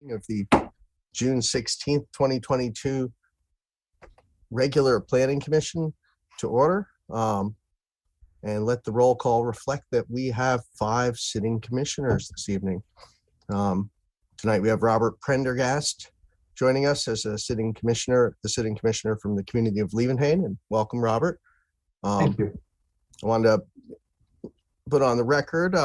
Of the June 16th, 2022 regular planning commission to order, and let the roll call reflect that we have 5 sitting commissioners this evening. Tonight we have Robert Prendergast joining us as a sitting commissioner, the sitting commissioner from the community of Leeuwenhoek, and welcome, Robert. Thank you. I wanted to put on the record,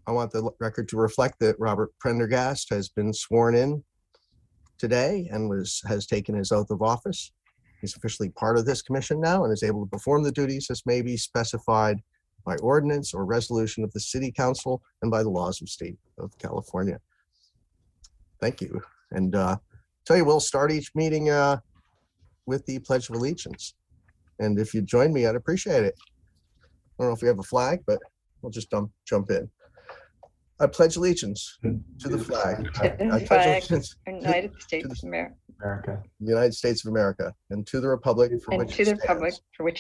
I want the record to reflect that Robert Prendergast has been sworn in today and has taken his oath of office. He's officially part of this commission now and is able to perform the duties as may be specified by ordinance or resolution of the City Council and by the laws of state of California. Thank you. And tell you, we'll start each meeting with the Pledge of Allegiance. And if you join me, I'd appreciate it. I don't know if we have a flag, but we'll just jump in. I pledge allegiance to the flag. United States of America. United States of America, and to the republic for which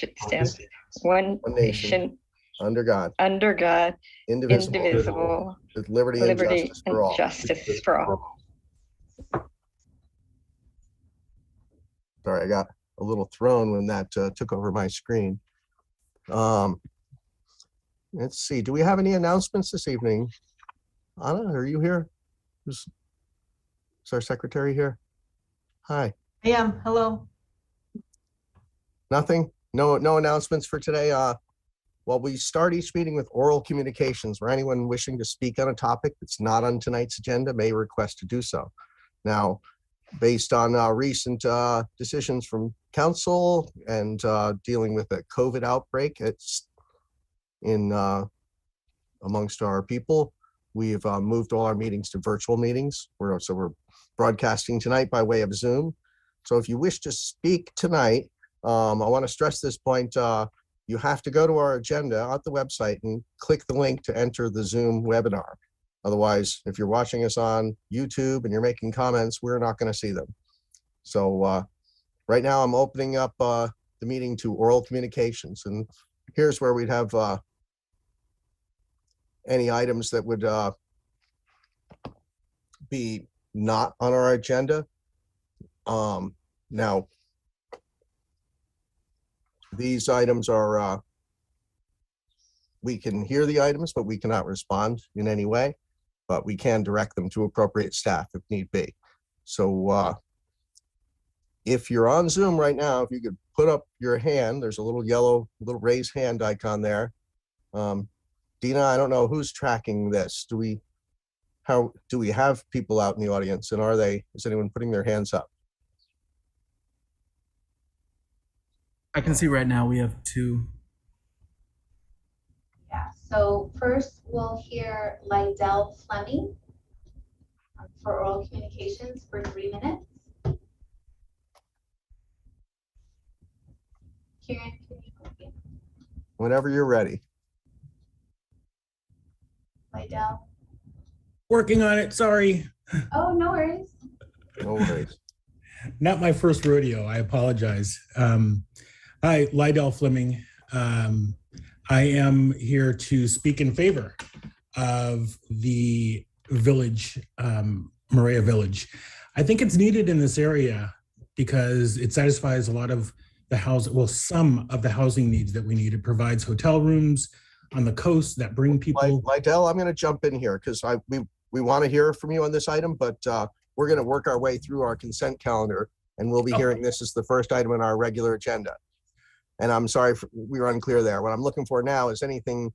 it stands, one nation, under God, indivisible, with liberty and justice for all. Sorry, I got a little thrown when that took over my screen. Let's see. Do we have any announcements this evening? Anna, are you here? Is our secretary here? Hi. I am. Hello. Nothing? No announcements for today. Well, we start each meeting with oral communications, where anyone wishing to speak on a topic that's not on tonight's agenda may request to do so. Now, based on recent decisions from council and dealing with a COVID outbreak, it's in amongst our people, we've moved all our meetings to virtual meetings. We're broadcasting tonight by way of Zoom. So if you wish to speak tonight, I want to stress this point. You have to go to our agenda at the website and click the link to enter the Zoom webinar. Otherwise, if you're watching us on YouTube and you're making comments, we're not going to see them. So right now I'm opening up the meeting to oral communications. And here's where we'd have any items that would be not on our agenda. Now, these items are, we can hear the items, but we cannot respond in any way, but we can direct them to appropriate staff if need be. So if you're on Zoom right now, if you could put up your hand, there's a little yellow, little raised hand icon there. Dina, I don't know who's tracking this. Do we have people out in the audience, and is anyone putting their hands up? I can see right now we have 2. Yeah, so first we'll hear Lila Fleming for oral communications for 3 minutes. Kieran, can you begin? Whenever you're ready. Lila. Working on it, sorry. Oh, no worries. No worries. Not my first rodeo, I apologize. Hi, Lila Fleming. I am here to speak in favor of the village, Moraya Village. I think it's needed in this area because it satisfies a lot of the some of the housing needs that we need. It provides hotel rooms on the coast that bring people. Lydell, I'm going to jump in here because we want to hear from you on this item, but we're going to work our way through our consent calendar, and we'll be hearing this as the first item on our regular agenda. And I'm sorry we were unclear there. What I'm looking for now is anything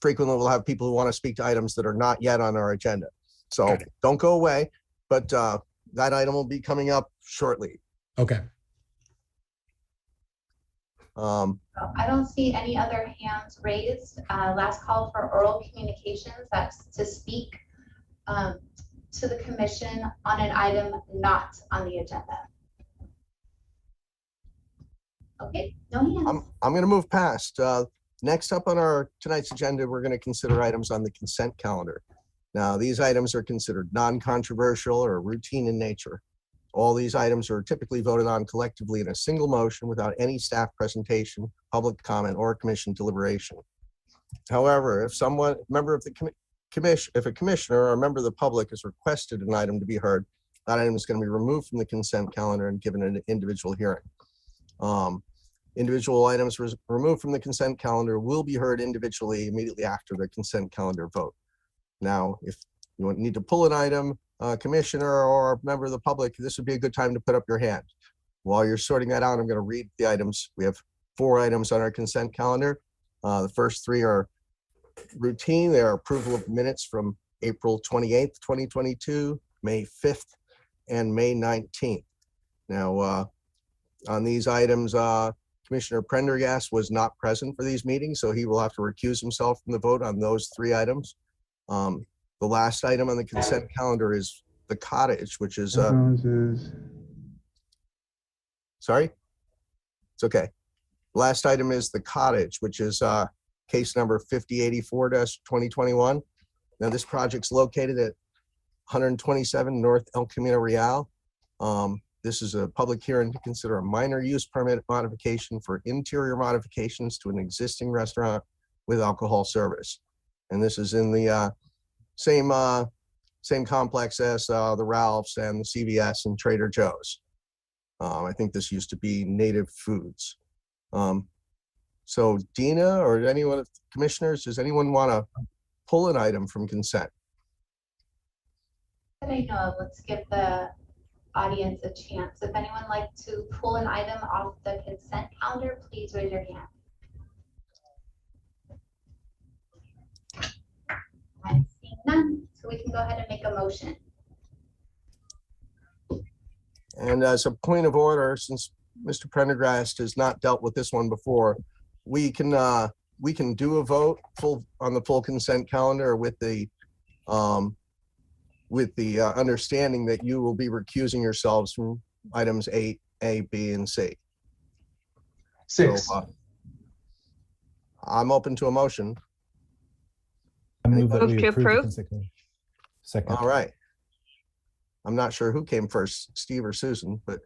frequently we'll have people who want to speak to items that are not yet on our agenda. So don't go away, but that item will be coming up shortly. Okay. I don't see any other hands raised. Last call for oral communications, that's to speak to the commission on an item not on the agenda. Okay, no hands. I'm going to move past. Next up on tonight's agenda, we're going to consider items on the consent calendar. Now, these items are considered non-controversial or routine in nature. All these items are typically voted on collectively in a single motion without any staff presentation, public comment, or commission deliberation. However, if member of the a commissioner or a member of the public has requested an item to be heard, that item is going to be removed from the consent calendar and given an individual hearing. Individual items removed from the consent calendar will be heard individually immediately after the consent calendar vote. Now, if you need to pull an item, commissioner or a member of the public, this would be a good time to put up your hand. While you're sorting that out, I'm going to read the items. We have 4 items on our consent calendar. The first 3 are routine. They are approval of minutes from April 28th, 2022, May 5th, and May 19th. Now, on these items, Commissioner Prendergast was not present for these meetings, so he will have to recuse himself from the vote on those 3 items. The last item on the consent calendar is the Cottage, which is sorry, it's okay. Last item is the Cottage, which is case number 5084-2021. Now, this project's located at 127 North El Camino Real. This is a public hearing to consider a minor use permit modification for interior modifications to an existing restaurant with alcohol service. And this is in the same complex as the Ralph's and the CVS and Trader Joe's. I think this used to be Native Foods. So Dina or anyone of the commissioners, does anyone want to pull an item from consent? That I know of, let's give the audience a chance. If anyone would like to pull an item off the consent calendar, please raise your hand. I'm seeing none, so we can go ahead and make a motion. And as a point of order, since Mr. Prendergast has not dealt with this one before, we can do a vote on the full consent calendar with the understanding that you will be recusing yourselves from items 8A, B, and C. 6. So, I'm open to a motion. I move that Move we to approve the approve. consent calendar. Second. All right. I'm not sure who came first, Steve or Susan, but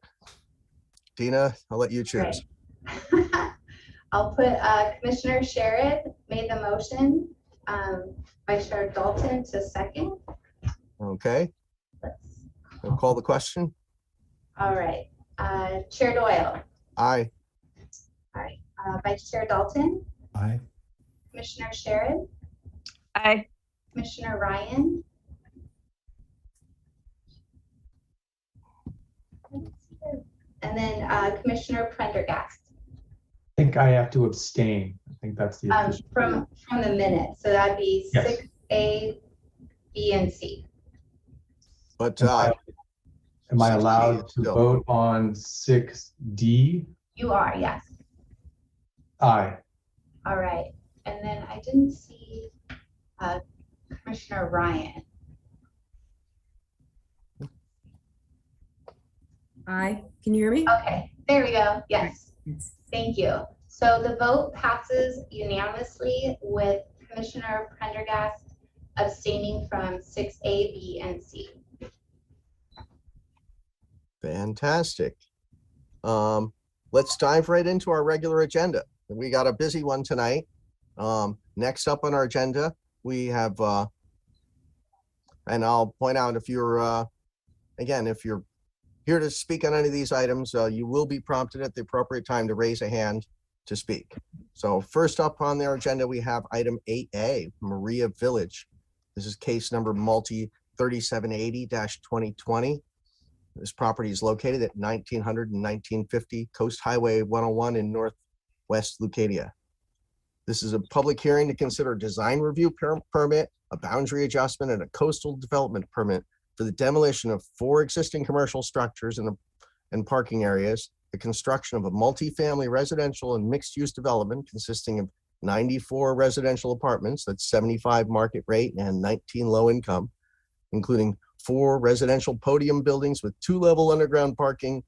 Dina, I'll let you choose. Right. I'll put Commissioner Sherrod made the motion, Vice Chair Dalton to second. Okay, Let's, we'll call the question. all right, Chair Doyle. Aye. All right, Vice Chair Dalton, Aye. Commissioner Sherrod, Aye. Commissioner Ryan. And then Commissioner Prendergast. I think I have to abstain. I think that's the official. From the minutes, so that'd be Yes. 6A, B, and C. But Am I allowed 6D to still. vote on 6D? You are, yes. Aye. All right, and then I didn't see Commissioner Ryan. Aye. Can you hear me? Okay, there we go. Yes, thank you. So the vote passes unanimously with Commissioner Prendergast abstaining from 6A, B, and C. fantastic. Let's dive right into our regular agenda. We got a busy one tonight. Next up on our agenda, we have, and I'll point out if you're, again, if you're here to speak on any of these items, you will be prompted at the appropriate time to raise a hand to speak. So first up on their agenda, we have item 8A, Moray Village. This is case number multi 3780-2020. This property is located at 1900 and 1950 Coast Highway 101 in Northwest Leucadia. This is a public hearing to consider a design review permit, a boundary adjustment, and a coastal development permit for the demolition of 4 existing commercial structures and parking areas, the construction of a multifamily residential and mixed-use development consisting of 94 residential apartments, that's 75 market rate and 19 low income, including 4 residential podium buildings with 2-level underground parking,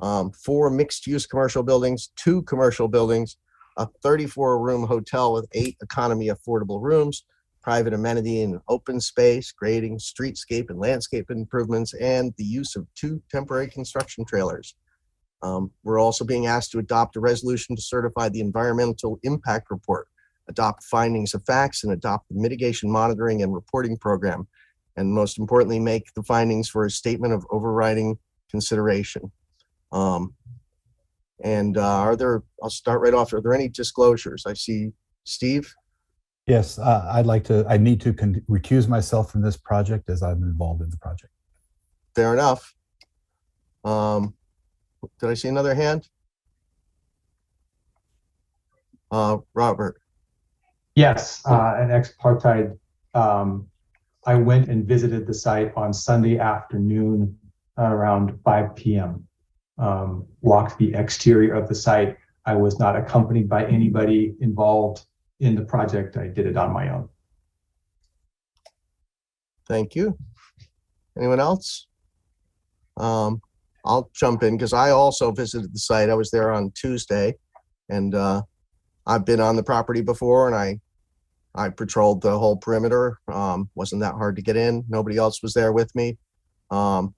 4 mixed-use commercial buildings, 2 commercial buildings, a 34-room hotel with 8 economy affordable rooms, private amenity and open space, grading, streetscape and landscape improvements, and the use of 2 temporary construction trailers. We're also being asked to adopt a resolution to certify the environmental impact report adopt findings of facts, and adopt the mitigation monitoring and reporting program. And most importantly, make the findings for a statement of overriding consideration. I'll start right off. Are there any disclosures? I see Steve. Yes, I need to recuse myself from this project as I'm involved in the project. Fair enough. Did I see another hand? Robert. Yes, an ex parte. I went and visited the site on Sunday afternoon around 5 p.m. Walked the exterior of the site. I was not accompanied by anybody involved in the project. I did it on my own. Thank you. Anyone else? I'll jump in because I also visited the site. I was there on Tuesday, and I've been on the property before, and I patrolled the whole perimeter. Wasn't that hard to get in. Nobody else was there with me. I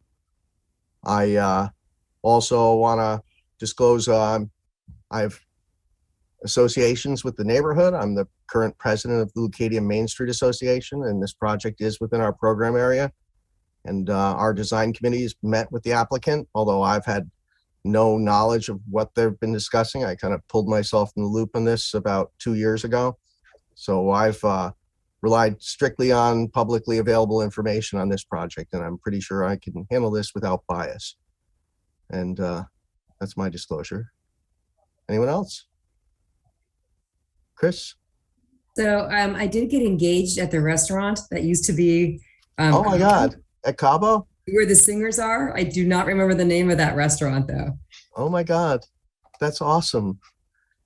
also want to disclose I have associations with the neighborhood. I'm the current president of the Leucadia Main Street Association, and this project is within our program area. And our design committee has met with the applicant, although I've had no knowledge of what they've been discussing. I kind of pulled myself in the loop on this about 2 years ago. So I've relied strictly on publicly available information on this project, and I'm pretty sure I can handle this without bias. And that's my disclosure. Anyone else? Chris? So I did get engaged at the restaurant that used to be. Oh my God, at Cabo? Where the singers are. I do not remember the name of that restaurant though. Oh my God, that's awesome.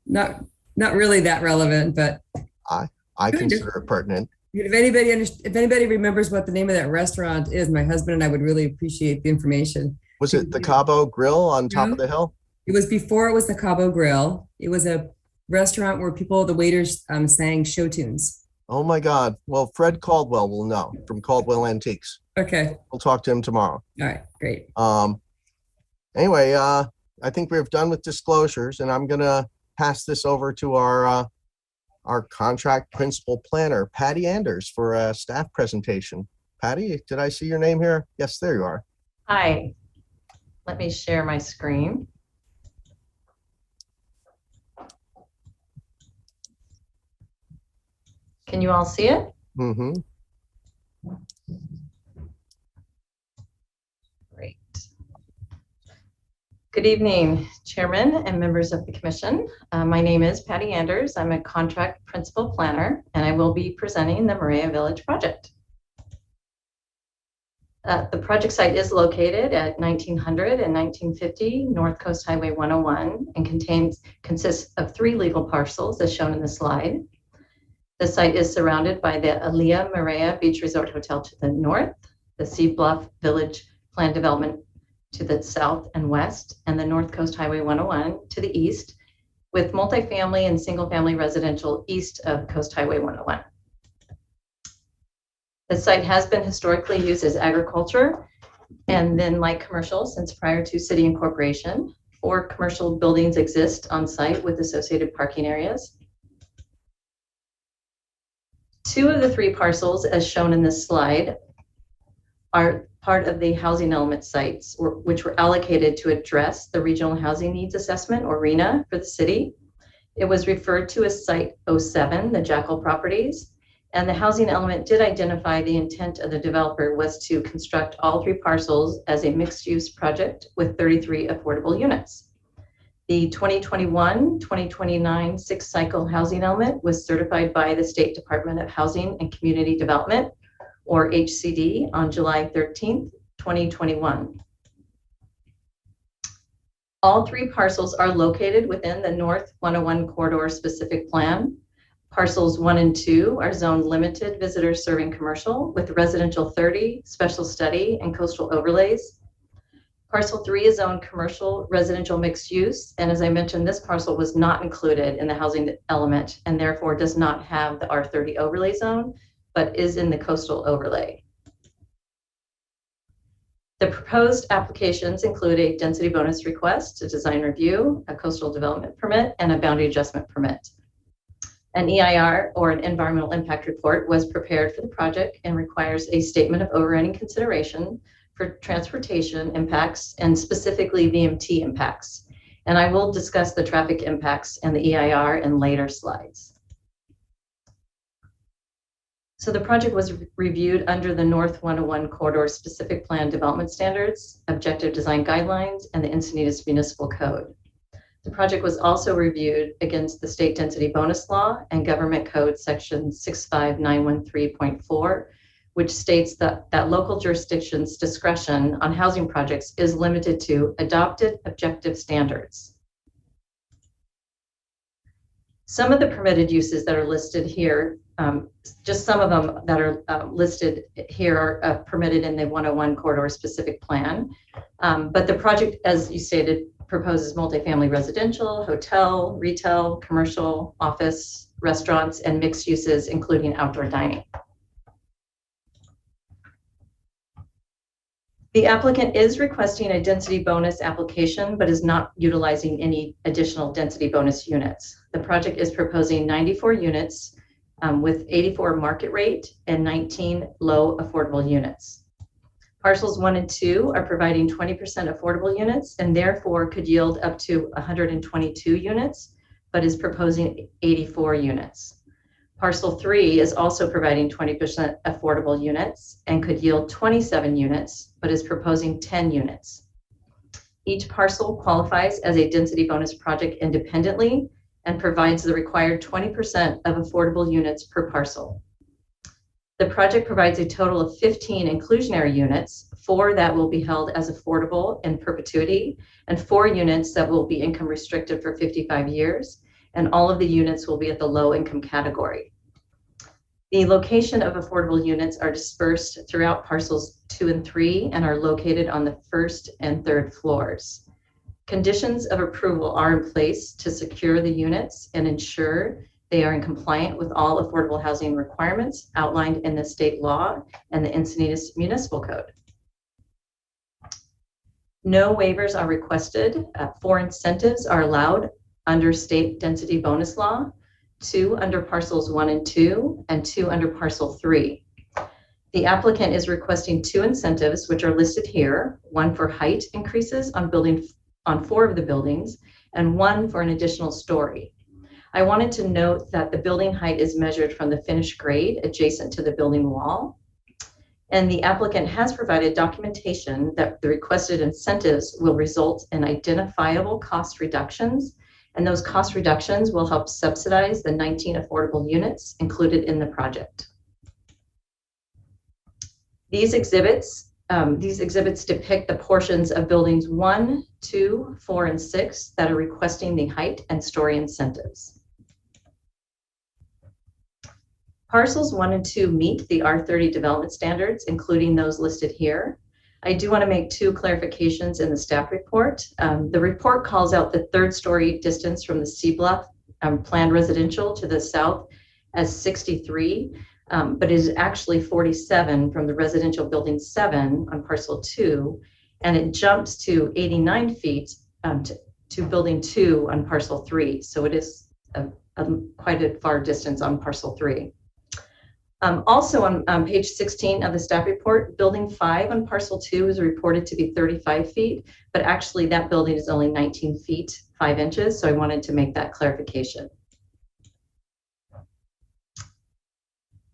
Not really that relevant, but I consider it pertinent. If anybody remembers what the name of that restaurant is, my husband and I would really appreciate the information. Was it the Cabo Grill on top of the hill? It was before it was the Cabo Grill. It was a restaurant where the waiters sang show tunes. Oh my God. Well, Fred Caldwell will know from Caldwell Antiques. Okay. We'll talk to him tomorrow. All right, great. Anyway, I think we're done with disclosures, and I'm gonna pass this over to our contract principal planner, Patty Anders, for a staff presentation. Patty, did I see your name here? Yes, there you are. Hi. Let me share my screen. Can you all see it? Mm-hmm. Great. Good evening, Chairman and members of the Commission. My name is Patty Anders. I'm a contract principal planner, and I will be presenting the Moraya Village project. The project site is located at 1900 and 1950 North Coast Highway 101 and consists of 3 legal parcels as shown in the slide. The site is surrounded by the Alila Moray Beach Resort Hotel to the north, the Sea Bluff Village Plan Development to the south and west, and the North Coast Highway 101 to the east, with multifamily and single-family residential east of Coast Highway 101. The site has been historically used as agriculture and then light commercial since prior to city incorporation. 4 commercial buildings exist on site with associated parking areas. 2 of the 3 parcels, as shown in this slide, are part of the housing element sites, which were allocated to address the Regional Housing Needs Assessment, or RHNA, for the city. It was referred to as Site 07, the Jackal Properties, and the housing element did identify the intent of the developer was to construct all 3 parcels as a mixed-use project with 33 affordable units. The 2021-2029 6-cycle housing element was certified by the State Department of Housing and Community Development, or HCD, on July 13th, 2021. All 3 parcels are located within the North 101 Corridor Specific Plan. Parcels 1 and 2 are zoned limited visitor serving commercial with residential 30, special study, and coastal overlays. Parcel 3 is zoned commercial residential mixed use, and as I mentioned, this parcel was not included in the housing element and therefore does not have the R30 overlay zone, but is in the coastal overlay. The proposed applications include a density bonus request, a design review, a coastal development permit, and a boundary adjustment permit. An EIR, or an environmental impact report, was prepared for the project and requires a statement of overriding consideration for transportation impacts and specifically VMT impacts. And I will discuss the traffic impacts and the EIR in later slides. So the project was reviewed under the North 101 Corridor Specific Plan Development Standards, Objective Design Guidelines, and the Encinitas Municipal Code. The project was also reviewed against the State Density Bonus Law and Government Code Section 65913.4, which states that local jurisdiction's discretion on housing projects is limited to adopted objective standards. Some of the permitted uses that are listed here, just some of them that are listed here are permitted in the 101 Corridor Specific Plan. But the project, as you stated, proposes multifamily residential, hotel, retail, commercial, office, restaurants, and mixed uses, including outdoor dining. The applicant is requesting a density bonus application, but is not utilizing any additional density bonus units. The project is proposing 94 units with 84 market rate and 19 low affordable units. Parcels 1 and 2 are providing 20% affordable units and therefore could yield up to 122 units, but is proposing 84 units. Parcel 3 is also providing 20% affordable units and could yield 27 units, but is proposing 10 units. Each parcel qualifies as a density bonus project independently and provides the required 20% of affordable units per parcel. The project provides a total of 15 inclusionary units, 4 that will be held as affordable in perpetuity, and 4 units that will be income restricted for 55 years, and all of the units will be at the low income category. The location of affordable units are dispersed throughout parcels 2 and 3 and are located on the 1st and 3rd floors. Conditions of approval are in place to secure the units and ensure they are in compliance with all affordable housing requirements outlined in the state law and the Encinitas Municipal Code. No waivers are requested. 4 incentives are allowed under state density bonus law, 2 under parcels 1 and 2, and 2 under parcel 3. The applicant is requesting 2 incentives, which are listed here, 1 for height increases on 4 of the buildings, and 1 for an additional story. I wanted to note that the building height is measured from the finished grade adjacent to the building wall. And the applicant has provided documentation that the requested incentives will result in identifiable cost reductions, and those cost reductions will help subsidize the 19 affordable units included in the project. These exhibits depict the portions of buildings 1, 2, 4, and 6 that are requesting the height and story incentives. Parcels 1 and 2 meet the R30 development standards, including those listed here. I do want to make 2 clarifications in the staff report. The report calls out the 3rd story distance from the Sea Bluff planned residential to the south as 63, but it is actually 47 from the residential building 7 on parcel 2, and it jumps to 89 feet to building 2 on parcel 3. So it is quite a far distance on parcel 3. Also on page 16 of the staff report, building 5 on parcel 2 is reported to be 35 feet, but actually that building is only 19 feet, 5 inches. So I wanted to make that clarification.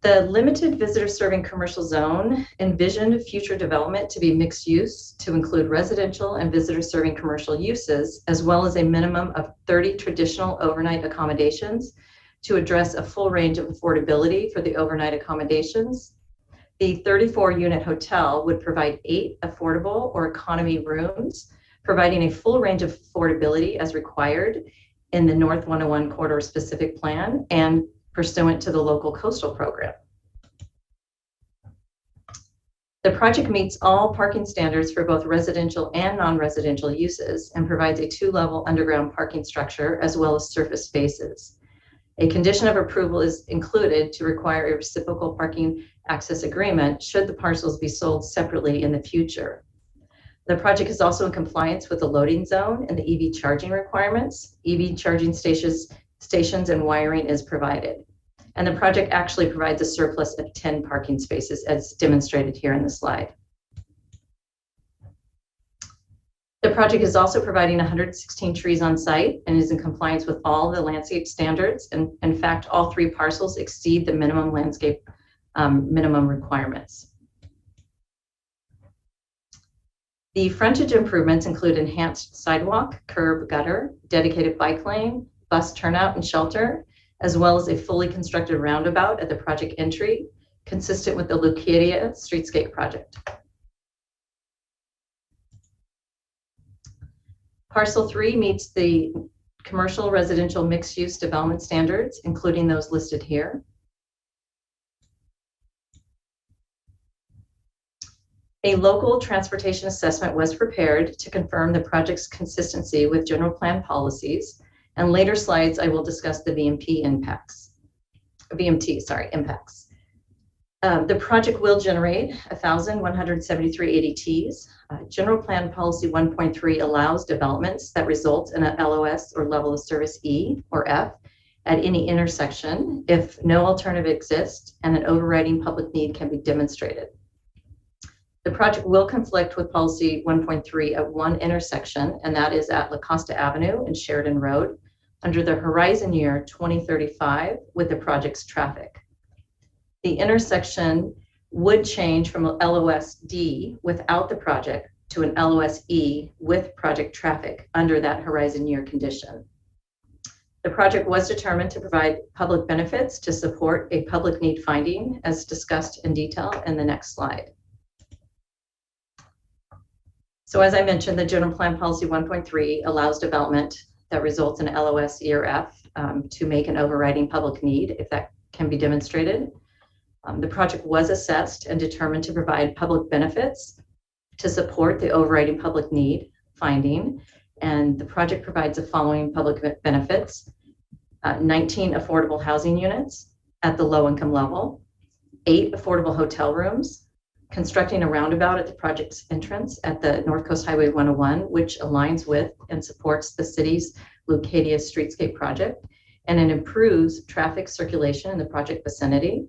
The limited visitor serving commercial zone envisioned future development to be mixed use to include residential and visitor serving commercial uses, as well as a minimum of 30 traditional overnight accommodations to address a full range of affordability for the overnight accommodations. The 34-unit hotel would provide 8 affordable or economy rooms, providing a full range of affordability as required in the North 101 Corridor Specific Plan and pursuant to the local coastal program. The project meets all parking standards for both residential and non-residential uses and provides a 2-level underground parking structure as well as surface spaces. A condition of approval is included to require a reciprocal parking access agreement should the parcels be sold separately in the future. The project is also in compliance with the loading zone and the EV charging requirements. EV charging stations stations and wiring is provided. And the project actually provides a surplus of 10 parking spaces as demonstrated here in the slide. The project is also providing 116 trees on site and is in compliance with all the landscape standards. And in fact, all 3 parcels exceed the minimum landscape minimum requirements. The frontage improvements include enhanced sidewalk, curb, gutter, dedicated bike lane, bus turnout and shelter, as well as a fully constructed roundabout at the project entry, consistent with the Lucadia streetscape project. Parcel 3 meets the commercial residential mixed-use development standards, including those listed here. A local transportation assessment was prepared to confirm the project's consistency with general plan policies, and later slides I will discuss the VMT impacts. The project will generate 1,173 ADTs. General Plan Policy 1.3 allows developments that result in a LOS or level of service E or F at any intersection if no alternative exists and an overriding public need can be demonstrated. The project will conflict with Policy 1.3 at one intersection, and that is at La Costa Avenue and Sheridan Road under the horizon year 2035 with the project's traffic. The intersection would change from a LOS D without the project to an LOS E with project traffic under that horizon year condition. The project was determined to provide public benefits to support a public need finding, as discussed in detail in the next slide. So as I mentioned, the General Plan Policy 1.3 allows development that results in LOS E or F to make an overriding public need if that can be demonstrated. The project was assessed and determined to provide public benefits to support the overriding public need finding, and the project provides the following public benefits: 19 affordable housing units at the low income level, 8 affordable hotel rooms, constructing a roundabout at the project's entrance at the North Coast Highway 101, which aligns with and supports the city's Lucadia streetscape project, and it improves traffic circulation in the project vicinity.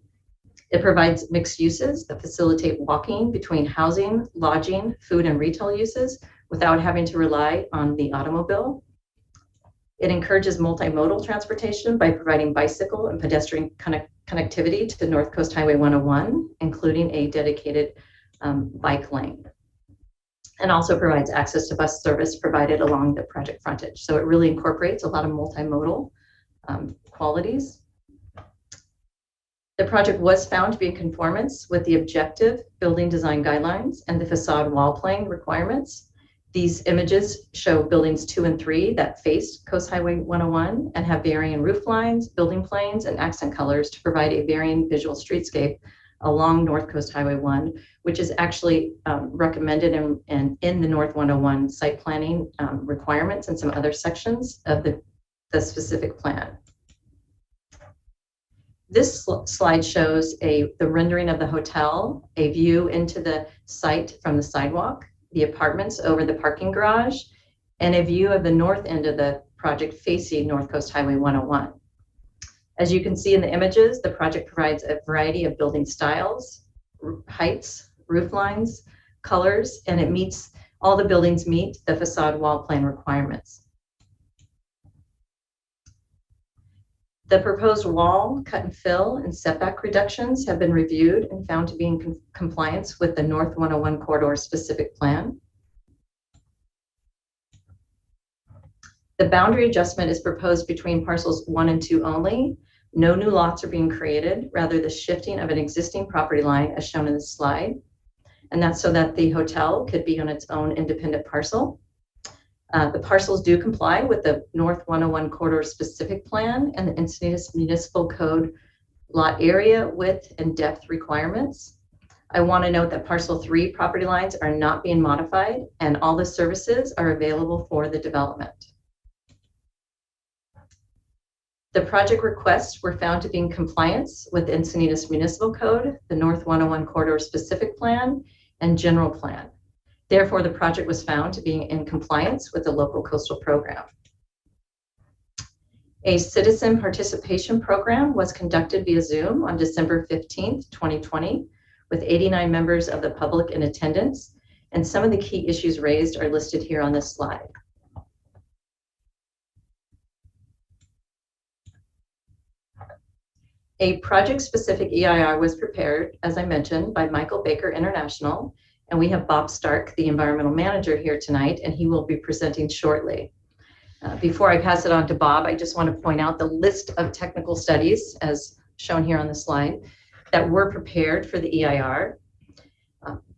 It provides mixed uses that facilitate walking between housing, lodging, food, and retail uses without having to rely on the automobile. It encourages multimodal transportation by providing bicycle and pedestrian connectivity to the North Coast Highway 101, including a dedicated bike lane, and also provides access to bus service provided along the project frontage. So it really incorporates a lot of multimodal qualities. The project was found to be in conformance with the objective building design guidelines and the facade wall plane requirements. These images show buildings 2 and 3 that face Coast Highway 101 and have varying roof lines, building planes, and accent colors to provide a varying visual streetscape along North Coast Highway 1, which is actually recommended in the North 101 site planning requirements and some other sections of the specific plan. This slide shows the rendering of the hotel, a view into the site from the sidewalk, the apartments over the parking garage, and a view of the north end of the project facing North Coast Highway 101. As you can see in the images, the project provides a variety of building styles, heights, roof lines, colors, and all the buildings meet the facade wall plan requirements. The proposed wall, cut and fill, and setback reductions have been reviewed and found to be in compliance with the North 101 corridor specific plan. The boundary adjustment is proposed between parcels 1 and 2 only. No new lots are being created, rather the shifting of an existing property line as shown in this slide. And that's so that the hotel could be on its own independent parcel. The parcels do comply with the North 101 corridor specific plan and the Encinitas Municipal Code lot area, width, and depth requirements. I want to note that parcel 3 property lines are not being modified and all the services are available for the development. The project requests were found to be in compliance with the Encinitas Municipal Code, the North 101 corridor specific plan, and general plan. Therefore, the project was found to be in compliance with the local coastal program. A citizen participation program was conducted via Zoom on December 15th, 2020, with 89 members of the public in attendance, and some of the key issues raised are listed here on this slide. A project-specific EIR was prepared, as I mentioned, by Michael Baker International, and we have Bob Stark, the environmental manager, here tonight, and he will be presenting shortly. Before I pass it on to Bob, I just want to point out the list of technical studies, as shown here on the slide, that were prepared for the EIR.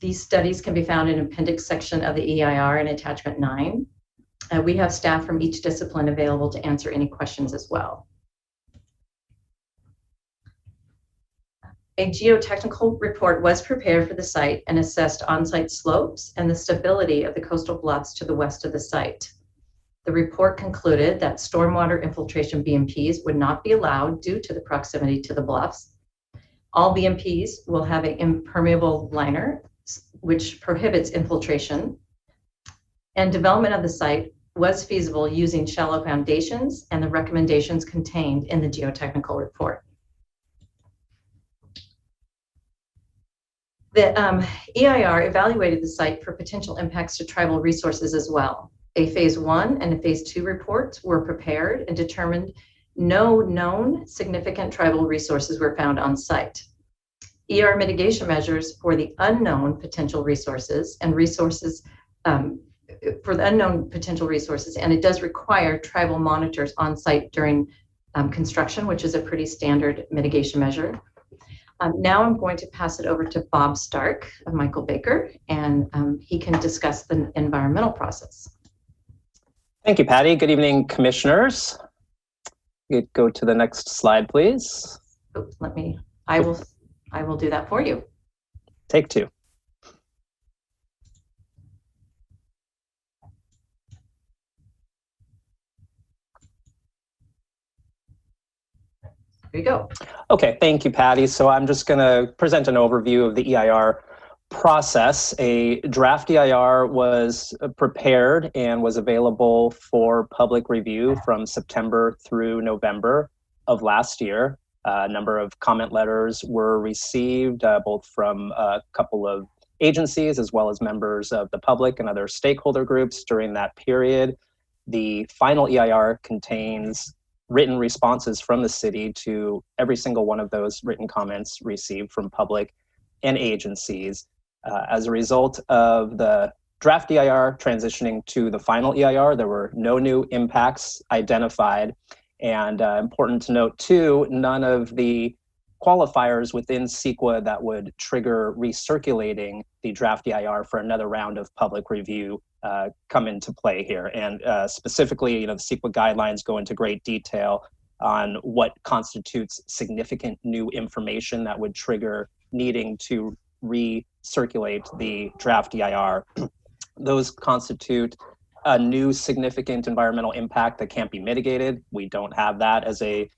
These studies can be found in appendix section of the EIR in attachment 9. We have staff from each discipline available to answer any questions as well. A geotechnical report was prepared for the site and assessed on-site slopes and the stability of the coastal bluffs to the west of the site. The report concluded that stormwater infiltration BMPs would not be allowed due to the proximity to the bluffs. All BMPs will have an impermeable liner, which prohibits infiltration, and development of the site was feasible using shallow foundations and the recommendations contained in the geotechnical report. The EIR evaluated the site for potential impacts to tribal resources as well. A phase 1 and a phase 2 reports were prepared and determined no known significant tribal resources were found on site. ER mitigation measures for the unknown potential resources and and it does require tribal monitors on site during construction, which is a pretty standard mitigation measure. Now I'm going to pass it over to Bob Stark of Michael Baker, and he can discuss the environmental process. Thank you, Patty. Good evening, commissioners. You go to the next slide, please. Oh, I will do that for you. Take 2. There you go. Okay, thank you, Patty. So I'm just going to present an overview of the EIR process. A draft EIR was prepared and was available for public review from September through November of last year. A number of comment letters were received, both from a couple of agencies as well as members of the public and other stakeholder groups during that period. The final EIR contains written responses from the city to every single one of those written comments received from public and agencies. As a result of the draft EIR transitioning to the final EIR, there were no new impacts identified. And important to note too, none of the qualifiers within CEQA that would trigger recirculating the draft EIR for another round of public review come into play here. And specifically, the CEQA guidelines go into great detail on what constitutes significant new information that would trigger needing to recirculate the draft EIR. Those constitute a new significant environmental impact that can't be mitigated. We don't have that as an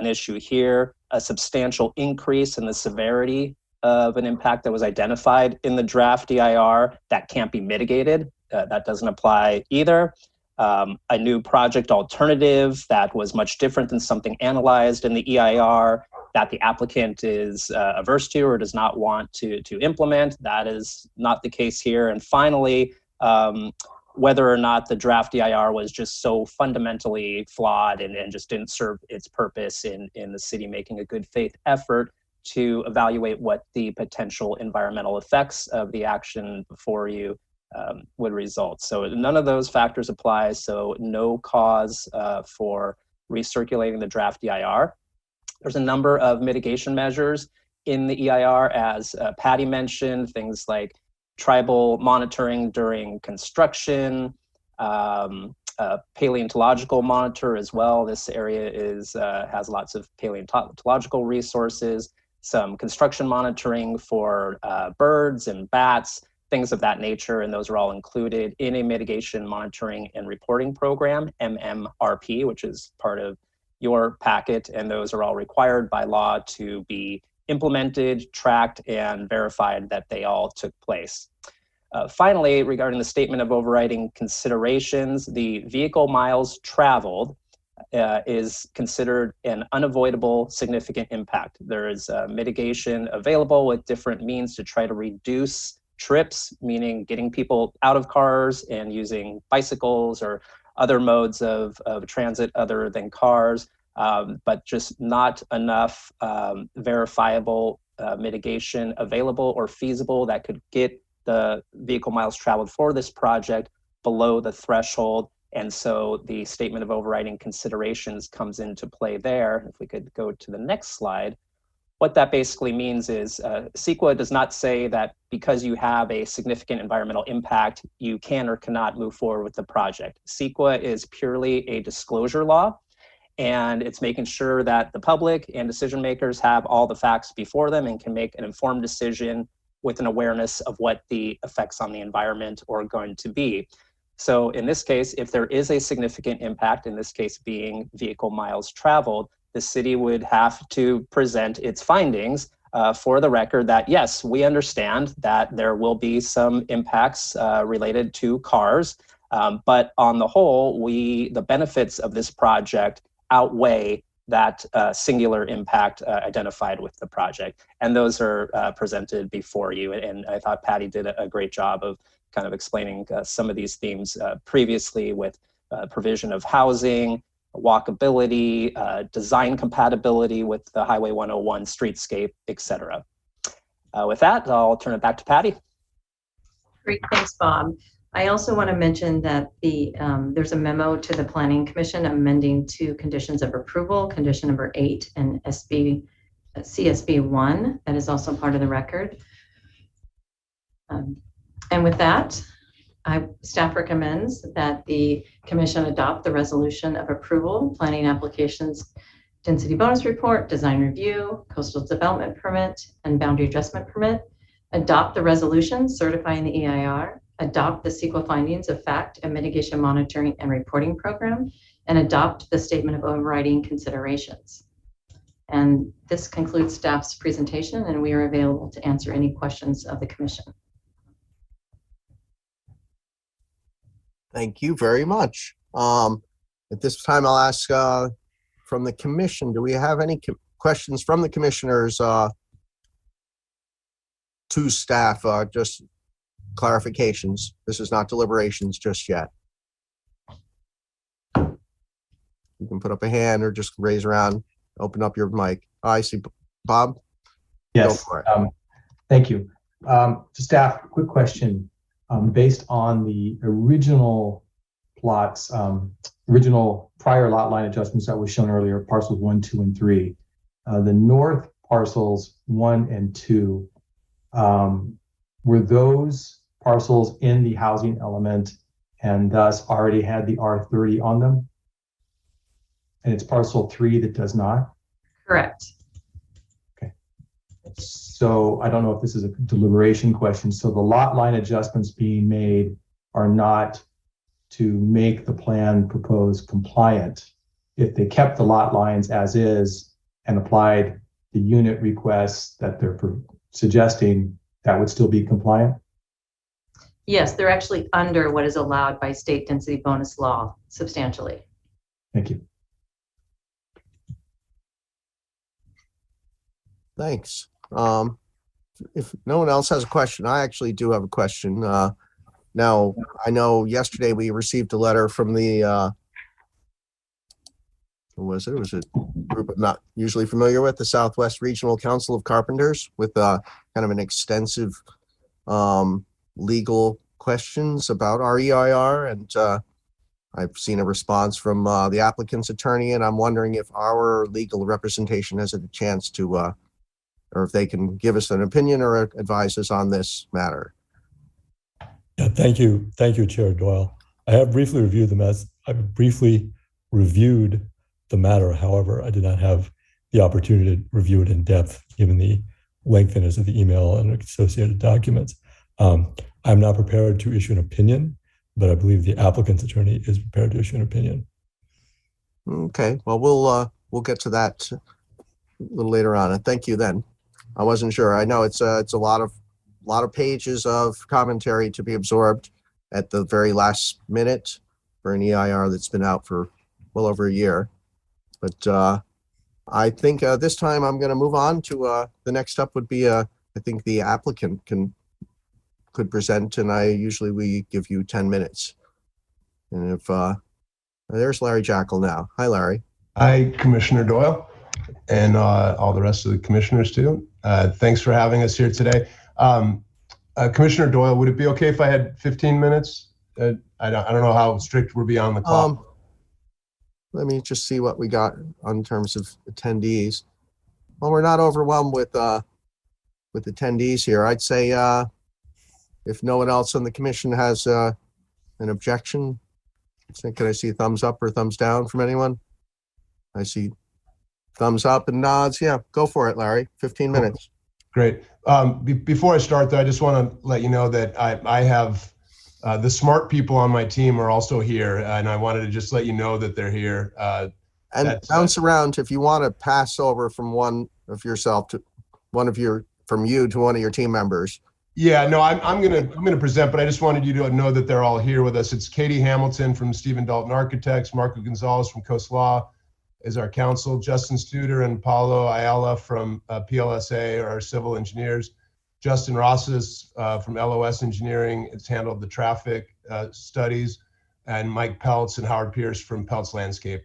issue here. A substantial increase in the severity of an impact that was identified in the draft EIR that can't be mitigated. That doesn't apply either. A new project alternative that was much different than something analyzed in the EIR that the applicant is averse to or does not want to implement. That is not the case here. And finally, whether or not the draft EIR was just so fundamentally flawed and just didn't serve its purpose in the city making a good faith effort to evaluate what the potential environmental effects of the action before you would result. So none of those factors apply, so no cause for recirculating the draft EIR. There's a number of mitigation measures in the EIR, as Patty mentioned, things like tribal monitoring during construction, paleontological monitor as well. This area has lots of paleontological resources, some construction monitoring for birds and bats, things of that nature, and those are all included in a mitigation monitoring and reporting program, MMRP, which is part of your packet, and those are all required by law to be implemented, tracked, and verified that they all took place. Finally, regarding the statement of overriding considerations, the vehicle miles traveled is considered an unavoidable significant impact. There is mitigation available with different means to try to reduce trips, meaning getting people out of cars and using bicycles or other modes of transit other than cars, but just not enough verifiable mitigation available or feasible that could get the vehicle miles traveled for this project below the threshold. And so the statement of overriding considerations comes into play there. If we could go to the next slide. What that basically means is CEQA does not say that because you have a significant environmental impact, you can or cannot move forward with the project. CEQA is purely a disclosure law, and it's making sure that the public and decision makers have all the facts before them and can make an informed decision with an awareness of what the effects on the environment are going to be. So in this case, if there is a significant impact, in this case being vehicle miles traveled, the city would have to present its findings for the record that, yes, we understand that there will be some impacts related to cars, but on the whole, the benefits of this project outweigh that singular impact identified with the project. And those are presented before you. And I thought Patty did a great job of kind of explaining some of these themes previously with provision of housing, walkability, design compatibility with the Highway 101 streetscape, et cetera. With that, I'll turn it back to Patty. Great, thanks, Bob. I also want to mention that there's a memo to the Planning Commission amending 2 conditions of approval, condition number 8 and CSB 1, that is also part of the record. And with that, staff recommends that the commission adopt the resolution of approval, planning applications, density bonus report, design review, coastal development permit, and boundary adjustment permit, adopt the resolution certifying the EIR, adopt the CEQA findings of fact and mitigation monitoring and reporting program, and adopt the statement of overriding considerations. And this concludes staff's presentation, and we are available to answer any questions of the commission. Thank you very much. At this time, I'll ask from the commission, do we have any questions from the commissioners to staff, just clarifications? This is not deliberations just yet. You can put up a hand or just raise around, open up your mic. Oh, I see. Bob? Yes. Go for it. Thank you. To staff, quick question. Based on the original plots, original prior lot line adjustments that was shown earlier, parcels 1, 2, and 3, the north parcels 1 and 2, were those parcels in the housing element and thus already had the R30 on them? And it's parcel 3 that does not? Correct. So I don't know if this is a deliberation question. So the lot line adjustments being made are not to make the plan proposed compliant. If they kept the lot lines as is and applied the unit requests that they're suggesting, that would still be compliant? Yes, they're actually under what is allowed by state density bonus law substantially. Thank you. Thanks. If no one else has a question, I actually do have a question. Now, I know yesterday we received a letter from the, who was it? It was a group I'm not usually familiar with, the Southwest Regional Council of Carpenters, with kind of an extensive legal questions about our EIR. And I've seen a response from the applicant's attorney, and I'm wondering if our legal representation has had a chance to or if they can give us an opinion or advise us on this matter. Yeah, thank you. Thank you, Chair Doyle. I have briefly reviewed the matter. However, I did not have the opportunity to review it in depth, given the lengthiness of the email and associated documents. I'm not prepared to issue an opinion, but I believe the applicant's attorney is prepared to issue an opinion. Okay, well, we'll get to that a little later on. And thank you then. I wasn't sure. I know it's a lot of pages of commentary to be absorbed at the very last minute for an EIR that's been out for well over a year. But I think this time I'm going to move on to the next up would be I think the applicant could present, and we give you 10 minutes. And if there's Larry Jackal now. Hi, Larry. Hi, Commissioner Doyle, and all the rest of the commissioners too. Thanks for having us here today. Commissioner Doyle, would it be okay if I had 15 minutes? I don't know how strict we're beyond the clock. Let me just see what we got on terms of attendees. Well, we're not overwhelmed with attendees here. I'd say if no one else on the commission has an objection, can I see a thumbs up or thumbs down from anyone? I see thumbs up and nods. Yeah, go for it, Larry. 15 minutes. Great. Before I start, though, I just want to let you know that I have the smart people on my team are also here, and I wanted to just let you know that they're here. And bounce around if you want to pass over from one of yourself to one of your from you to one of your team members. Yeah, no, I'm gonna present, but I just wanted you to know that they're all here with us. It's Katie Hamilton from Stephen Dalton Architects, Marco Gonzalez from Coast Law is our counsel, Justin Studer and Paulo Ayala from PLSA are our civil engineers. Justin Rosas from LOS Engineering has handled the traffic studies, and Mike Peltz and Howard Pierce from Peltz Landscape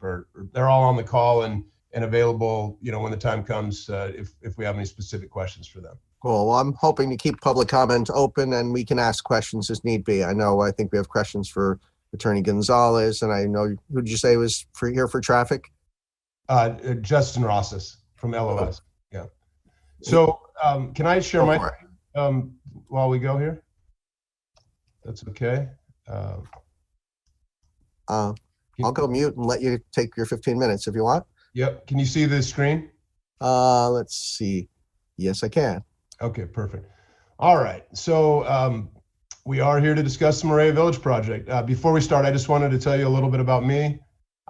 they're all on the call and available, when the time comes if we have any specific questions for them. Cool. Well, I'm hoping to keep public comment open and we can ask questions as need be. I think we have questions for Attorney Gonzalez, and I know, who did you say was here for traffic? Justin Rosas from LOS. Yeah. So can I share my while we go here? That's okay. I'll go mute and let you take your 15 minutes if you want. Yep. Can you see the screen? Let's see. Yes, I can. Okay, perfect. All right. So we are here to discuss the Moray Village project. Before we start, I just wanted to tell you a little bit about me.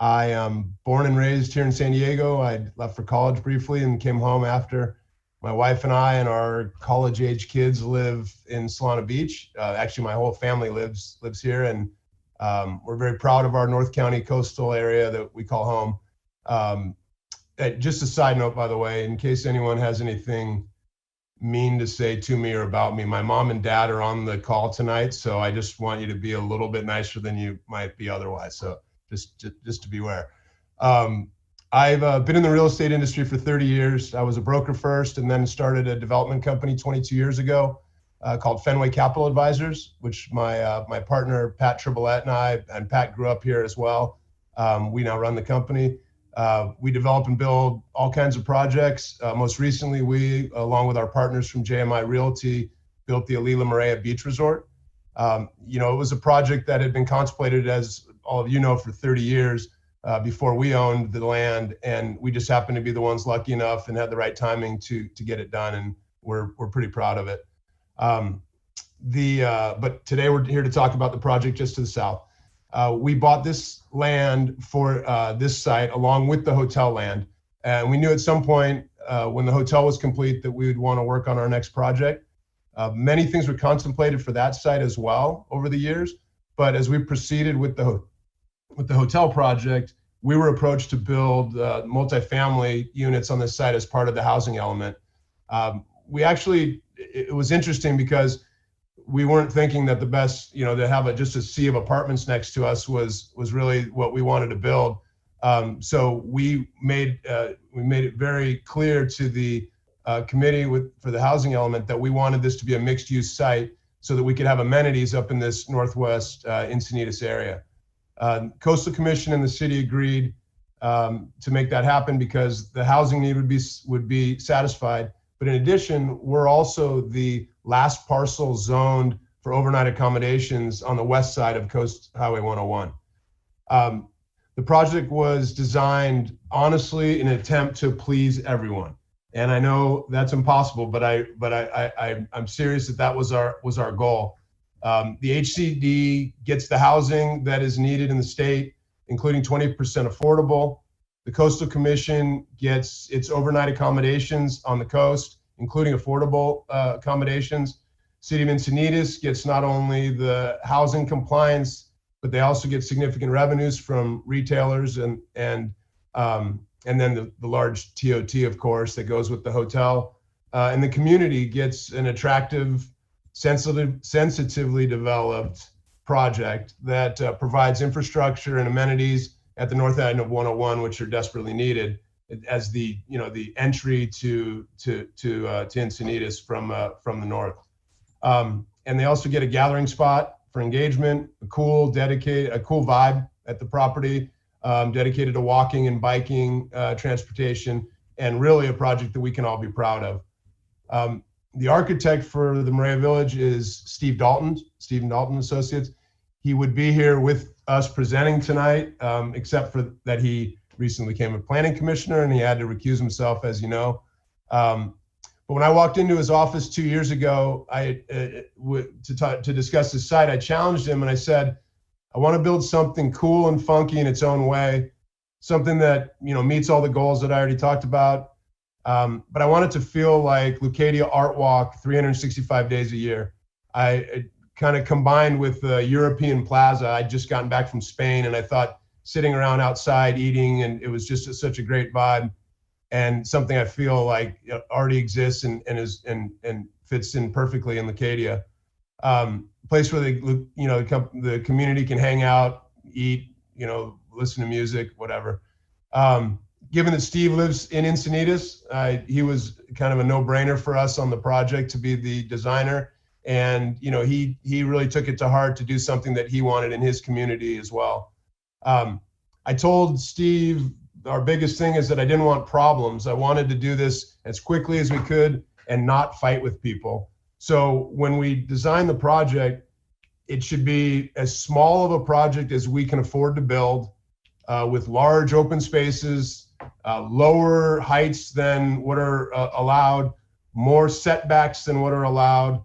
I am born and raised here in San Diego. I left for college briefly and came home after. My wife and I and our college-age kids live in Solana Beach. Actually, my whole family lives here, and we're very proud of our North County coastal area that we call home. Just a side note, by the way, in case anyone has anything mean to say to me or about me, my mom and dad are on the call tonight, so I just want you to be a little bit nicer than you might be otherwise. So just to be aware. I've been in the real estate industry for 30 years. I was a broker first and then started a development company 22 years ago called Fenway Capital Advisors, which my partner, Pat Tribolette, and Pat grew up here as well. We now run the company. We develop and build all kinds of projects. Most recently, we, along with our partners from JMI Realty, built the Alila Moraya Beach Resort. It was a project that had been contemplated, as all of you know, for 30 years before we owned the land, and we just happened to be the ones lucky enough and had the right timing to get it done, and we're pretty proud of it. But today we're here to talk about the project just to the south. We bought this land for this site along with the hotel land, and we knew at some point when the hotel was complete that we would want to work on our next project. Many things were contemplated for that site as well over the years, but as we proceeded with the hotel project, we were approached to build multifamily units on this site as part of the housing element. It was interesting because we weren't thinking that the best, to have just a sea of apartments next to us was really what we wanted to build. So we made it very clear to the committee for the housing element that we wanted this to be a mixed-use site so that we could have amenities up in this northwest Encinitas area. Coastal Commission and the city agreed to make that happen because the housing need would be satisfied. But in addition, we're also the last parcel zoned for overnight accommodations on the west side of Coast Highway 101. The project was designed honestly in an attempt to please everyone, and I know that's impossible. But I'm serious that was our goal. The HCD gets the housing that is needed in the state, including 20% affordable. The Coastal Commission gets its overnight accommodations on the coast, including affordable accommodations. City of Encinitas gets not only the housing compliance, but they also get significant revenues from retailers and and then the large TOT, of course, that goes with the hotel. And the community gets an attractive, sensitively developed project that provides infrastructure and amenities at the north end of 101, which are desperately needed as the entry to Encinitas from the north. And they also get a gathering spot for engagement, a cool vibe at the property, dedicated to walking and biking, transportation, and really a project that we can all be proud of. The architect for the Moray Village is Steve Dalton Associates. He would be here with us presenting tonight, except for that he recently became a planning commissioner and he had to recuse himself, as you know. But when I walked into his office 2 years ago, to discuss the site, I challenged him and I said, I want to build something cool and funky in its own way, something that meets all the goals that I already talked about. But I want it to feel like Leucadia Art Walk 365 days a year. I kind of combined with the European Plaza. I'd just gotten back from Spain and I thought sitting around outside eating, and it was just such a great vibe and something I feel like already exists and fits in perfectly in Leucadia. Place where the community can hang out, eat, listen to music, whatever. Given that Steve lives in Encinitas, he was kind of a no-brainer for us on the project to be the designer. And he really took it to heart to do something that he wanted in his community as well. I told Steve our biggest thing is that I didn't want problems. I wanted to do this as quickly as we could and not fight with people. So when we designed the project, it should be as small of a project as we can afford to build, with large open spaces, lower heights than what are allowed, more setbacks than what are allowed.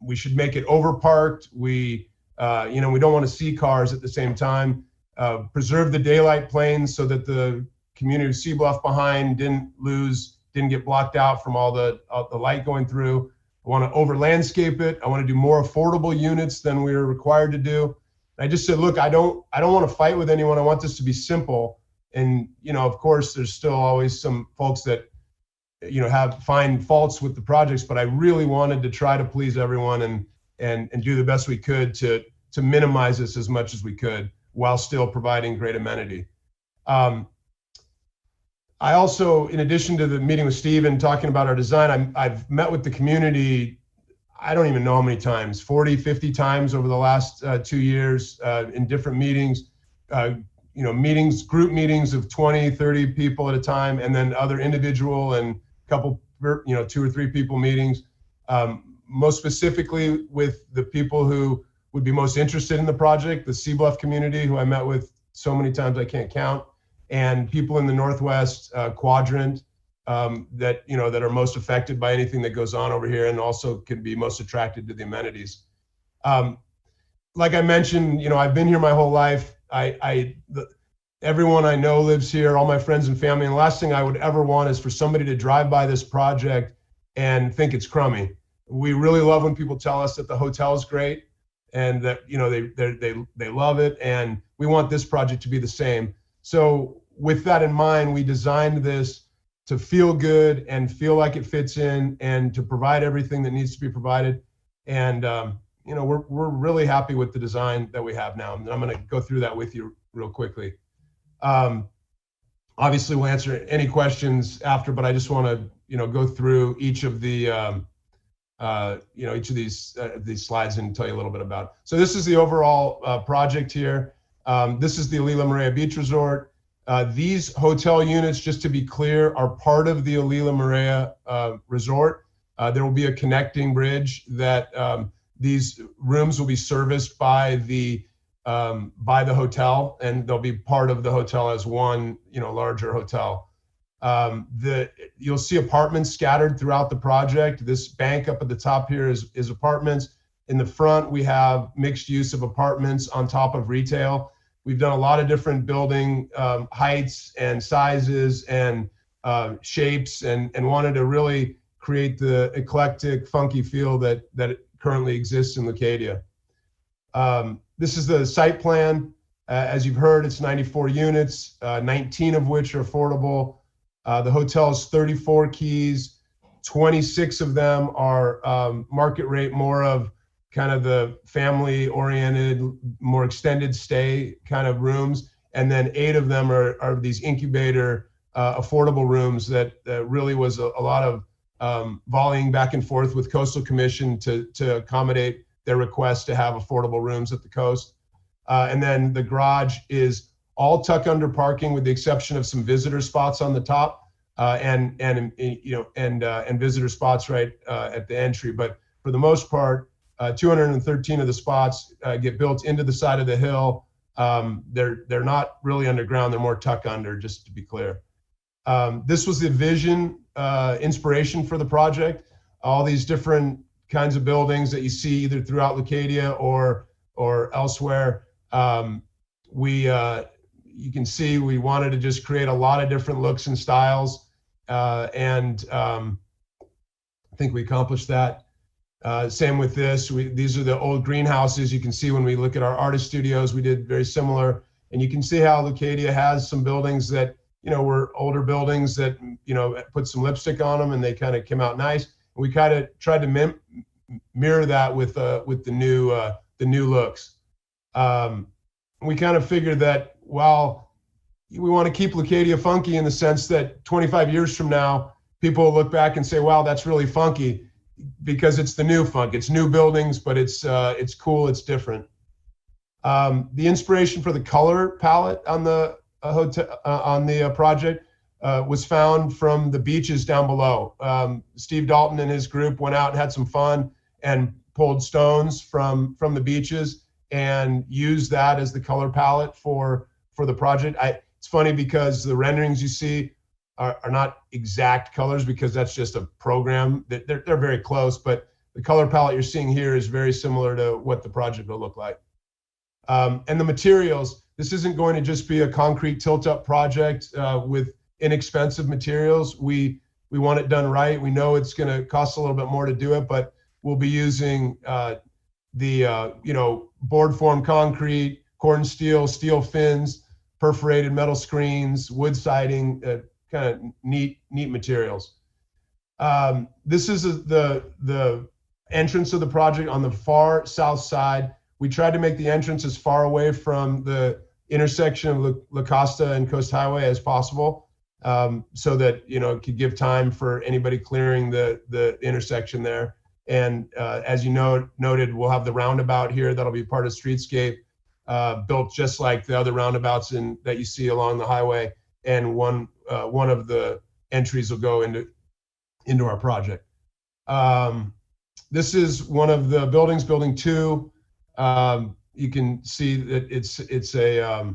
We should make it overparked. We don't want to see cars at the same time. Preserve the daylight planes so that the community of Sea Bluff behind didn't get blocked out from all the light going through. I want to over landscape it. I want to do more affordable units than we are required to do. And I just said, look, I don't want to fight with anyone. I want this to be simple. And of course, there's still always some folks that find faults with the projects, but I really wanted to try to please everyone and do the best we could to minimize this as much as we could, while still providing great amenity. I also, in addition to the meeting with Steve and talking about our design, I've met with the community, I don't even know how many times, 40, 50 times over the last 2 years in different meetings, group meetings of 20, 30 people at a time, and then other individual and couple, 2 or 3 people meetings, most specifically with the people who would be most interested in the project, the Sea Bluff community, who I met with so many times I can't count, and people in the Northwest quadrant that are most affected by anything that goes on over here, and also could be most attracted to the amenities. Like I mentioned, I've been here my whole life. Everyone I know lives here, all my friends and family, and the last thing I would ever want is for somebody to drive by this project and think it's crummy. We really love when people tell us that the hotel is great, and that they love it, and we want this project to be the same. So with that in mind, we designed this to feel good and feel like it fits in, and to provide everything that needs to be provided. And we're really happy with the design that we have now. And I'm going to go through that with you real quickly. Obviously, we'll answer any questions after, but I just want to go through each of the each of these slides and tell you a little bit about it. So this is the overall project here. This is the Alila Moraya Beach Resort. These hotel units, just to be clear, are part of the Alila Moraya Resort. There will be a connecting bridge that these rooms will be serviced by the hotel, and they'll be part of the hotel as one larger hotel. You'll see apartments scattered throughout the project. This bank up at the top here is apartments. In the front, we have mixed use of apartments on top of retail. We've done a lot of different building heights and sizes and shapes, and wanted to really create the eclectic, funky feel that currently exists in Leucadia. This is the site plan. As you've heard, it's 94 units, 19 of which are affordable. The hotel is 34 keys. 26 of them are market rate, more of kind of the family-oriented, more extended stay kind of rooms. And then 8 of them are these incubator affordable rooms that really was a lot of volleying back and forth with Coastal Commission to accommodate their request to have affordable rooms at the coast. And then the garage is all tuck under parking with the exception of some visitor spots on the top and visitor spots right at the entry. But for the most part, 213 of the spots get built into the side of the hill. They're not really underground, they're more tuck under, just to be clear. This was the vision, inspiration for the project. All these different kinds of buildings that you see either throughout Leucadia or elsewhere. You can see we wanted to just create a lot of different looks and styles, and I think we accomplished that. Same with this. These are the old greenhouses. You can see when we look at our artist studios, we did very similar. And you can see how Leucadia has some buildings that, were older buildings that, put some lipstick on them and they kind of came out nice. And we kind of tried to mirror that with the new looks. We kind of figured that while we want to keep Leucadia funky in the sense that 25 years from now, people will look back and say, wow, that's really funky, because it's the new funk. It's new buildings, but it's cool, it's different. The inspiration for the color palette on the project was found from the beaches down below. Steve Dalton and his group went out and had some fun and pulled stones from the beaches and used that as the color palette for the project. It's funny because the renderings you see are not exact colors because that's just a program. They're very close, but the color palette you're seeing here is very similar to what the project will look like. And the materials, this isn't going to just be a concrete tilt-up project with inexpensive materials. We want it done right. We know it's going to cost a little bit more to do it, but we'll be using board form concrete, cordon steel, steel fins, perforated metal screens, wood siding, kind of neat materials. This is the entrance of the project on the far south side. We tried to make the entrance as far away from the intersection of La Costa and Coast Highway as possible, so that it could give time for anybody clearing the intersection there. And as you noted, we'll have the roundabout here that'll be part of streetscape, built just like the other roundabouts that you see along the highway. And one of the entries will go into our project. This is one of the buildings, building 2. You can see that it's a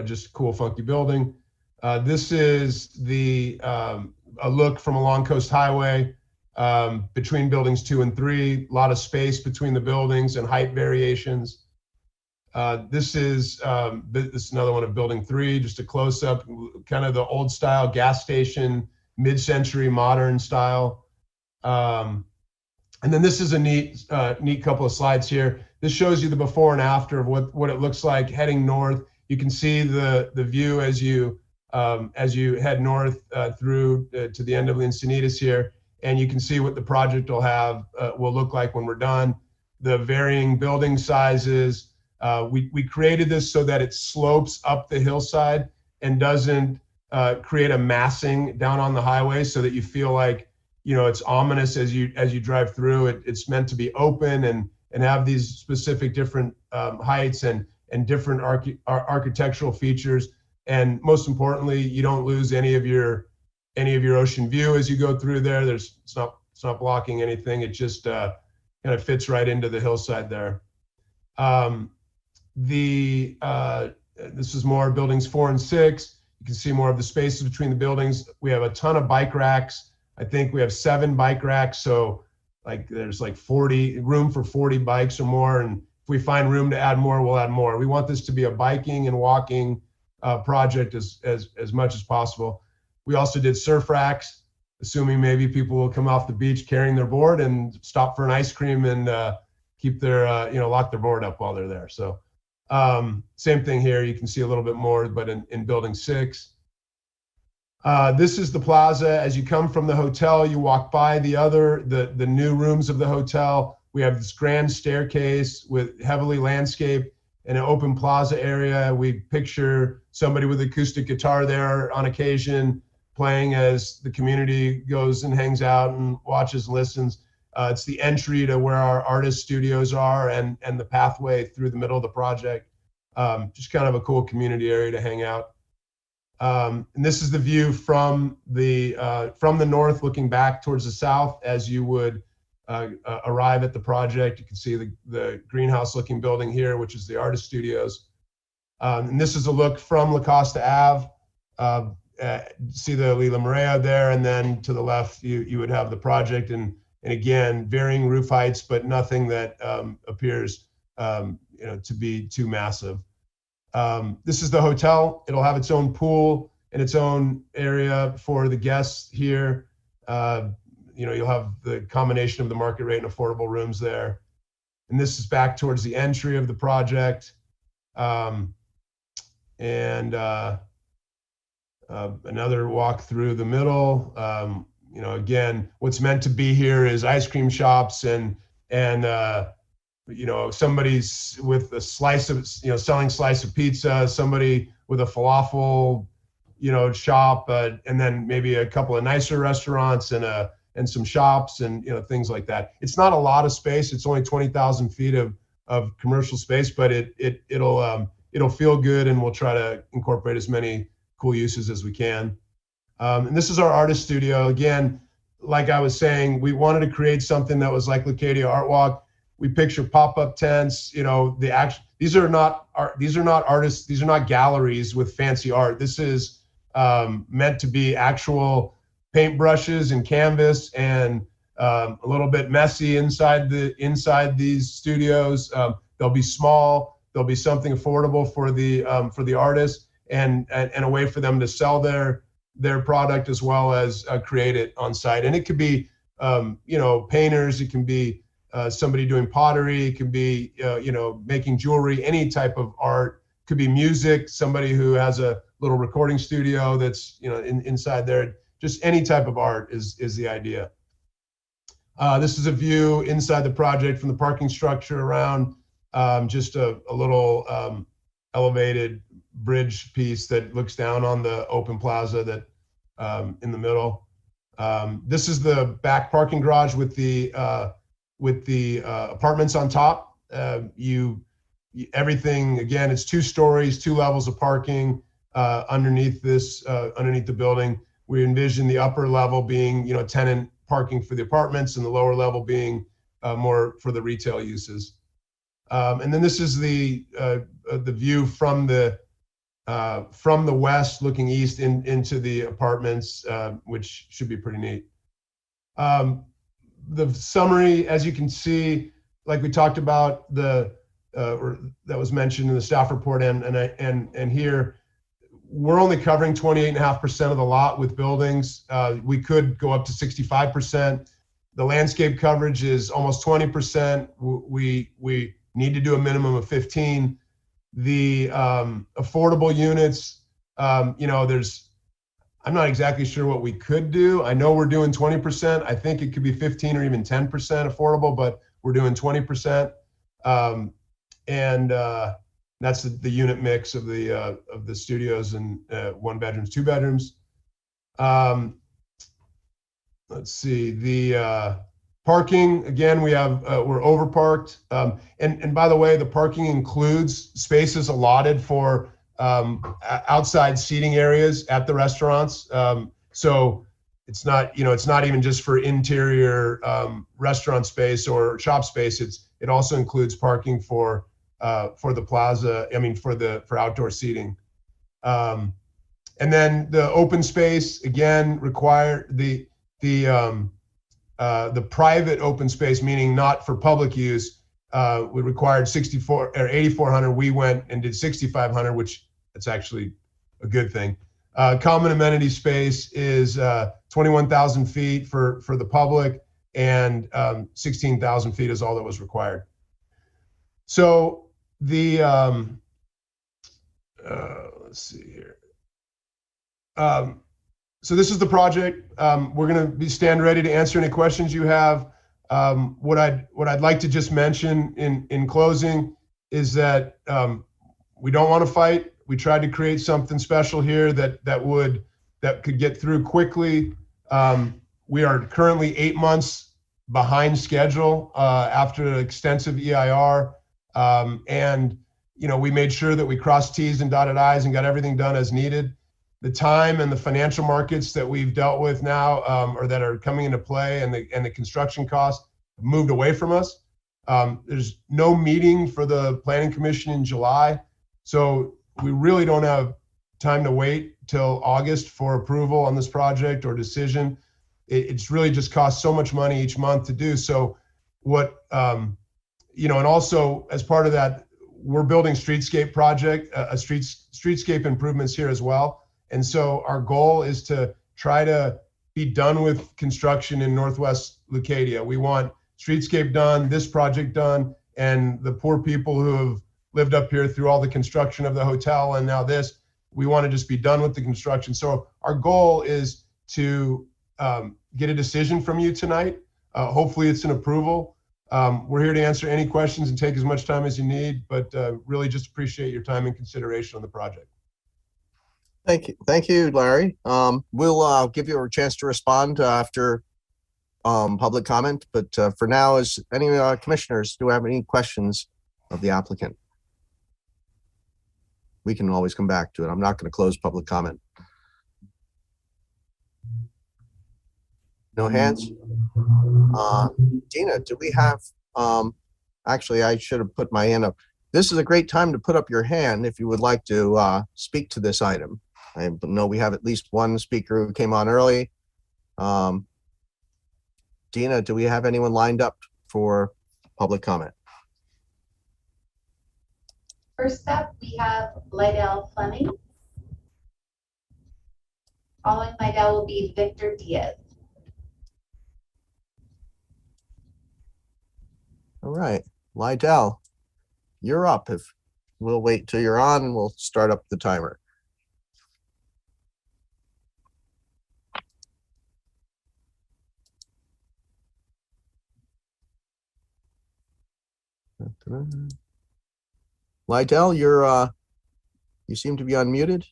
just cool, funky building. This is a look from along Coast Highway between buildings 2 and 3. A lot of space between the buildings and height variations. This is another one of building 3, just a close-up, kind of the old style gas station, mid-century modern style. And then this is a neat couple of slides here. This shows you the before and after of what it looks like heading north. You can see the view as you head north through to the end of the Encinitas here, and you can see what the project will look like when we're done. The varying building sizes. We created this so that it slopes up the hillside and doesn't create a massing down on the highway, so that you feel like it's ominous as you drive through. It's meant to be open and have these specific different heights and different architectural features. And most importantly, you don't lose any of your ocean view as you go through there. It's not blocking anything. It just kind of fits right into the hillside there. This is more buildings 4 and 6. You can see more of the spaces between the buildings. We have a ton of bike racks. I think we have 7 bike racks. So there's 40 room for 40 bikes or more. And if we find room to add more, we'll add more. We want this to be a biking and walking project as much as possible. We also did surf racks, assuming maybe people will come off the beach carrying their board and stop for an ice cream and keep their lock their board up while they're there. So Same thing here. You can see a little bit more, but in building 6. This is the plaza. As you come from the hotel, you walk by the new rooms of the hotel. We have this grand staircase with heavily landscaped and an open plaza area. We picture somebody with acoustic guitar there on occasion, playing as the community goes and hangs out and watches, listens. It's the entry to where our artist studios are and the pathway through the middle of the project. Just kind of a cool community area to hang out. And this is the view from the north, looking back towards the south as you would arrive at the project. You can see the greenhouse looking building here, which is the artist studios. And this is a look from La Costa Ave. See the Lila Moraya there, and then to the left you would have the project, and again varying roof heights, but nothing that appears to be too massive. This is the hotel. It'll have its own pool and its own area for the guests here. You'll have the combination of the market rate and affordable rooms there. And this is back towards the entry of the project. Another walk through the middle. Again, what's meant to be here is ice cream shops and somebody's with a slice of, selling slice of pizza, somebody with a falafel, shop, and then maybe a couple of nicer restaurants and some shops and, things like that. It's not a lot of space. It's only 20,000 feet of commercial space, but it'll feel good, and we'll try to incorporate as many cool uses as we can. And this is our artist studio. Again, like I was saying, we wanted to create something that was like Leucadia Art Walk. We picture pop-up tents. These are not artists. These are not galleries with fancy art. This is meant to be actual paintbrushes and canvas, and a little bit messy inside these studios. They'll be small. There'll be something affordable for the artist, and a way for them to sell their product as well as create it on site. And it could be painters. It can be somebody doing pottery. It can be making jewelry. Any type of art. Could be music. Somebody who has a little recording studio that's inside there. Just any type of art is the idea. This is a view inside the project from the parking structure around. Just a little elevated bridge piece that looks down on the open plaza that in the middle. This is the back parking garage with the apartments on top. Everything, again, it's 2 stories, 2 levels of parking underneath the building. We envision the upper level being tenant parking for the apartments, and the lower level being more for the retail uses. And then this is the view from the west looking east into the apartments, which should be pretty neat. The summary, as you can see, like we talked about, or that was mentioned in the staff report and here, we're only covering 28.5% of the lot with buildings. We could go up to 65%. The landscape coverage is almost 20%. We need to do a minimum of 15. The affordable units, I'm not exactly sure what we could do. I know we're doing 20%. I think it could be 15 or even 10% affordable, but we're doing 20%. That's the unit mix of the studios and 1 bedrooms, 2 bedrooms. Let's see, the parking, again, we're overparked. And by the way, the parking includes spaces allotted for outside seating areas at the restaurants. So it's not even just for interior restaurant space or shop space. It also includes parking for the plaza. For outdoor seating. And then the open space, again, require the private open space, meaning not for public use, we required 8,400. We went and did 6,500, which that's actually a good thing. Common amenity space is 21,000 feet for the public, and 16,000 feet is all that was required. So the let's see here. So this is the project. We're going to stand ready to answer any questions you have. What I'd like to just mention in closing is that we don't want to fight. We tried to create something special here that could get through quickly. We are currently 8 months behind schedule after an extensive EIR, and we made sure that we crossed T's and dotted I's and got everything done as needed. The time and the financial markets that we've dealt with now, or that are coming into play, and the construction costs have moved away from us. There's no meeting for the Planning Commission in July, so we really don't have time to wait till August for approval on this project or decision. It's really just costs so much money each month to do. So and also as part of that, we're building streetscape project, streetscape improvements here as well. And so our goal is to try to be done with construction in Northwest Leucadia. We want streetscape done, this project done, and the poor people who have lived up here through all the construction of the hotel and now this, we want to just be done with the construction. So our goal is to get a decision from you tonight. Hopefully it's an approval. We're here to answer any questions and take as much time as you need, but really just appreciate your time and consideration on the project. Thank you, Larry. We'll give you a chance to respond after public comment, but for now, is any commissioners do have any questions of the applicant? We can always come back to it. I'm not going to close public comment. No hands? Dina, do we have, actually, I should have put my hand up. This is a great time to put up your hand if you would like to speak to this item. I know we have at least one speaker who came on early. Dina, do we have anyone lined up for public comment? First up, we have Lydell Fleming. Following Lydell will be Victor Diaz. All right, Lydell, you're up. If we'll wait till you're on and we'll start up the timer. Lydell, you seem to be unmuted.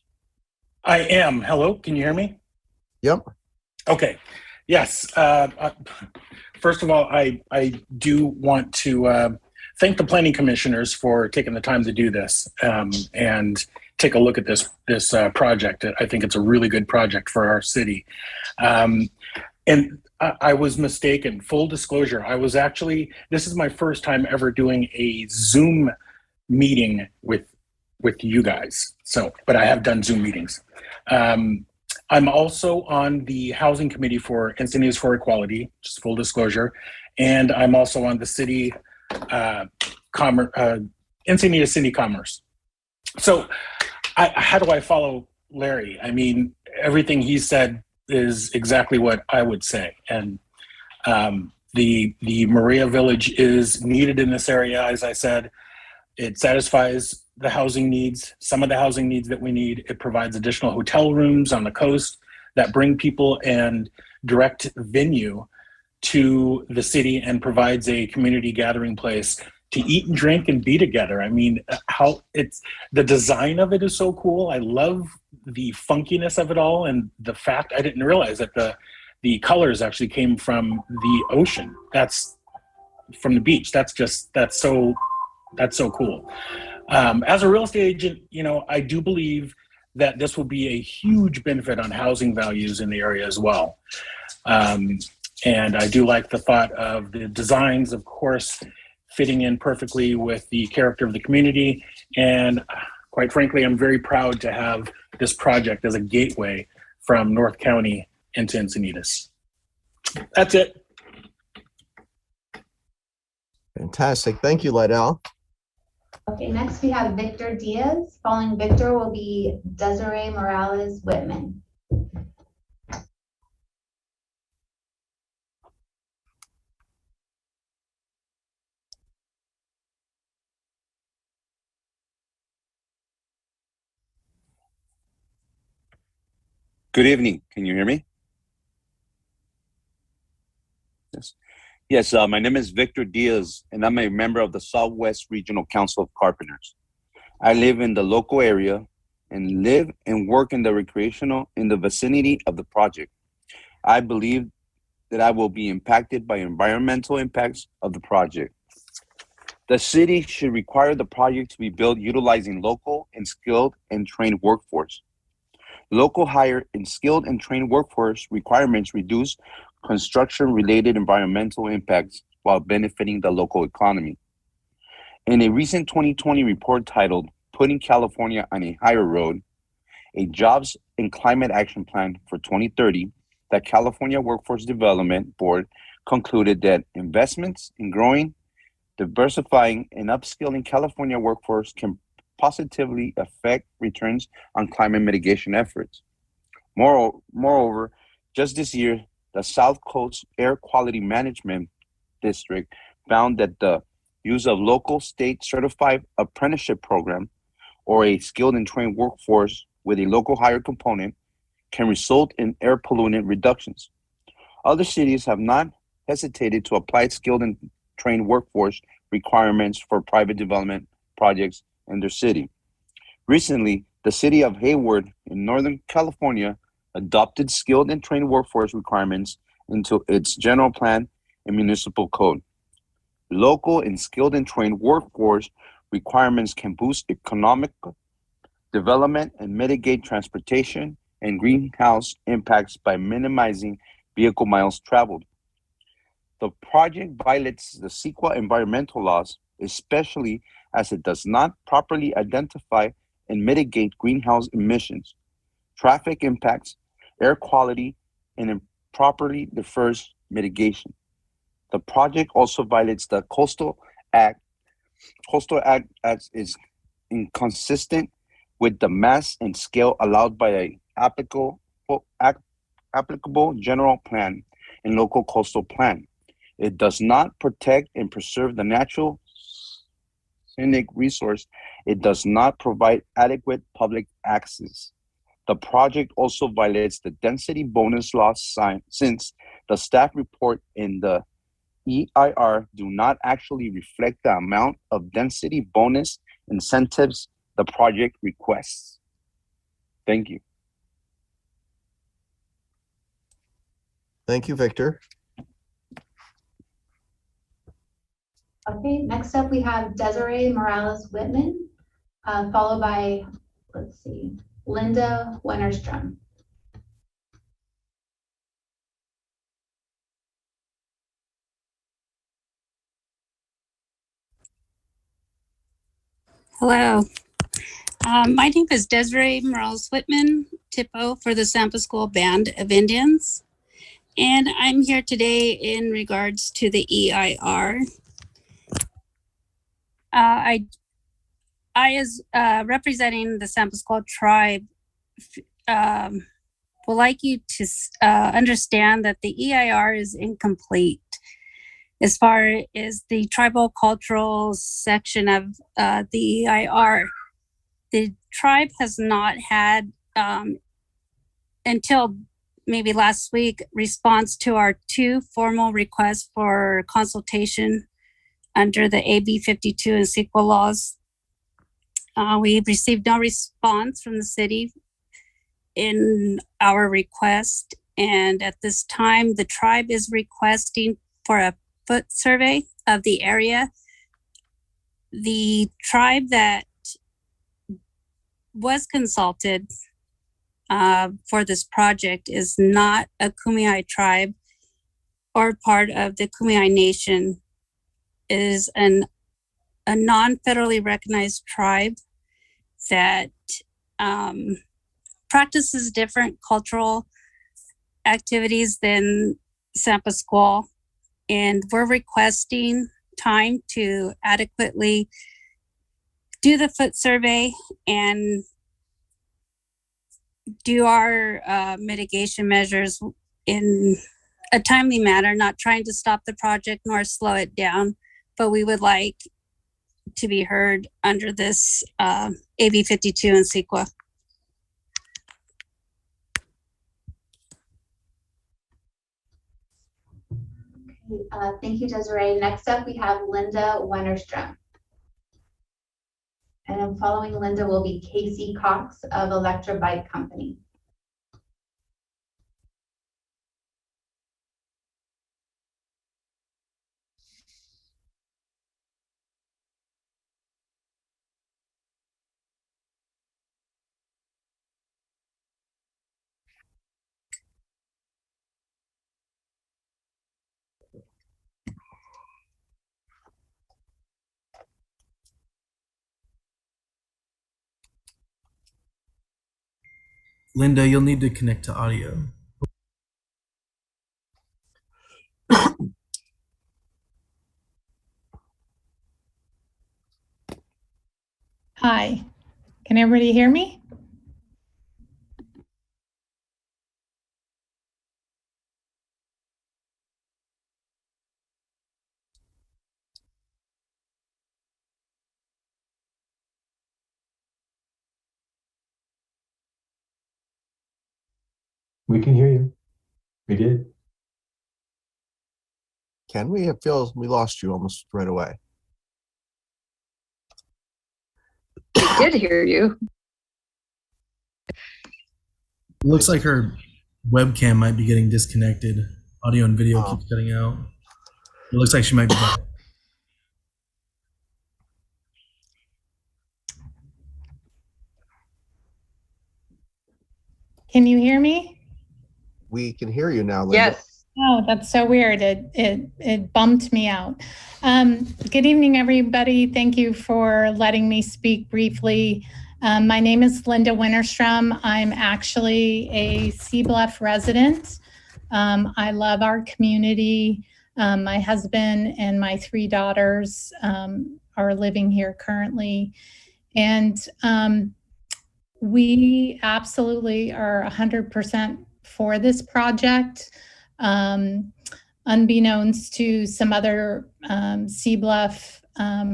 I am. Hello, can you hear me? Yep. Okay. Yes. First of all, I do want to thank the planning commissioners for taking the time to do this and take a look at this project. I think it's a really good project for our city. And I was mistaken. Full disclosure, this is my first time ever doing a Zoom meeting with you guys. So, but I have done Zoom meetings. I'm also on the housing committee for Encinitas for Equality, just full disclosure. And I'm also on the city Encinitas City Commerce. So how do I follow Larry? I mean, everything he said is exactly what I would say. And the Moraya Village is needed in this area, as I said. It satisfies the housing needs, some of the housing needs that we need. It provides additional hotel rooms on the coast that bring people and direct venue to the city and provides a community gathering place to eat and drink and be together. I mean, the design of it is so cool. I love the funkiness of it all, and the fact I didn't realize that the colors actually came from the ocean. That's from the beach. That's so cool. As a real estate agent, I do believe that this will be a huge benefit on housing values in the area as well. And I do like the thought of the designs, of course, fitting in perfectly with the character of the community. And quite frankly, I'm very proud to have this project as a gateway from North County into Encinitas. That's it. Fantastic. Thank you, Lydell. Okay, next we have Victor Diaz. Following Victor will be Desiree Morales Whitman. Good evening. Can you hear me? Yes. Yes, my name is Victor Diaz, and I'm a member of the Southwest Regional Council of Carpenters. I live in the local area and live and work in the vicinity of the project. I believe that I will be impacted by environmental impacts of the project. The city should require the project to be built utilizing local and skilled and trained workforce. Local hire and skilled and trained workforce requirements reduce construction-related environmental impacts while benefiting the local economy. In a recent 2020 report titled Putting California on a Higher Road, a Jobs and Climate Action Plan for 2030, the California Workforce Development Board concluded that investments in growing, diversifying, and upskilling California workforce can positively affect returns on climate mitigation efforts. Moreover, just this year, the South Coast Air Quality Management District found that the use of local state certified apprenticeship program or a skilled and trained workforce with a local hire component can result in air pollutant reductions. Other cities have not hesitated to apply skilled and trained workforce requirements for private development projects in their city. Recently, the city of Hayward in Northern California adopted skilled and trained workforce requirements into its general plan and municipal code. Local and skilled and trained workforce requirements can boost economic development and mitigate transportation and greenhouse impacts by minimizing vehicle miles traveled. The project violates the CEQA environmental laws, especially as it does not properly identify and mitigate greenhouse emissions, traffic impacts, air quality, and improperly defers mitigation. The project also violates the Coastal Act. Coastal Act is inconsistent with the mass and scale allowed by the applicable general plan and local coastal plan. It does not protect and preserve the natural scenic resource. It does not provide adequate public access. The project also violates the density bonus law since the staff report in the EIR do not actually reflect the amount of density bonus incentives the project requests. Thank you. Thank you, Victor. Okay, next up we have Desiree Morales-Whitman, followed by, let's see, Linda Weinerstrom. Hello. My name is Desiree Morales-Whitman, TIPO for the Sampa School Band of Indians. And I'm here today in regards to the EIR. I as representing the Sampa School tribe, would like you to understand that the EIR is incomplete as far as the tribal cultural section of the EIR. The tribe has not had, until maybe last week, response to our 2 formal requests for consultation under the AB 52 and CEQA laws. We received no response from the city in our request. And at this time, the tribe is requesting for a foot survey of the area. The tribe that was consulted for this project is not a Kumeyaay tribe or part of the Kumeyaay Nation. It is a non-federally recognized tribe that practices different cultural activities than Sampa School. And we're requesting time to adequately do the foot survey and do our mitigation measures in a timely manner, not trying to stop the project nor slow it down, but we would like to be heard under this AB 52 and CEQA. Thank you, Desiree. Next up, we have Linda Weinerstrom. And then following Linda will be Casey Cox of Electrification Company. Linda, you'll need to connect to audio. Hi, can everybody hear me? We can hear you. We did. Can we? It feels we lost you almost right away. Did hear you. It looks like her webcam might be getting disconnected. Audio and video keeps cutting out. It looks like she might be back. Can you hear me? We can hear you now, Linda. Yes. Oh, that's so weird. It bumped me out. Good evening, everybody. Thank you for letting me speak briefly. My name is Linda Winterstrom. I'm actually a Sea Bluff resident. I love our community. My husband and my 3 daughters are living here currently. And we absolutely are 100% for this project. Unbeknownst to some other Sea Bluff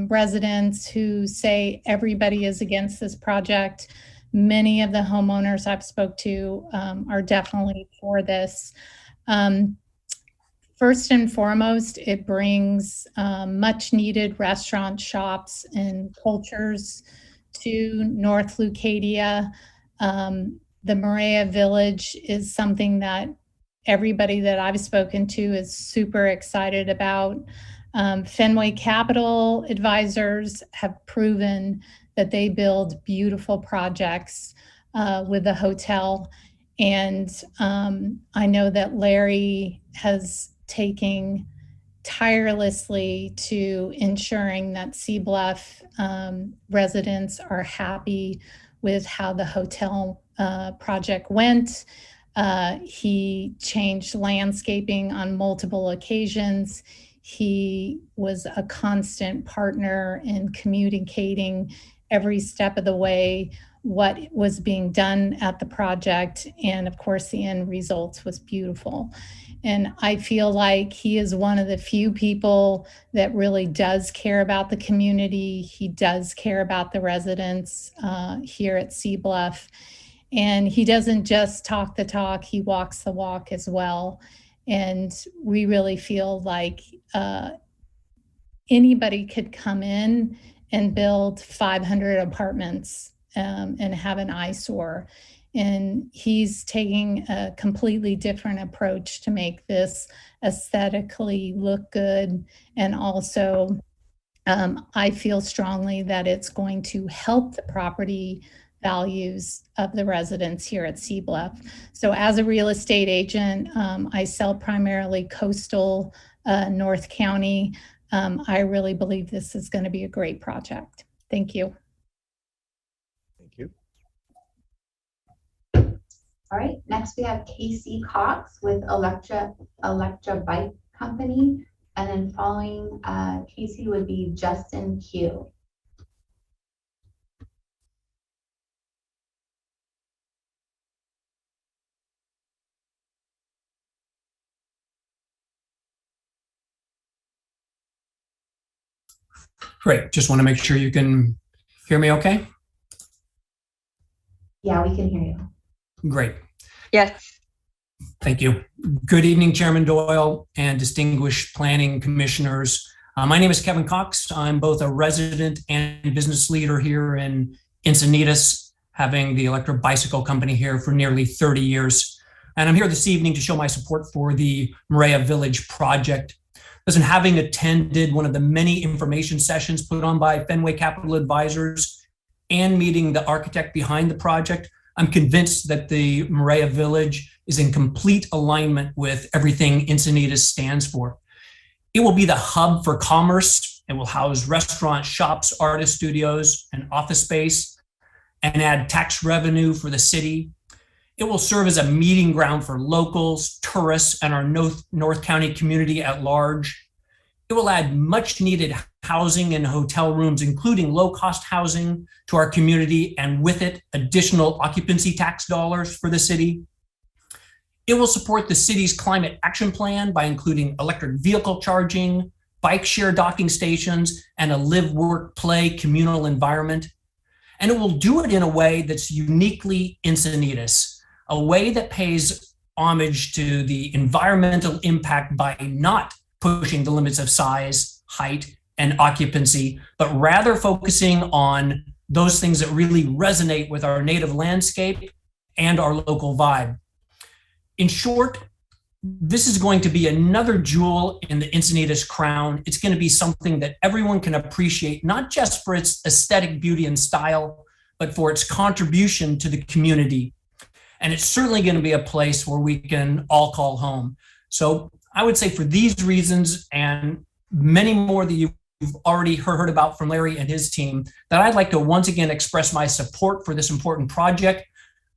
residents who say everybody is against this project, many of the homeowners I've spoke to are definitely for this. First and foremost, it brings much needed restaurant shops and cultures to North Leucadia. The Moraya Village is something that everybody that I've spoken to is super excited about. Fenway Capital advisors have proven that they build beautiful projects with the hotel. And I know that Larry has taken tirelessly to ensuring that Sea Bluff residents are happy with how the hotel project went. He changed landscaping on multiple occasions. He was a constant partner in communicating every step of the way what was being done at the project. And of course, the end results was beautiful. And I feel like he is one of the few people that really does care about the community. He does care about the residents here at Sea Bluff. And he doesn't just talk the talk, he walks the walk as well. And we really feel like anybody could come in and build 500 apartments and have an eyesore. And he's taking a completely different approach to make this aesthetically look good. And also, I feel strongly that it's going to help the property values of the residents here at Sea Bluff. So as a real estate agent, I sell primarily coastal North County. I really believe this is going to be a great project. Thank you. Thank you. All right, next we have Casey Cox with Electrification Company. And then following Casey would be Justin Q. Great. Just want to make sure you can hear me okay? Yeah, we can hear you. Great. Yes. Thank you. Good evening, Chairman Doyle and distinguished planning commissioners. My name is Kevin Cox. I'm both a resident and business leader here in Encinitas, having the electric bicycle company here for nearly 30 years. And I'm here this evening to show my support for the Moraya Village project. Listen, having attended one of the many information sessions put on by Fenway Capital Advisors and meeting the architect behind the project, I'm convinced that the Moraya Village is in complete alignment with everything Encinitas stands for. It will be the hub for commerce. It will house restaurants, shops, artist studios, and office space, and add tax revenue for the city. It will serve as a meeting ground for locals, tourists, and our North County community at large. It will add much needed housing and hotel rooms, including low-cost housing to our community, and with it, additional occupancy tax dollars for the city. It will support the city's climate action plan by including electric vehicle charging, bike share docking stations, and a live, work, play communal environment. And it will do it in a way that's uniquely Encinitas, a way that pays homage to the environmental impact by not pushing the limits of size, height, and occupancy, but rather focusing on those things that really resonate with our native landscape and our local vibe. In short, this is going to be another jewel in the Encinitas crown. It's going to be something that everyone can appreciate, not just for its aesthetic beauty and style, but for its contribution to the community. And it's certainly going to be a place where we can all call home. So I would say for these reasons and many more that you've already heard about from Larry and his team, that I'd like to once again express my support for this important project.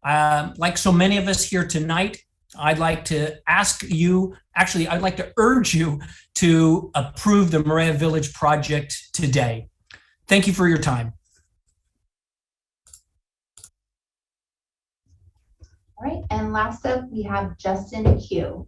Like so many of us here tonight, I'd like to ask you, actually, I'd like to urge you to approve the Moraya Village project today. Thank you for your time. All right, and last up, we have Justin Q.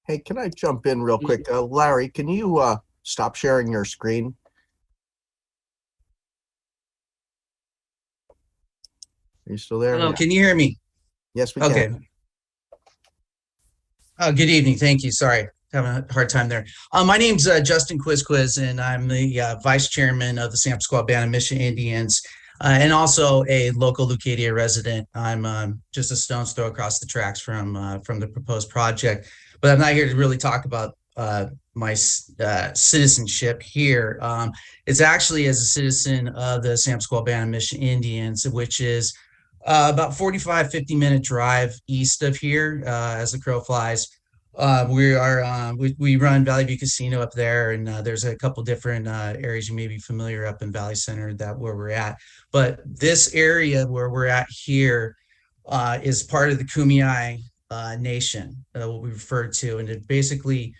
Hey, can I jump in real quick? Larry, can you stop sharing your screen? Are you still there? Hello, Yeah. can you hear me? Yes, we Okay. can. Good evening. Thank you. Sorry, having a hard time there. My name's Justin Quizquiz, and I'm the vice chairman of the San Francisco Band of Mission Indians, and also a local Leucadia resident. I'm just a stone's throw across the tracks from the proposed project, but I'm not here to really talk about my citizenship here. It's actually as a citizen of the San Francisco Band of Mission Indians, which is about 50-minute drive east of here as the crow flies. We run Valley View Casino up there, and there's a couple different areas you may be familiar up in Valley Center where we're at. But this area where we're at here is part of the Kumeyaay Nation, what we refer to, and it basically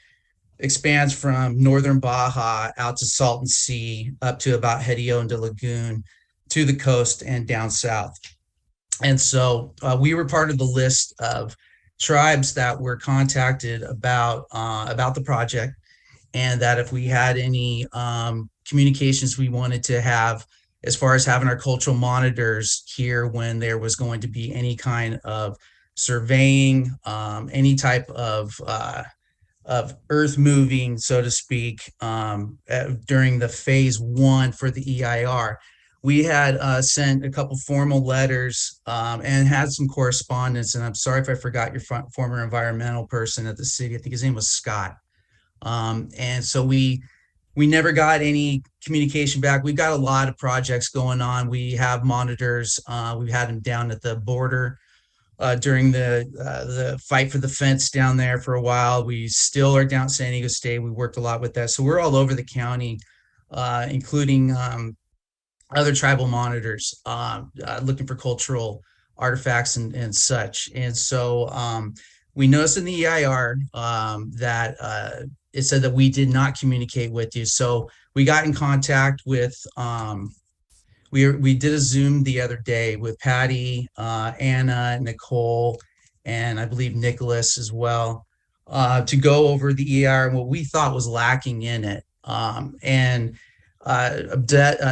expands from northern Baja out to Salton Sea, up to about Hedionda Lagoon, to the coast and down south. And so we were part of the list of tribes that were contacted about the project, and that if we had any communications we wanted to have as far as having our cultural monitors here when there was going to be any kind of surveying, any type of earth moving, so to speak, during the phase 1 for the EIR. We had sent a couple formal letters and had some correspondence, and I'm sorry if I forgot your former environmental person at the city. I think his name was Scott. And so we never got any communication back. We've got a lot of projects going on. We have monitors. We've had them down at the border during the fight for the fence down there for a while. We still are down San Diego State. We worked a lot with that. So we're all over the county, including other tribal monitors, looking for cultural artifacts and such. And so we noticed in the EIR that it said that we did not communicate with you. So we got in contact with, we did a Zoom the other day with Patty, Anna, Nicole, and I believe Nicholas as well, to go over the EIR and what we thought was lacking in it.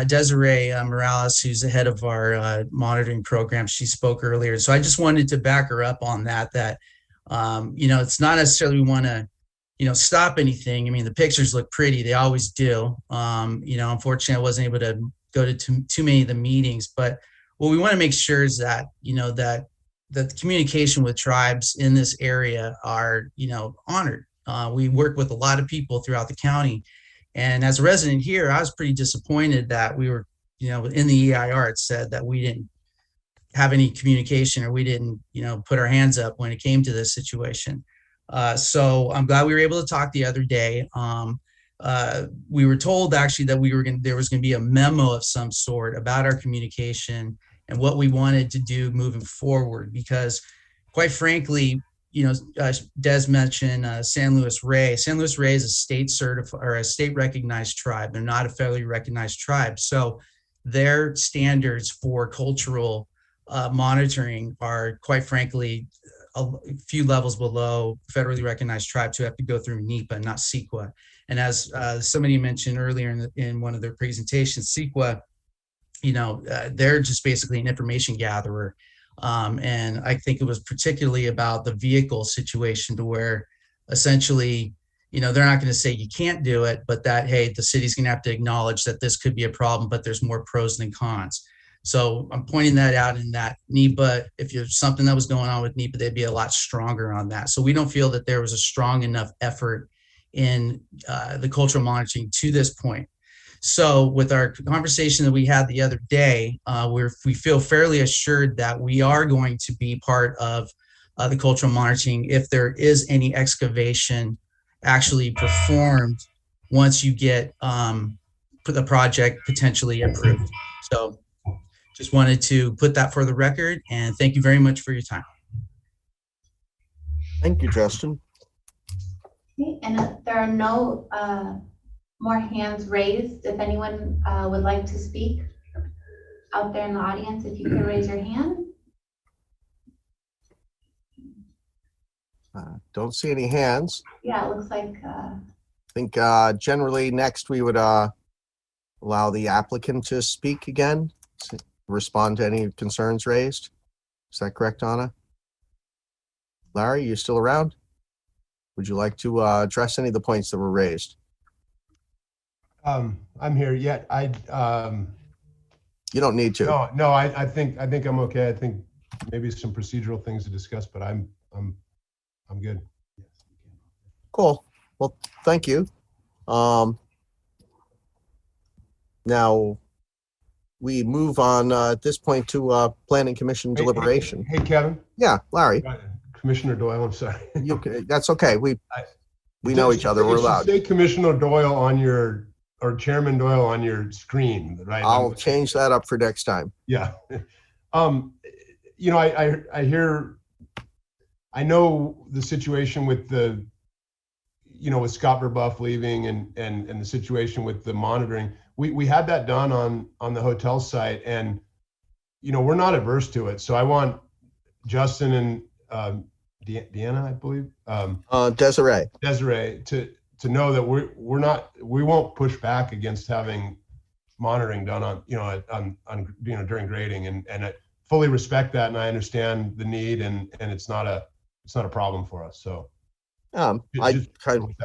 Desiree Morales, who's the head of our monitoring program, she spoke earlier. So I just wanted to back her up on that, it's not necessarily we want to, stop anything. I mean, the pictures look pretty. They always do. Unfortunately, I wasn't able to go to too many of the meetings, but what we want to make sure is that, that the communication with tribes in this area are, honored. We work with a lot of people throughout the county. And as a resident here, I was pretty disappointed that we were, in the EIR, it said that we didn't have any communication or we didn't, put our hands up when it came to this situation. So I'm glad we were able to talk the other day. We were told actually that there was going to be a memo of some sort about our communication and what we wanted to do moving forward, because quite frankly, Des mentioned San Luis Rey. San Luis Rey is a state certified or a state recognized tribe. They're not a federally recognized tribe. So their standards for cultural monitoring are quite frankly a few levels below federally recognized tribes who have to go through NEPA, not CEQA. And as somebody mentioned earlier in one of their presentations, CEQA, they're just basically an information gatherer. And I think it was particularly about the vehicle situation to where essentially, they're not going to say you can't do it, but that, hey, the city's going to have to acknowledge that this could be a problem, but there's more pros than cons. So I'm pointing that out in that NEPA, if there's something that was going on with NEPA, they'd be a lot stronger on that. So we don't feel that there was a strong enough effort in the cultural monitoring to this point. So with our conversation that we had the other day, we feel fairly assured that we are going to be part of the cultural monitoring if there is any excavation actually performed once you get the project potentially approved. So just wanted to put that for the record, and thank you very much for your time. Thank you, Justin. Okay, and there are no more hands raised. If anyone would like to speak out there in the audience, if you could raise your hand. Don't see any hands. Yeah, it looks like. I think generally next we would allow the applicant to speak again, respond to any concerns raised. Is that correct, Anna? Larry, you still around? Would you like to address any of the points that were raised? I'm here. Yeah, you don't need to. No, I think I'm okay. I think maybe some procedural things to discuss, but I'm good. Cool. Well, thank you. Now we move on at this point to Planning Commission deliberation. Hey, Kevin. Yeah, Larry. Commissioner Doyle, I'm sorry. That's okay. We know each other. We're allowed. Say Commissioner Doyle on your, or Chairman Doyle on your screen, right? I'll change that up for next time. Yeah. I know the situation with the, with Scott Verbuff leaving and the situation with the monitoring. We had that done on the hotel site, and we're not averse to it. So I want Justin and Deanna, I believe, Desiree to know that we won't push back against having monitoring done on during grading, and I fully respect that, and I understand the need, and it's not a problem for us. So I'm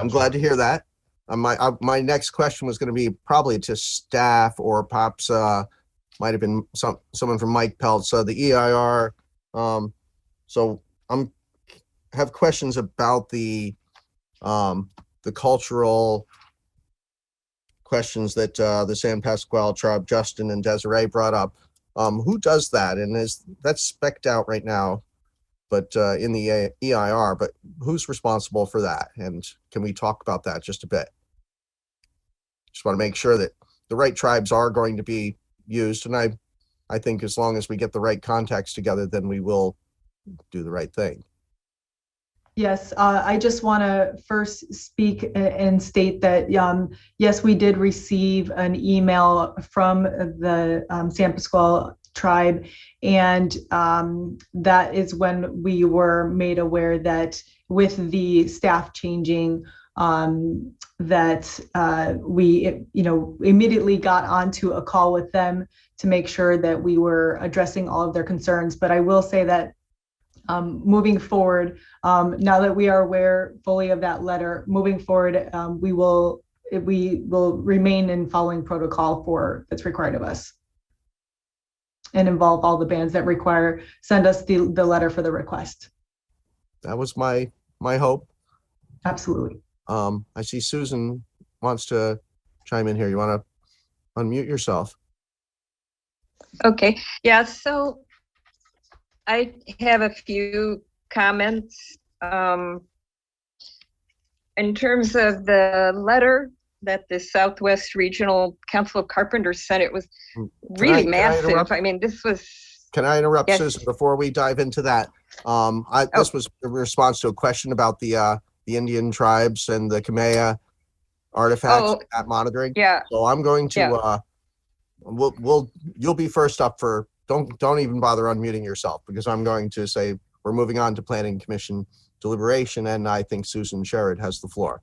glad to hear that. My next question was going to be probably to staff, or perhaps might have been someone from Mike Peltz, the EIR. So have questions about the cultural questions that the San Pasqual tribe, Justin and Desiree brought up. Who does that? And that's spec'd out right now, but in the EIR, but who's responsible for that? And can we talk about that just a bit? Just want to make sure that the right tribes are going to be used. And I think as long as we get the right context together, then we will do the right thing. Yes, I just want to first speak and state that, yes, we did receive an email from the San Pasqual tribe, and that is when we were made aware that with the staff changing, that we, immediately got onto a call with them to make sure that we were addressing all of their concerns. But I will say that moving forward, now that we are aware fully of that letter, moving forward, we will remain in following protocol that's required of us, and involve all the bands that send us the letter for the request. That was my hope. Absolutely. I see Susan wants to chime in here. You want to unmute yourself? Okay. Yeah. So I have a few comments. In terms of the letter that the Southwest Regional Council of Carpenters sent, it was really massive. I mean, this was. Can I interrupt, yes. Susan, before we dive into that? This was a response to a question about the Indian tribes and the Kamea artifacts at monitoring. Yeah. So I'm going to you'll be first up for. Don't even bother unmuting yourself, because I'm going to say we're moving on to Planning Commission deliberation, and I think Susan Sherrod has the floor.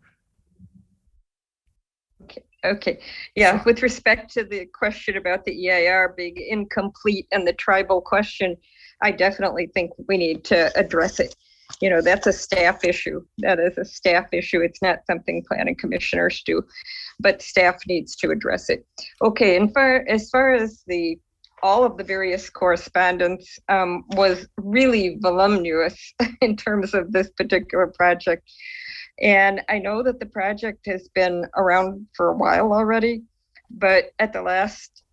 Okay. Yeah. With respect to the question about the EIR being incomplete and the tribal question, I definitely think we need to address it. That's a staff issue. That is a staff issue. It's not something planning commissioners do, but staff needs to address it. Okay. And as far as all of the various correspondence was really voluminous in terms of this particular project. And I know that the project has been around for a while already, but at the last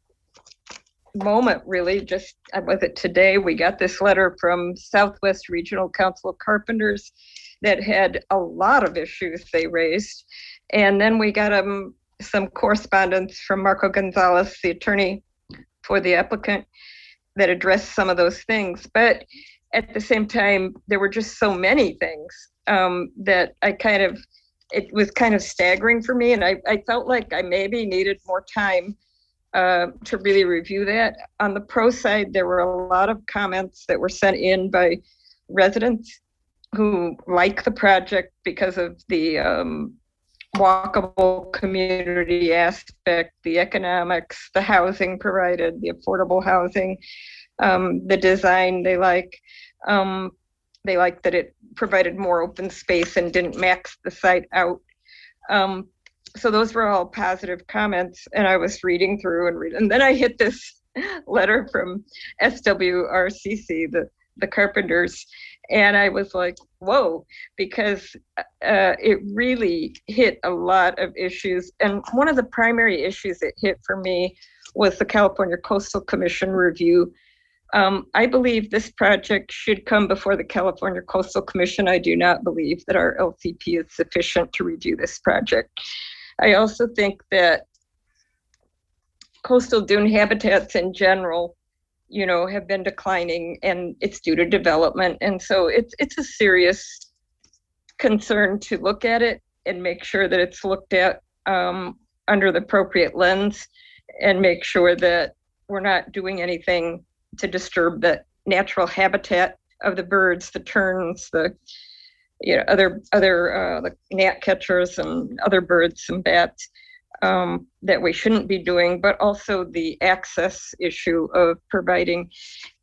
moment, really, was it today, we got this letter from Southwest Regional Council of Carpenters that had a lot of issues they raised. And then we got some correspondence from Marco Gonzalez, the attorney for the applicant, that addressed some of those things. But at the same time, there were just so many things that it was kind of staggering for me. And I felt like I maybe needed more time to really review that. On the pro side, there were a lot of comments that were sent in by residents who like the project because of the walkable community aspect, the economics, the housing provided, the affordable housing, the design they like. They like that it provided more open space and didn't max the site out. So those were all positive comments, and I was reading through and then I hit this letter from SWRCC, the carpenters, and I was like, whoa, because it really hit a lot of issues. And one of the primary issues it hit for me was the California Coastal Commission review. I believe this project should come before the California Coastal Commission. I do not believe that our LCP is sufficient to review this project. I also think that coastal dune habitats in general, have been declining, and it's due to development. And so it's a serious concern to look at it and make sure that it's looked at under the appropriate lens, and make sure that we're not doing anything to disturb the natural habitat of the birds, the terns, the other the gnat catchers and other birds and bats that we shouldn't be doing, but also the access issue of providing.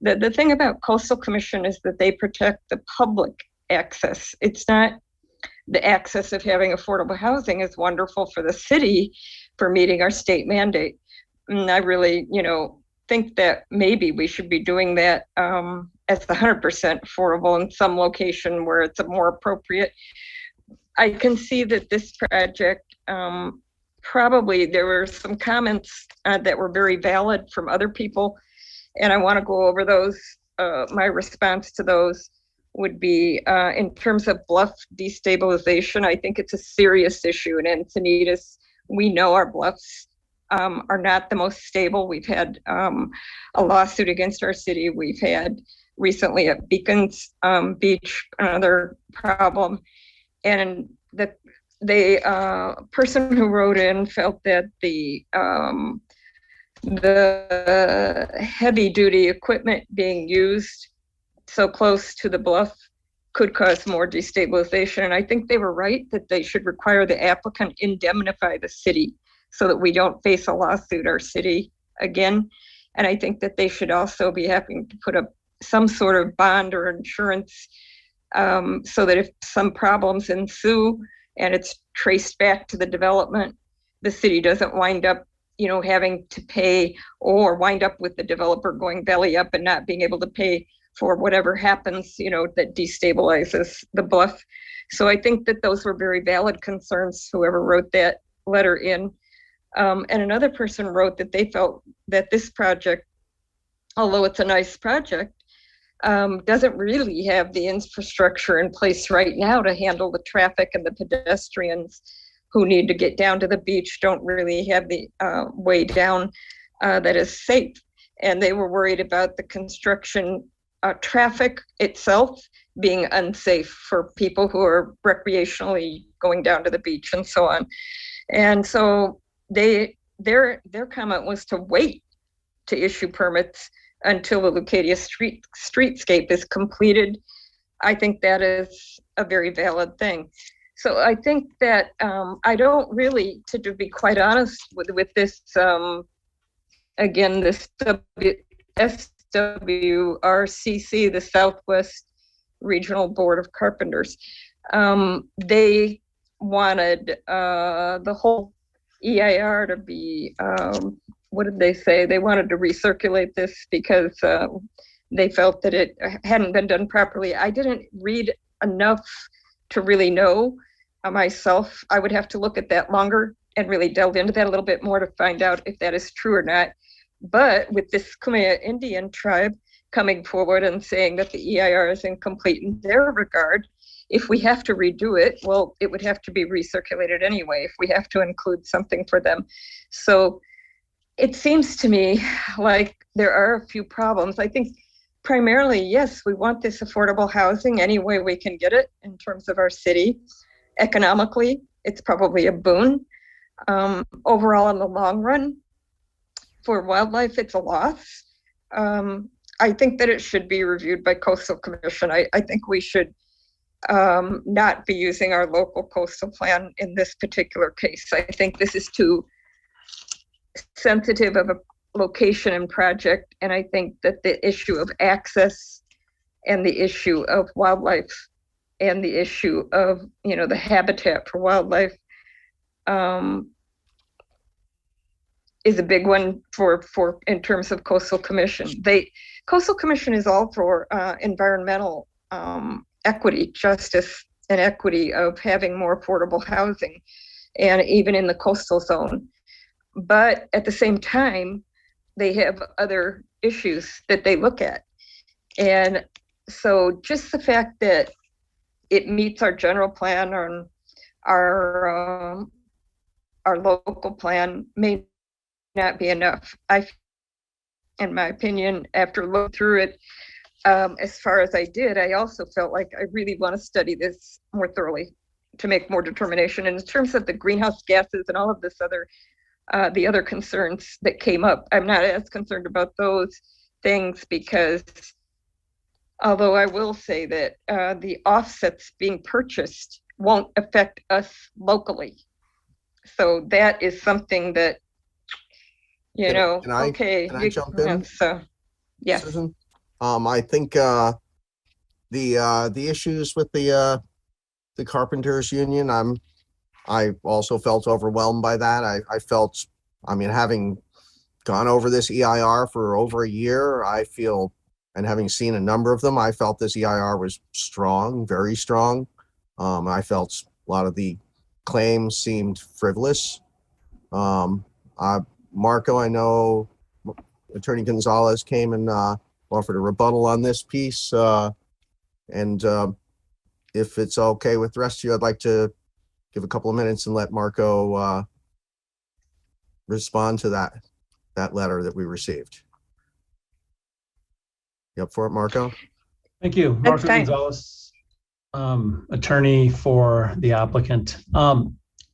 The thing about Coastal Commission is that they protect the public access. It's not the access of having affordable housing is wonderful for the city for meeting our state mandate. And I really, think that maybe we should be doing that as 100% affordable in some location where it's more appropriate. I can see that this project, probably there were some comments that were very valid from other people, and I want to go over those. My response to those would be in terms of bluff destabilization. I think it's a serious issue in Encinitas. We know our bluffs are not the most stable. We've had a lawsuit against our city. We've had recently at Beacons Beach, another problem. And the person who wrote in felt that the heavy duty equipment being used so close to the bluff could cause more destabilization. And I think they were right that they should require the applicant indemnify the city so that we don't face a lawsuit our city again. And I think that they should also be having to put up some sort of bond or insurance so that if some problems ensue and it's traced back to the development, the city doesn't wind up, you know, having to pay or wind up with the developer going belly up and not being able to pay for whatever happens, you know, that destabilizes the bluff. So I think that those were very valid concerns, whoever wrote that letter in. And another person wrote that they felt that this project, although it's a nice project, doesn't really have the infrastructure in place right now to handle the traffic, and the pedestrians who need to get down to the beach don't really have the way down that is safe. And they were worried about the construction traffic itself being unsafe for people who are recreationally going down to the beach and so on. And so their comment was to wait to issue permits until the Leucadia streetscape is completed. I think that is a very valid thing. So I think that I don't really, to be quite honest with this, again, this SWRCC, the Southwest Regional Board of Carpenters, they wanted the whole EIR to be, what did they say? They wanted to recirculate this because they felt that it hadn't been done properly. I didn't read enough to really know myself. I would have to look at that longer and really delve into that a little bit more to find out if that is true or not. But with this Kumeyaay Indian tribe coming forward and saying that the EIR is incomplete in their regard, if we have to redo it, well, it would have to be recirculated anyway if we have to include something for them. So it seems to me like there are a few problems. I think primarily, yes, we want this affordable housing any way we can get it in terms of our city. Economically, it's probably a boon. Overall, in the long run, for wildlife, it's a loss. I think that it should be reviewed by Coastal Commission. I think we should not be using our local coastal plan in this particular case. I think this is too sensitive of a location and project, and I think that the issue of access and the issue of wildlife and the issue of, you know, the habitat for wildlife is a big one for in terms of Coastal Commission. Coastal Commission is all for environmental equity, justice, and equity of having more affordable housing, and even in the coastal zone. But at the same time, they have other issues that they look at. And so just the fact that it meets our general plan or our local plan may not be enough. In my opinion, after looking through it, as far as I did, I also felt like I really want to study this more thoroughly to make more determination. And in terms of the greenhouse gases and all of this other, the other concerns that came up, I'm not as concerned about those things because although I will say that the offsets being purchased won't affect us locally. So that is something that, you know, Can I jump in? So, yeah. Susan? I think the issues with the Carpenters Union, I also felt overwhelmed by that. I felt, I mean, having gone over this EIR for over a year, I feel, and having seen a number of them, I felt this EIR was strong, very strong. I felt a lot of the claims seemed frivolous. Marco, I know Attorney Gonzalez came and offered a rebuttal on this piece. And if it's okay with the rest of you, I'd like to give a couple of minutes and let Marco respond to that letter that we received. You up for it, Marco? Thank you. That's Marco fine. Gonzalez, attorney for the applicant.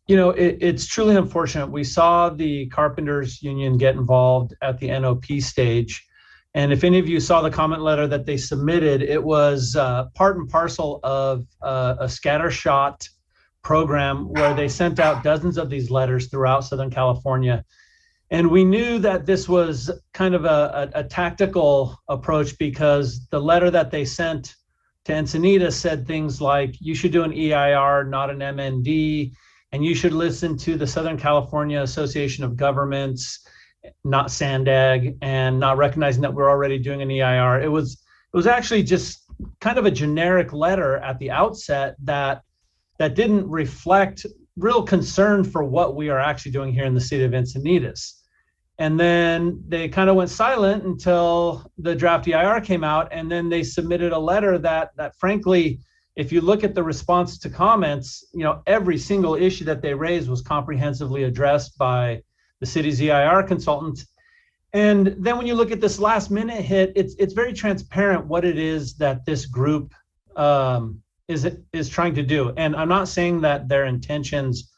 It's truly unfortunate. We saw the Carpenters Union get involved at the NOP stage. And if any of you saw the comment letter that they submitted, it was part and parcel of a scattershot program where they sent out dozens of these letters throughout Southern California. And we knew that this was kind of a tactical approach, because the letter that they sent to Encinitas said things like, you should do an EIR, not an MND, and you should listen to the Southern California Association of Governments, not SANDAG, and not recognizing that we're already doing an EIR. It was actually just kind of a generic letter at the outset that didn't reflect real concern for what we are actually doing here in the city of Encinitas. And then they kind of went silent until the draft EIR came out, and then they submitted a letter that frankly, if you look at the response to comments, every single issue that they raised was comprehensively addressed by the city's EIR consultant. And then when you look at this last minute hit, it's very transparent what it is that this group is trying to do. And I'm not saying that their intentions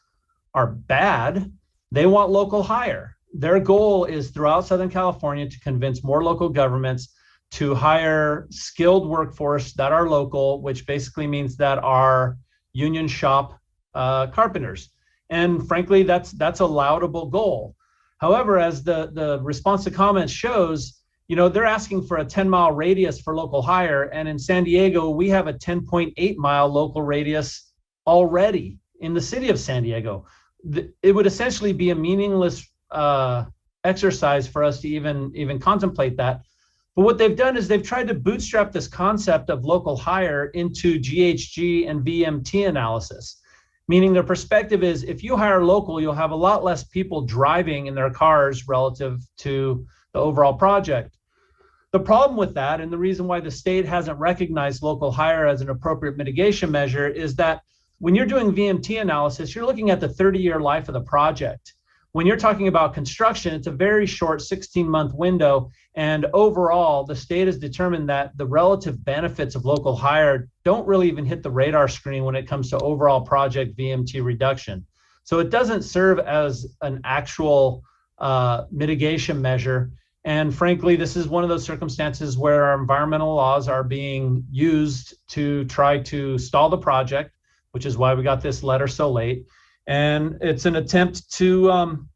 are bad. They want local hire. Their goal is throughout Southern California to convince more local governments to hire skilled workforce that are local, which basically means that are union shop carpenters. And frankly, that's a laudable goal. However, as the response to comments shows, they're asking for a 10-mile radius for local hire. And in San Diego, we have a 10.8-mile local radius already in the city of San Diego. It would essentially be a meaningless exercise for us to even contemplate that. But what they've done is they've tried to bootstrap this concept of local hire into GHG and VMT analysis, meaning their perspective is if you hire local, you'll have a lot less people driving in their cars relative to the overall project. The problem with that, and the reason why the state hasn't recognized local hire as an appropriate mitigation measure, is that when you're doing VMT analysis, you're looking at the 30-year life of the project. When you're talking about construction, it's a very short 16-month window. And overall, the state has determined that the relative benefits of local hire don't really even hit the radar screen when it comes to overall project VMT reduction. So it doesn't serve as an actual mitigation measure. And frankly, this is one of those circumstances where our environmental laws are being used to try to stall the project, which is why we got this letter so late. And it's an attempt to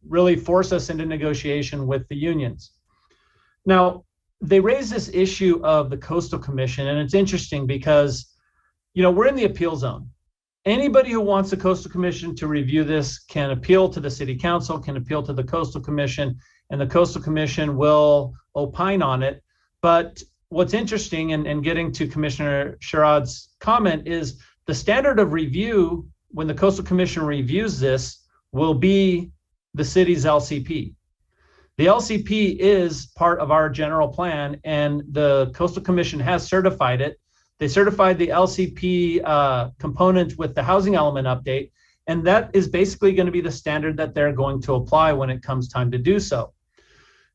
really force us into negotiation with the unions. Now, they raise this issue of the Coastal Commission, and it's interesting because, we're in the appeal zone. Anybody who wants the Coastal Commission to review this can appeal to the City Council, can appeal to the Coastal Commission, and the Coastal Commission will opine on it. But what's interesting, and getting to Commissioner Sherrod's comment, is the standard of review when the Coastal Commission reviews this will be the city's LCP. The LCP is part of our general plan, and the Coastal Commission has certified it. They certified the LCP component with the housing element update, and that is basically going to be the standard that they're going to apply when it comes time to do so.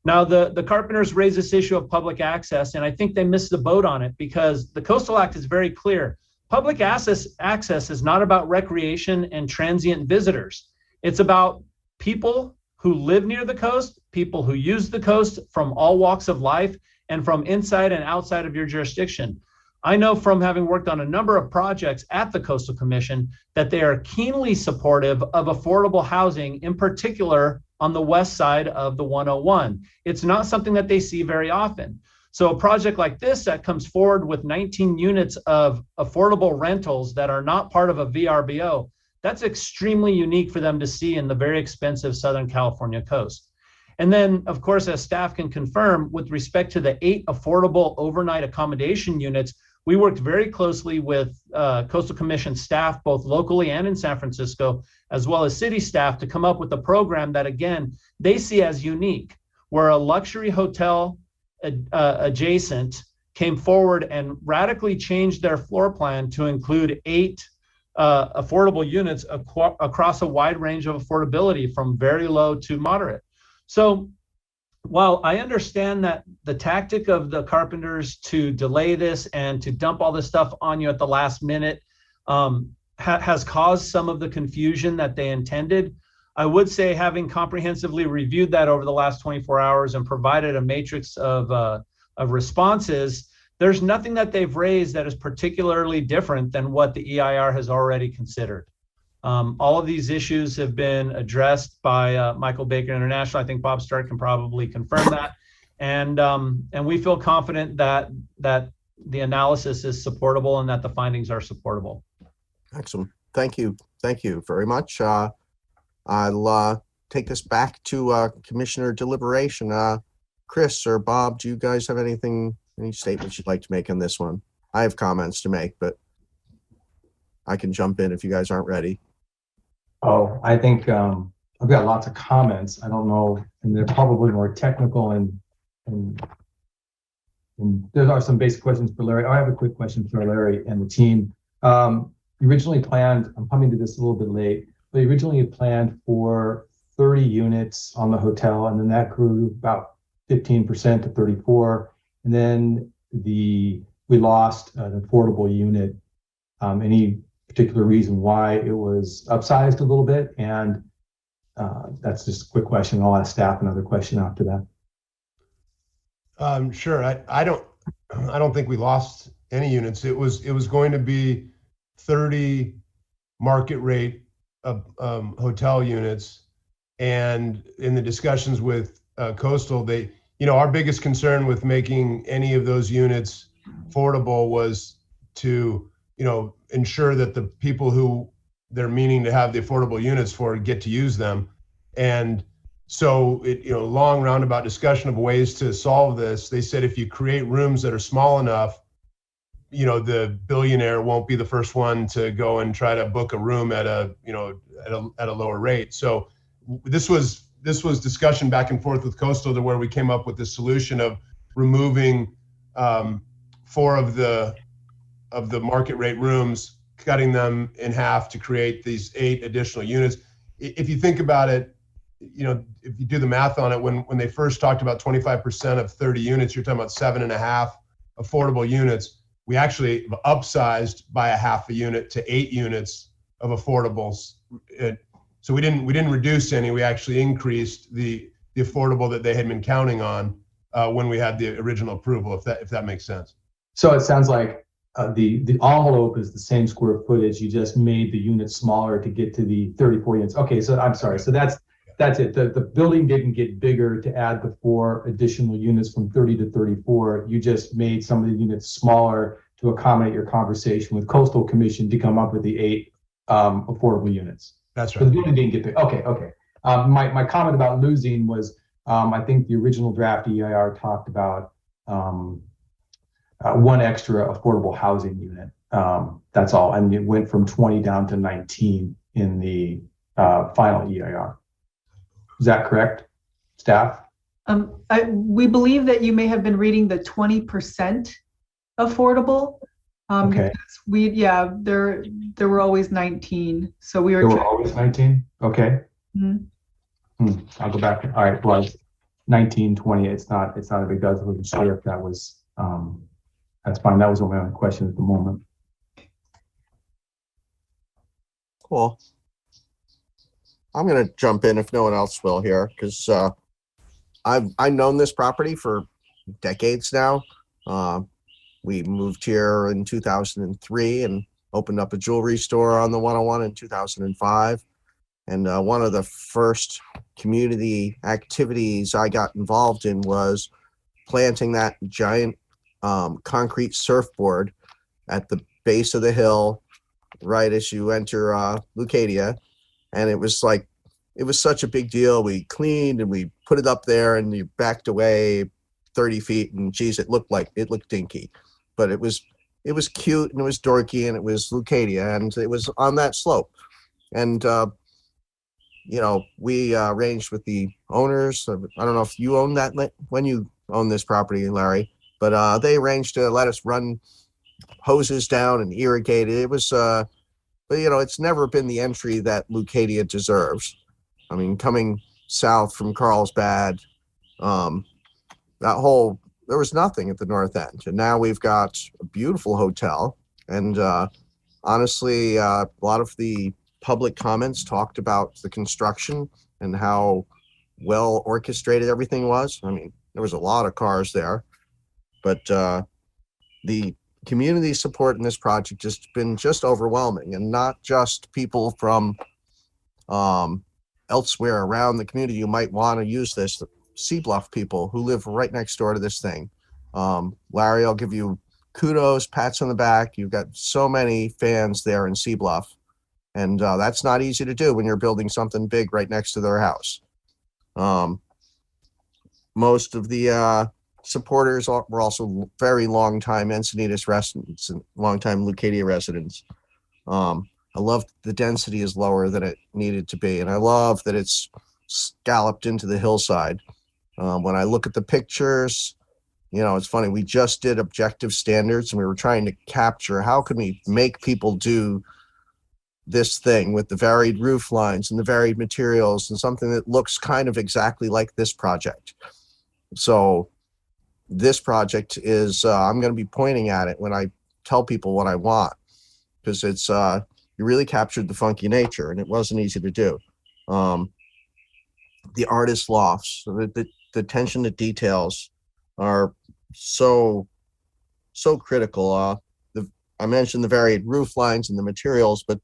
Now, the carpenters raise this issue of public access, and I think they missed the boat on it because the Coastal Act is very clear. Public access is not about recreation and transient visitors. It's about people who live near the coast, people who use the coast from all walks of life, and from inside and outside of your jurisdiction. I know from having worked on a number of projects at the Coastal Commission that they are keenly supportive of affordable housing, in particular on the west side of the 101. It's not something that they see very often. So a project like this that comes forward with 19 units of affordable rentals that are not part of a VRBO, that's extremely unique for them to see in the very expensive Southern California coast. And then, of course, as staff can confirm, with respect to the 8 affordable overnight accommodation units, we worked very closely with Coastal Commission staff, both locally and in San Francisco, as well as city staff, to come up with a program that, again, they see as unique, where a luxury hotel adjacent came forward and radically changed their floor plan to include 8 affordable units across a wide range of affordability from very low to moderate. So while I understand that the tactic of the carpenters to delay this and to dump all this stuff on you at the last minute has caused some of the confusion that they intended, I would say, having comprehensively reviewed that over the last 24 hours and provided a matrix of responses, there's nothing that they've raised that is particularly different than what the EIR has already considered. All of these issues have been addressed by Michael Baker International. I think Bob Stark can probably confirm that. And we feel confident that the analysis is supportable and that the findings are supportable. Excellent. Thank you. Thank you very much. I'll take this back to Commissioner Deliberation. Chris or Bob, do you guys have any statements you'd like to make on this one? I have comments to make, but I can jump in if you guys aren't ready. Oh, I think I've got lots of comments. I don't know, and they're probably more technical and there are some basic questions for Larry. I have a quick question for Larry and the team. You originally planned, I'm coming to this a little bit late, but you originally had planned for 30 units on the hotel, and then that grew about 15% to 34. And then we lost an affordable unit. Any particular reason why it was upsized a little bit? And that's just a quick question. I'll ask staff another question after that. Sure. I don't think we lost any units. It was going to be 30 market rate of hotel units, and in the discussions with Coastal, our biggest concern with making any of those units affordable was to ensure that the people who they're meaning to have the affordable units for get to use them. And so long roundabout discussion of ways to solve this. They said if you create rooms that are small enough, the billionaire won't be the first one to go and try to book a room at a lower rate. So this was discussion back and forth with Coastal to where we came up with the solution of removing 4 of the market rate rooms, cutting them in half to create these 8 additional units. If you think about it, if you do the math on it, when they first talked about 25% of 30 units, you're talking about 7.5 affordable units. We actually upsized by a half a unit to 8 units of affordables. So we didn't reduce any. We actually increased the affordable that they had been counting on when we had the original approval. If that makes sense. So it sounds like the envelope is the same square footage. You just made the units smaller to get to the 34 units. Okay, so I'm sorry. So that's it. The building didn't get bigger to add the 4 additional units from 30 to 34. You just made some of the units smaller to accommodate your conversation with Coastal Commission to come up with the 8 affordable units. That's right. So the building didn't get big. Okay. My comment about losing was I think the original draft EIR talked about 1 extra affordable housing unit. That's all. And it went from 20 down to 19 in the final EIR. Is that correct, staff? We believe that you may have been reading the 20% affordable. Okay. There were always 19. So we were. There were always 19. Okay. Mm-hmm. I'll go back. All right. Well, 19, 20. It's not a big deal. I wasn't sure if that was. That's fine. That was my only question at the moment. Cool. I'm going to jump in if no one else will here, because I've known this property for decades now. We moved here in 2003 and opened up a jewelry store on the 101 in 2005. And one of the first community activities I got involved in was planting that giant concrete surfboard at the base of the hill, right as you enter Leucadia. And it was such a big deal. We cleaned and we put it up there, and you backed away 30 feet, and geez, it looked dinky, but it was cute and it was dorky and it was Leucadia and it was on that slope. And we arranged with the owners. I don't know if you own that when you own this property, Larry, but they arranged to let us run hoses down and irrigate it. It was but it's never been the entry that Leucadia deserves. I mean, coming south from Carlsbad, there was nothing at the north end, and now we've got a beautiful hotel. And honestly, a lot of the public comments talked about the construction and how well orchestrated everything was. I mean, there was a lot of cars there, but the community support in this project has been just overwhelming, and not just people from elsewhere around the community who might want to use this. The Sea Bluff people who live right next door to this thing. Larry, I'll give you kudos, pats on the back. You've got so many fans there in Sea Bluff, and that's not easy to do when you're building something big right next to their house. Most of the supporters were also very long-time Encinitas residents and long-time Leucadia residents. I love the density is lower than it needed to be, and I love that it's scalloped into the hillside. When I look at the pictures, you know, it's funny, we just did objective standards, and we were trying to capture how can we make people do this thing with the varied roof lines and the varied materials and something that looks kind of exactly like this project. So this project is, I'm going to be pointing at it when I tell people what I want, because it's, you really captured the funky nature, and it wasn't easy to do. The artist lofts, the attention to details are so critical. I mentioned the varied roof lines and the materials, but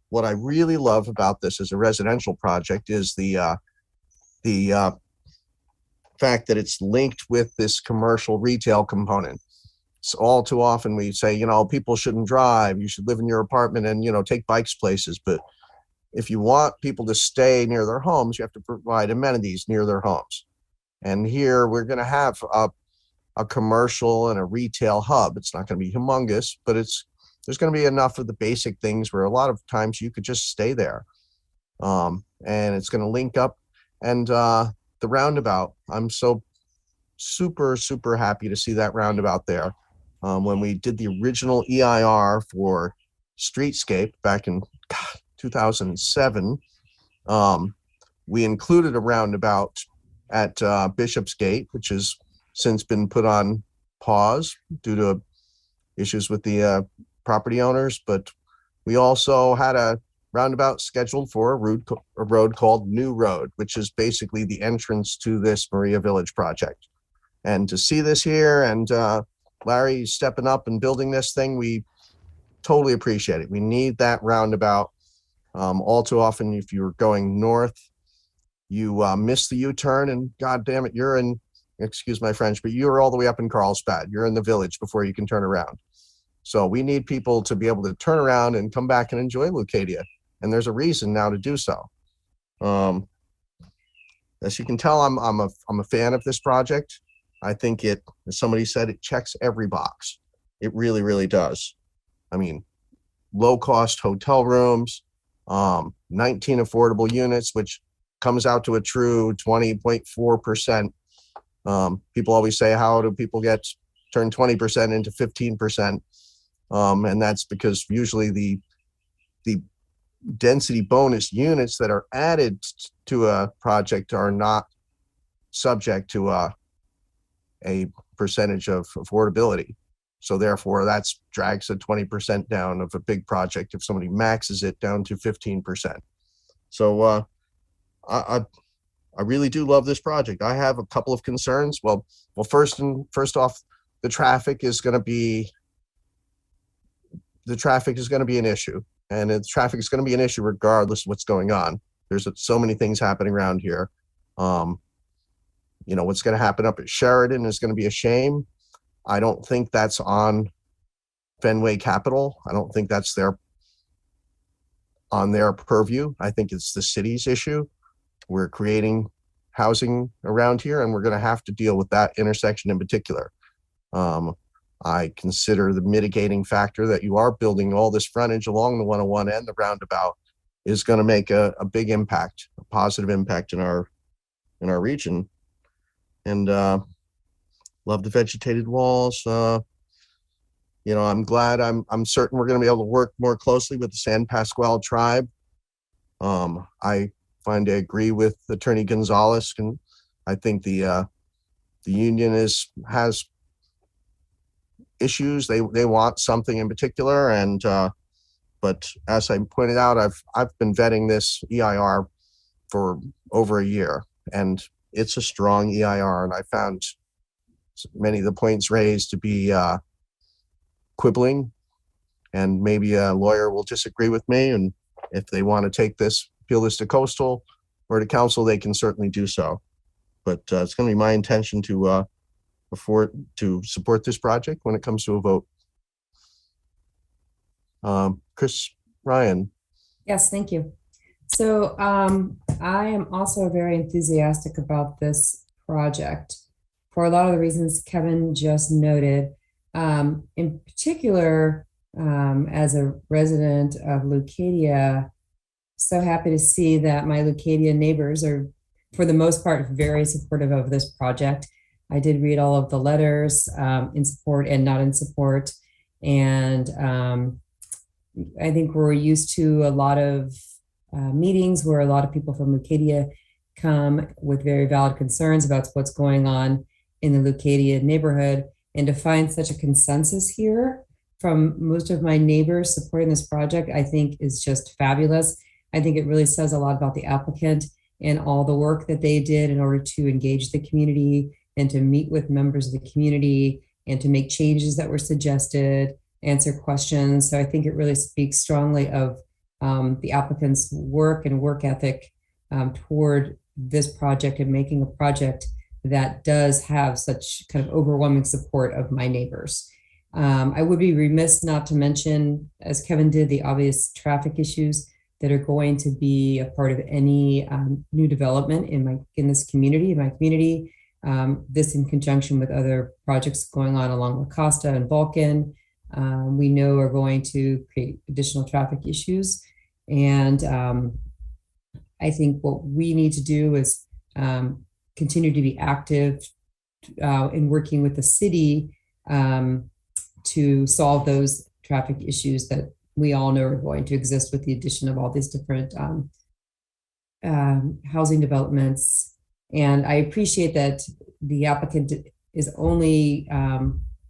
what I really love about this as a residential project is the fact that it's linked with this commercial retail component. So all too often we say, you know, people shouldn't drive, you should live in your apartment and, you know, take bikes places. But if you want people to stay near their homes, you have to provide amenities near their homes. And here we're going to have a commercial and a retail hub. It's not going to be humongous, but there's going to be enough of the basic things where a lot of times you could just stay there. And it's going to link up. And the roundabout, I'm so super happy to see that roundabout there. When we did the original EIR for Streetscape back in 2007, we included a roundabout at Bishopsgate, which has since been put on pause due to issues with the property owners. But we also had a roundabout scheduled for a road called New Road, which is basically the entrance to this Morea Village project. And to see this here, and Larry stepping up and building this thing, we totally appreciate it. We need that roundabout. All too often, if you're going north, you miss the U-turn, and God damn it, you're in, excuse my French, but you're all the way up in Carlsbad. You're in the village before you can turn around. So we need people to be able to turn around and come back and enjoy Leucadia. And there's a reason now to do so. As you can tell, I'm a fan of this project. I think it, as somebody said, it checks every box. It really does. I mean, low cost hotel rooms, 19 affordable units, which comes out to a true 20.4%. People always say, how do people turn 20% into 15%? And that's because usually the density bonus units that are added to a project are not subject to a percentage of affordability. So therefore that's drags the 20% down of a big project if somebody maxes it down to 15%. So I really do love this project. I have a couple of concerns. Well, first off, the traffic is going to be an issue, and the traffic is going to be an issue regardless of what's going on. There's so many things happening around here. You know, what's going to happen up at Sheridan is going to be a shame. I don't think that's on Fenway Capital. I don't think that's on their purview. I think it's the city's issue. We're creating housing around here, and we're going to have to deal with that intersection in particular. I consider the mitigating factor that you are building all this frontage along the 101 and the roundabout is going to make a big impact, a positive impact in our region. And love the vegetated walls. You know, I'm glad, I'm certain we're going to be able to work more closely with the San Pasqual tribe. I agree with Attorney Gonzalez I think the union has issues. They want something in particular, and but as I pointed out, I've been vetting this EIR for over a year, and it's a strong EIR, and I found many of the points raised to be quibbling, and maybe a lawyer will disagree with me, and if they want to take this, appeal this to coastal or to council, they can certainly do so. But it's going to be my intention to support this project when it comes to a vote. Chris Ryan. Yes, thank you. So I am also very enthusiastic about this project for a lot of the reasons Kevin just noted. In particular, as a resident of Leucadia, so happy to see that my Leucadia neighbors are, for the most part, very supportive of this project. I did read all of the letters in support and not in support. And I think we're used to a lot of meetings where a lot of people from Leucadia come with very valid concerns about what's going on in the Leucadia neighborhood. And to find such a consensus here from most of my neighbors supporting this project, I think is just fabulous. I think it really says a lot about the applicant and all the work that they did in order to engage the community and to meet with members of the community and to make changes that were suggested, answer questions. So I think it really speaks strongly of the applicant's work and work ethic toward this project and making a project that does have such kind of overwhelming support of my neighbors. I would be remiss not to mention, as Kevin did, the obvious traffic issues that are going to be a part of any new development in my community. This in conjunction with other projects going on along La Costa and Vulcan, we know are going to create additional traffic issues. And I think what we need to do is continue to be active in working with the city to solve those traffic issues that we all know are going to exist with the addition of all these different housing developments. And I appreciate that the applicant is only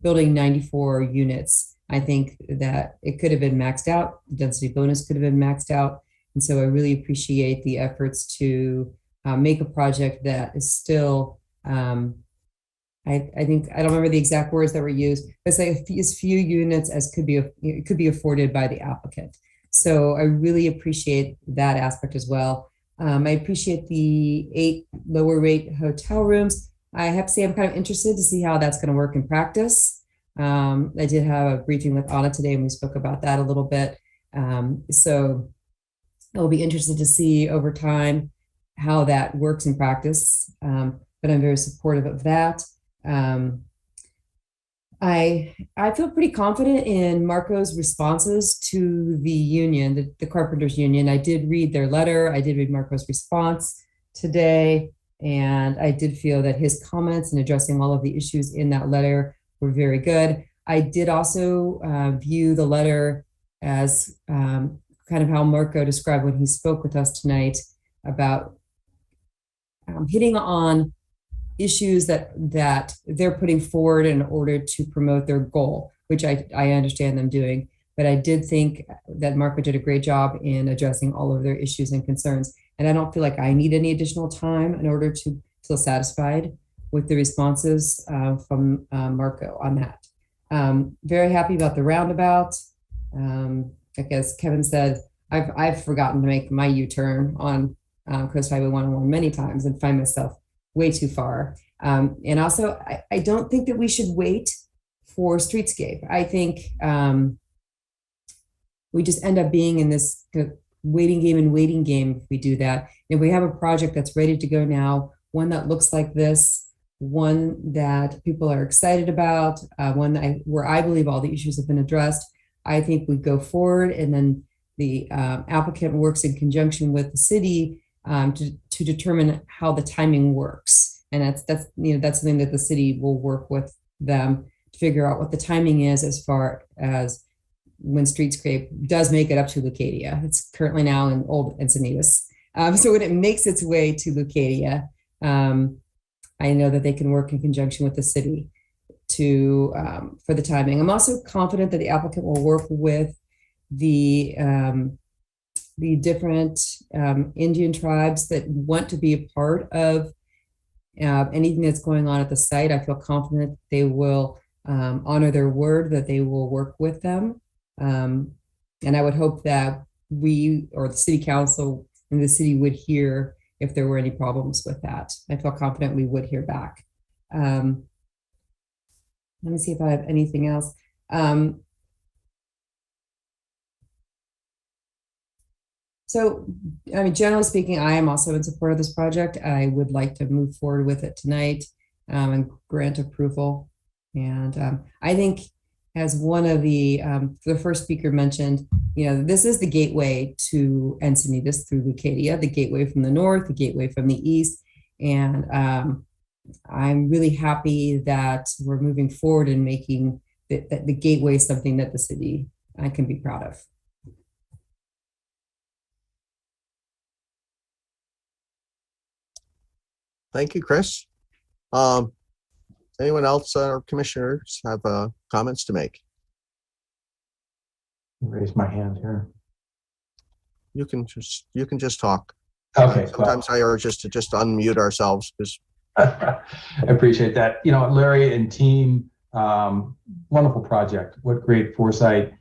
building 94 units. I think that it could have been maxed out. The density bonus could have been maxed out. And so I really appreciate the efforts to make a project that is still, I think, I don't remember the exact words that were used, but say as few units as could be afforded by the applicant. So I really appreciate that aspect as well. I appreciate the 8 lower rate hotel rooms. I have to say I'm kind of interested to see how that's going to work in practice. I did have a briefing with Anna today and we spoke about that a little bit. So I'll be interested to see over time how that works in practice, but I'm very supportive of that. I feel pretty confident in Marco's responses to the union, the Carpenters Union. I did read their letter. I did read Marco's response today, and I did feel that his comments in addressing all of the issues in that letter were very good. I did also view the letter as kind of how Marco described when he spoke with us tonight about hitting on issues that they're putting forward in order to promote their goal, which I understand them doing. But I did think that Marco did a great job in addressing all of their issues and concerns. And I don't feel like I need any additional time in order to feel satisfied with the responses from Marco on that. Very happy about the roundabout. I guess Kevin said, I've forgotten to make my U-turn on Coast Highway 101 many times and find myself way too far. And also, I don't think that we should wait for streetscape. I think we just end up being in this waiting game if we do that. If we have a project that's ready to go now, one that looks like this, one that people are excited about, where I believe all the issues have been addressed, I think we go forward, and then the applicant works in conjunction with the city to determine how the timing works. And that's something that the city will work with them to figure out what the timing is as far as when streetscape does make it up to Leucadia. It's currently now in old Encinitas. So when it makes its way to Leucadia, I know that they can work in conjunction with the city to for the timing. I'm also confident that the applicant will work with the different Indian tribes that want to be a part of anything that's going on at the site. I feel confident they will honor their word, that they will work with them. And I would hope that we, or the city council and the city, would hear if there were any problems with that. I feel confident we would hear back. Let me see if I have anything else. So, I mean, generally speaking, I am also in support of this project. I would like to move forward with it tonight and grant approval. And I think, as one of the first speaker mentioned, this is the gateway to Encinitas through Leucadia, the gateway from the north, the gateway from the east. And I'm really happy that we're moving forward and making the gateway something that the city can be proud of. Thank you, Chris. Anyone else or commissioners have comments to make? Raise my hand here. You can just talk. Okay. Sometimes I urge us to just unmute ourselves because I appreciate that. Larry and team, wonderful project. What great foresight.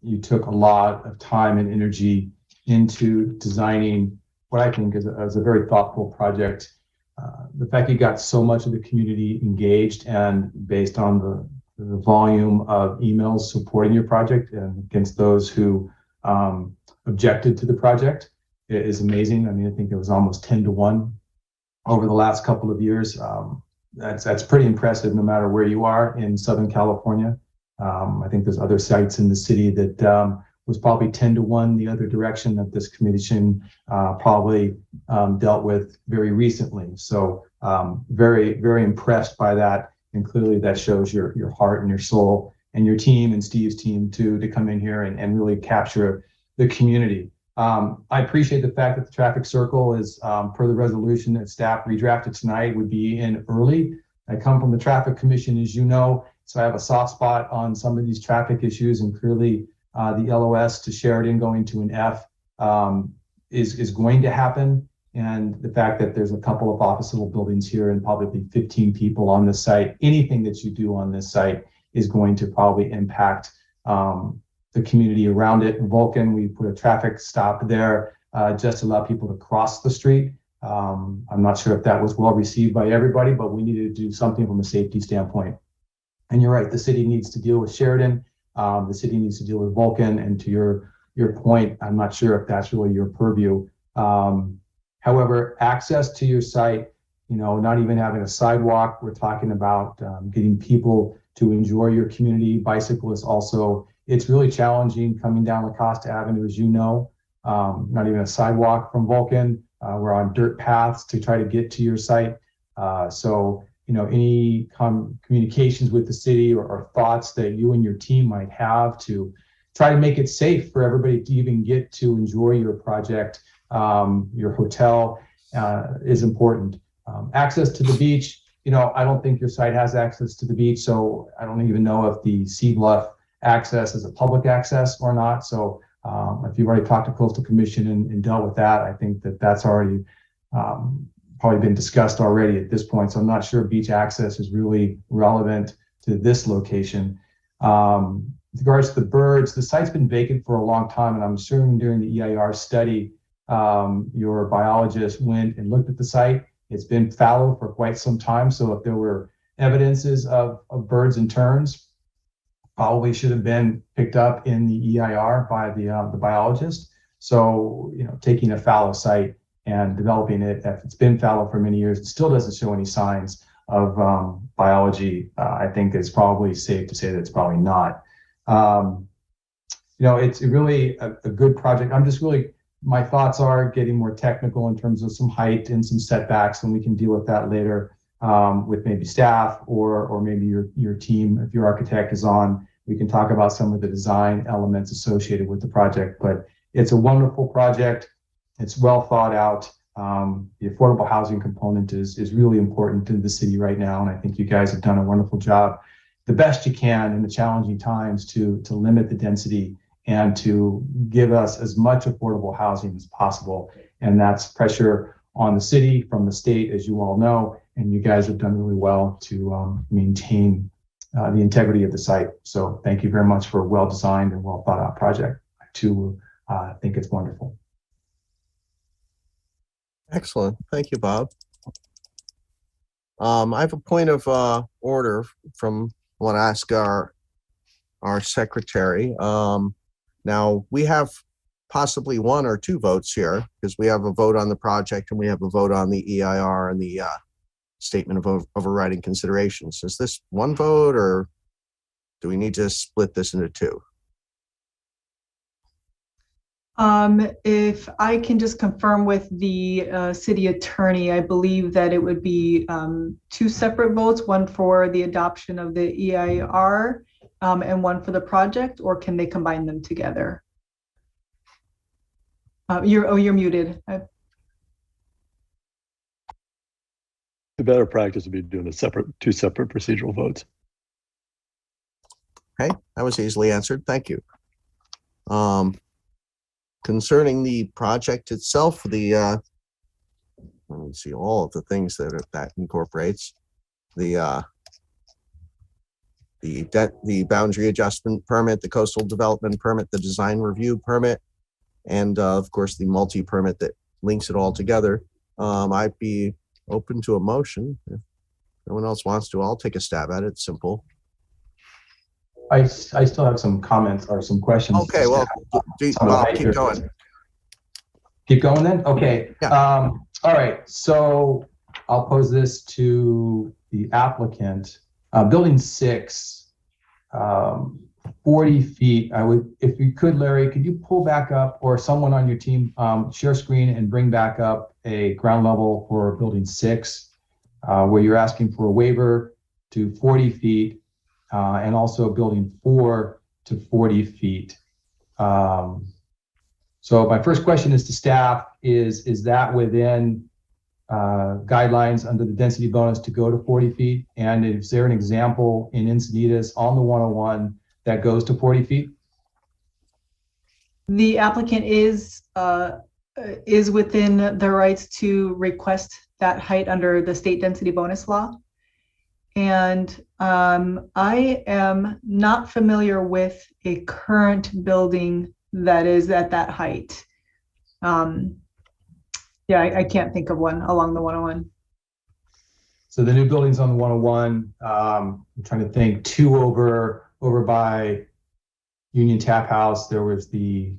You took a lot of time and energy into designing what I think is a very thoughtful project. The fact you got so much of the community engaged, and based on the volume of emails supporting your project and against those who objected to the project, is amazing. I mean, I think it was almost 10-1 over the last couple of years. That's pretty impressive, no matter where you are in Southern California. I think there's other sites in the city that was probably 10-1 the other direction that this commission probably dealt with very recently. So very, very impressed by that. And clearly that shows your heart and your soul and your team and Steve's team to come in here and really capture the community. I appreciate the fact that the traffic circle is, per the resolution that staff redrafted tonight, would be in early. I come from the traffic commission, as you know, so I have a soft spot on some of these traffic issues, and clearly the LOS to Sheridan going to an F is going to happen. And the fact that there's a couple of officeable buildings here and probably 15 people on this site, anything that you do on this site is going to probably impact the community around it. In Vulcan, we put a traffic stop there just to allow people to cross the street. I'm not sure if that was well received by everybody, but we needed to do something from a safety standpoint. And you're right, the city needs to deal with Sheridan. The city needs to deal with Vulcan. And to your point, I'm not sure if that's really your purview. However, access to your site, not even having a sidewalk, we're talking about getting people to enjoy your community. Bicyclists also, it's really challenging coming down La Costa Avenue, as you know, not even a sidewalk from Vulcan. We're on dirt paths to try to get to your site. So, any communications with the city or thoughts that you and your team might have to try to make it safe for everybody to even get to enjoy your project, your hotel, is important. Access to the beach, I don't think your site has access to the beach, so I don't even know if the Sea Bluff access is a public access or not. So if you've already talked to Coastal Commission and dealt with that, I think that's already probably been discussed already at this point. So I'm not sure beach access is really relevant to this location. With regards to the birds, the site's been vacant for a long time, and I'm assuming during the EIR study, your biologist went and looked at the site. It's been fallow for quite some time, so if there were evidences of birds and terns, probably should have been picked up in the EIR by the biologist. So, taking a fallow site and developing it, if it's been fallow for many years, it still doesn't show any signs of biology. I think it's probably safe to say that it's probably not. It's really a good project. My thoughts are getting more technical in terms of some height and some setbacks, and we can deal with that later with maybe staff or maybe your team. If your architect is on, we can talk about some of the design elements associated with the project. But it's a wonderful project. It's well thought out. The affordable housing component is really important to the city right now, and I think you guys have done a wonderful job, the best you can in the challenging times to limit the density and to give us as much affordable housing as possible. And that's pressure on the city from the state, as you all know, and you guys have done really well to maintain the integrity of the site. So thank you very much for a well-designed and well-thought-out project. I too think it's wonderful. Excellent. Thank you, Bob. I have a point of order from, I want to ask our secretary. Now, we have possibly 1 or 2 votes here because we have a vote on the project and we have a vote on the EIR and the statement of overriding considerations. Is this 1 vote or do we need to split this into 2? If I can just confirm with the city attorney, I believe that it would be 2 separate votes, 1 for the adoption of the EIR and 1 for the project, or can they combine them together? You're muted. The better practice would be doing 2 separate procedural votes. Okay, that was easily answered. Thank you. Concerning the project itself, let me see all of the things that incorporates the boundary adjustment permit, the coastal development permit, the design review permit, and of course the multi-permit that links it all together. I'd be open to a motion. If no one else wants to, I'll take a stab at it. It's simple. I still have some comments or some questions. Okay, well, Bob, keep going. Keep going then? Okay. Yeah. All right, so I'll pose this to the applicant. Building 6, 40 feet, if you could, Larry, could you pull back up, or someone on your team, share screen and bring back up a ground level for building 6, where you're asking for a waiver to 40 feet, and also building 4 to 40 feet. So my first question is to staff, is that within guidelines under the density bonus to go to 40 feet? And is there an example in Encinitas on the 101 that goes to 40 feet? The applicant is within the rights to request that height under the state density bonus law. And I am not familiar with a current building that is at that height. Yeah, I can't think of one along the 101. So the new buildings on the 101, I'm trying to think, 2 over by Union Tap House, there was the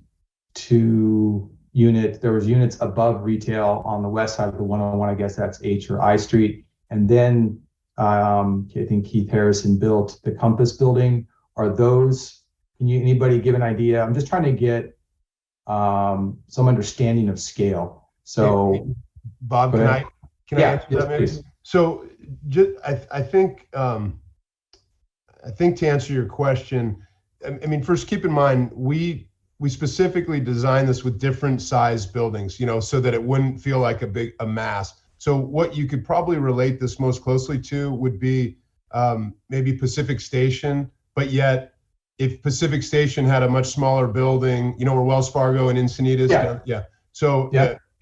2 unit, there was units above retail on the west side of the 101, I guess that's H or I Street. And then I think Keith Harrison built the Compass building. Are those, anybody give an idea? I'm just trying to get some understanding of scale. So Bob, can I answer that maybe? Please. So I think to answer your question, I mean, first keep in mind, we specifically designed this with different size buildings, so that it wouldn't feel like a mass. So what you could probably relate this most closely to would be maybe Pacific Station, but yet if Pacific Station had a much smaller building, where Wells Fargo and Encinitas, So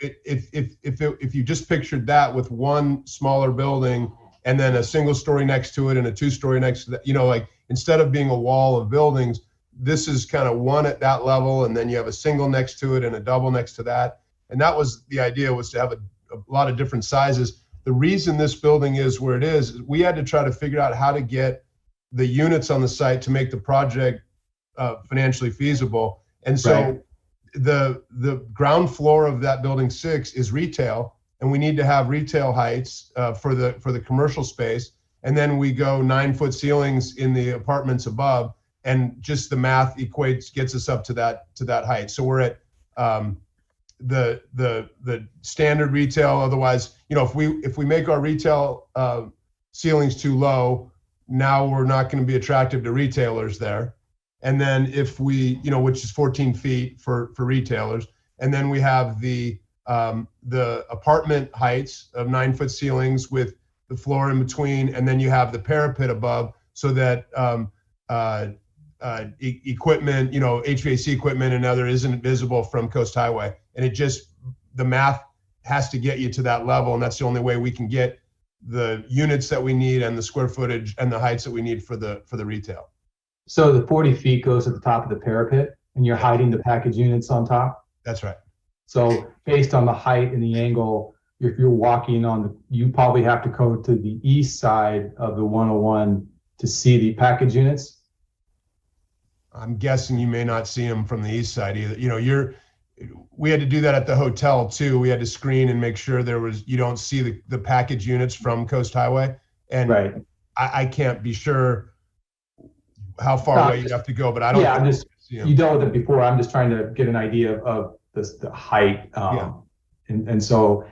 if you just pictured that with one smaller building and then a single story next to it and a 2-story next to that, like instead of being a wall of buildings, this is kind of one at that level, and then you have a single next to it and a double next to that. And that was the idea, was to have a lot of different sizes. The reason this building is where it is, we had to try to figure out how to get the units on the site to make the project financially feasible. And so the ground floor of that building 6 is retail, and we need to have retail heights for the commercial space. And then we go 9-foot ceilings in the apartments above, and just the math gets us up to that height. So we're at the standard retail. Otherwise, if we make our retail ceilings too low, now we're not going to be attractive to retailers there. And then if we, which is 14 feet for retailers, and then we have the the apartment heights of 9-foot ceilings with the floor in between, and then you have the parapet above, so that equipment, HVAC equipment and other isn't visible from Coast Highway. And the math has to get you to that level, and that's the only way we can get the units that we need and the square footage and the heights that we need for the retail. So the 40 feet goes at the top of the parapet, and you're hiding the package units on top? That's right. So based on the height and the angle, if you're walking you probably have to go to the east side of the 101 to see the package units? I'm guessing you may not see them from the east side either. We had to do that at the hotel too. We had to screen and make sure you don't see the package units from Coast Highway. And right. I can't be sure how far away you have to go, but I don't. Yeah, you dealt with it before. I'm just trying to get an idea of the height. And so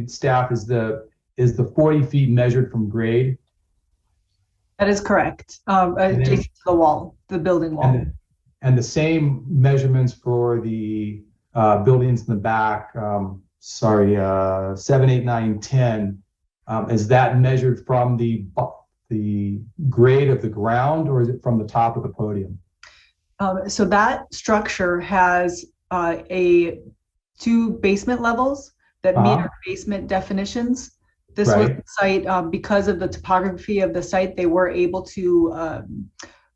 staff, is the 40 feet measured from grade? That is correct. Adjacent to the wall, the building wall. And the same measurements for the buildings in the back, 7, 8, 9, 10. Is that measured from the grade of the ground, or is it from the top of the podium? So that structure has 2 basement levels that meet our basement definitions. This was the site, because of the topography of the site, they were able to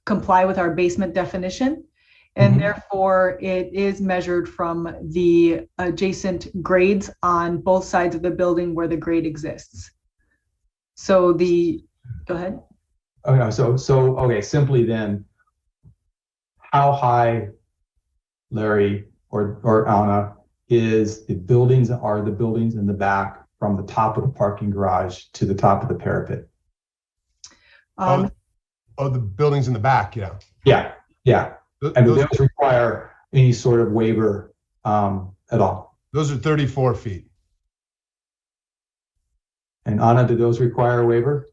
comply with our basement definition. And therefore, it is measured from the adjacent grades on both sides of the building where the grade exists. So go ahead. Okay, so simply then, how high, Larry or Anna, are the buildings in the back from the top of the parking garage to the top of the parapet? The buildings in the back, yeah. Yeah. And do those require any sort of waiver at all? Those are 34 feet. And Anna, do those require a waiver?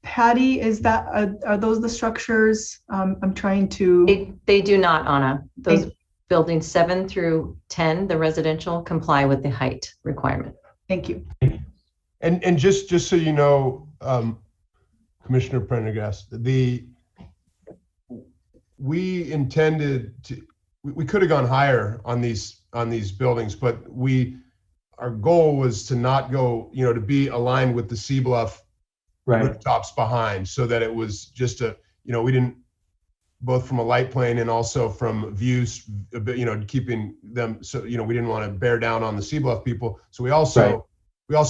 Patty, are those the structures? I'm trying to. They do not, Anna. Those buildings 7 through 10, the residential, comply with the height requirement. Thank you. And just so you know, Commissioner Prendergast, we intended to. We could have gone higher on these buildings, but our goal was to not go, to be aligned with the sea bluff rooftops behind, so that it was just we didn't, both from a light plane and also from views, keeping them, so, we didn't want to bear down on the sea bluff people. So we also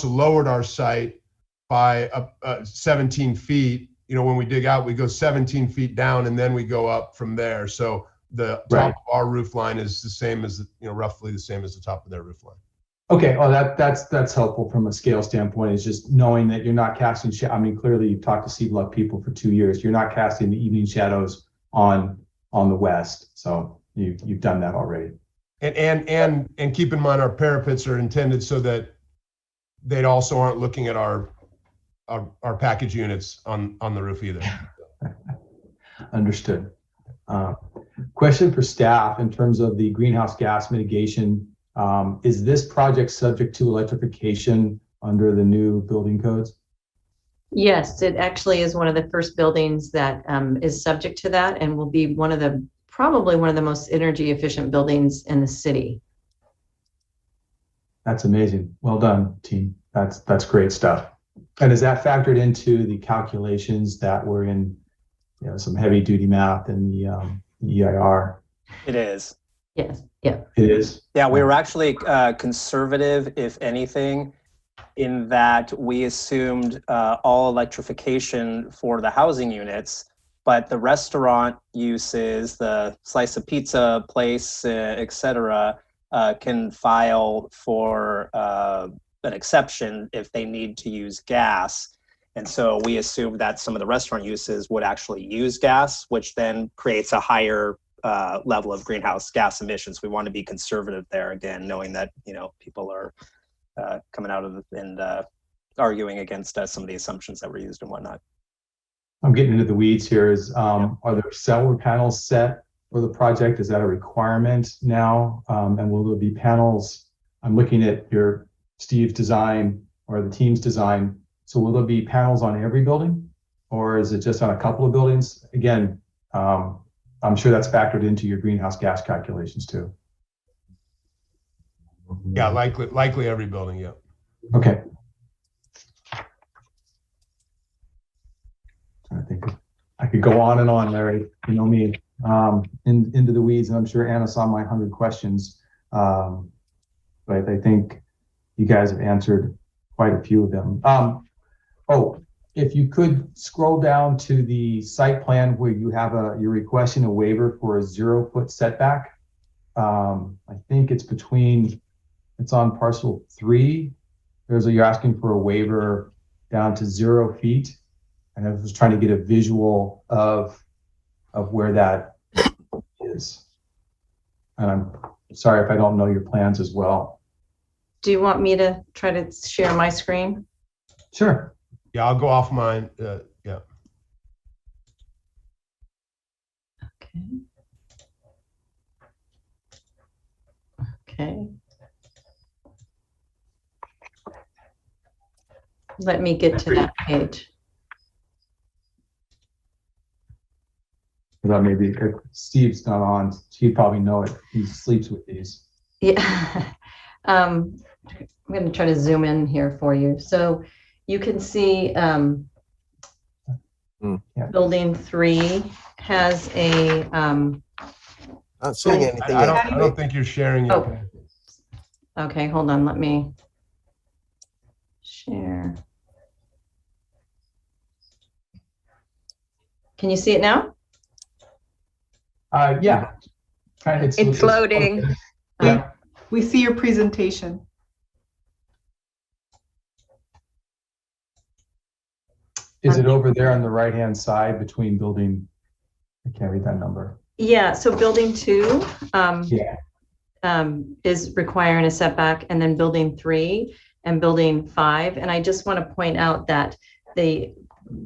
lowered our site by 17 feet. When we dig out, we go 17 feet down and then we go up from there. So the top of our roof line is the same as, roughly the same as the top of their roof line. Okay, that's helpful from a scale standpoint. Is just knowing that you're not casting. Clearly you've talked to sea bluff people for 2 years. You're not casting the evening shadows on the west, so you've done that already. And keep in mind, our parapets are intended so that they also aren't looking at our package units on the roof either. Understood. Question for staff in terms of the greenhouse gas mitigation. Is this project subject to electrification under the new building codes? Yes, it actually is one of the first buildings that is subject to that, and will be probably one of the most energy efficient buildings in the city. That's amazing. Well done, team. That's great stuff. And is that factored into the calculations that were in, some heavy duty math in the EIR? It is. Yes. Yeah. It is. Yeah, we were actually conservative, if anything, in that we assumed all electrification for the housing units, but the restaurant uses, the slice of pizza place, et cetera, can file for an exception if they need to use gas. And so we assumed that some of the restaurant uses would actually use gas, which then creates a higher level of greenhouse gas emissions. We want to be conservative there, again, knowing that people are coming out of and arguing against some of the assumptions that were used and whatnot. I'm getting into the weeds here. Are there solar panels set for the project? Is that a requirement now? And will there be panels I'm looking at your Steve's design or the team's design. So will there be panels on every building, or is it just on a couple of buildings? Again, I'm sure that's factored into your greenhouse gas calculations too. Yeah, likely every building. Yeah. Okay. I think I could go on and on, Larry. You know me, into the weeds, and I'm sure Anna saw my 100 questions. But I think you guys have answered quite a few of them. Oh, if you could scroll down to the site plan where you have you're requesting a waiver for a 0-foot setback. I think it's on parcel 3. You're asking for a waiver down to 0 feet. And I was trying to get a visual of where that is. And I'm sorry if I don't know your plans as well. Do you want me to try to share my screen? Sure. Yeah, I'll go off mine. Yeah. Okay. Okay. Let me get to that page. That maybe if Steve's not on, he'd probably know it. He sleeps with these. Yeah. I'm going to try to zoom in here for you. So you can see building 3 has a not seeing anything. I don't think you're sharing your page. Okay, hold on, let me share. Can you see it now? Yeah. It's loading. Yeah. We see your presentation. Is it over there on the right-hand side between building? I can't read that number. Yeah, so building 2 Yeah. is requiring a setback, and then building 3 and building 5. And I just want to point out that the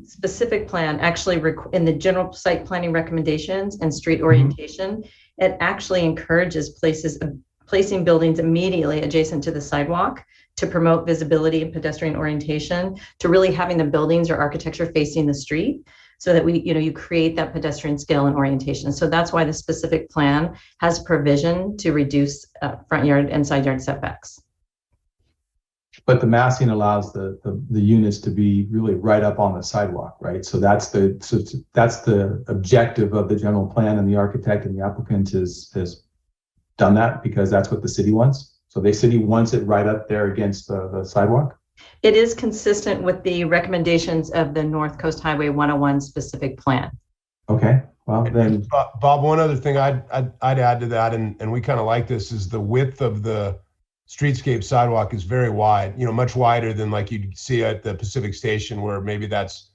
specific plan actually in the general site planning recommendations and street orientation, it actually encourages placing buildings immediately adjacent to the sidewalk to promote visibility and pedestrian orientation, to really having the buildings or architecture facing the street, so that you create that pedestrian scale and orientation. So that's why the specific plan has provision to reduce front yard and side yard setbacks. But the massing allows the units to be really right up on the sidewalk, right? So that's the objective of the general plan, and the architect and the applicant has done that because that's what the city wants. So the city wants it right up there against the sidewalk. It is consistent with the recommendations of the North Coast Highway 101 specific plan. Okay, well then. Bob, one other thing I'd add to that, and we kind of like this, is the width of the streetscape sidewalk is very wide, much wider than like you'd see at the Pacific Station, where maybe that's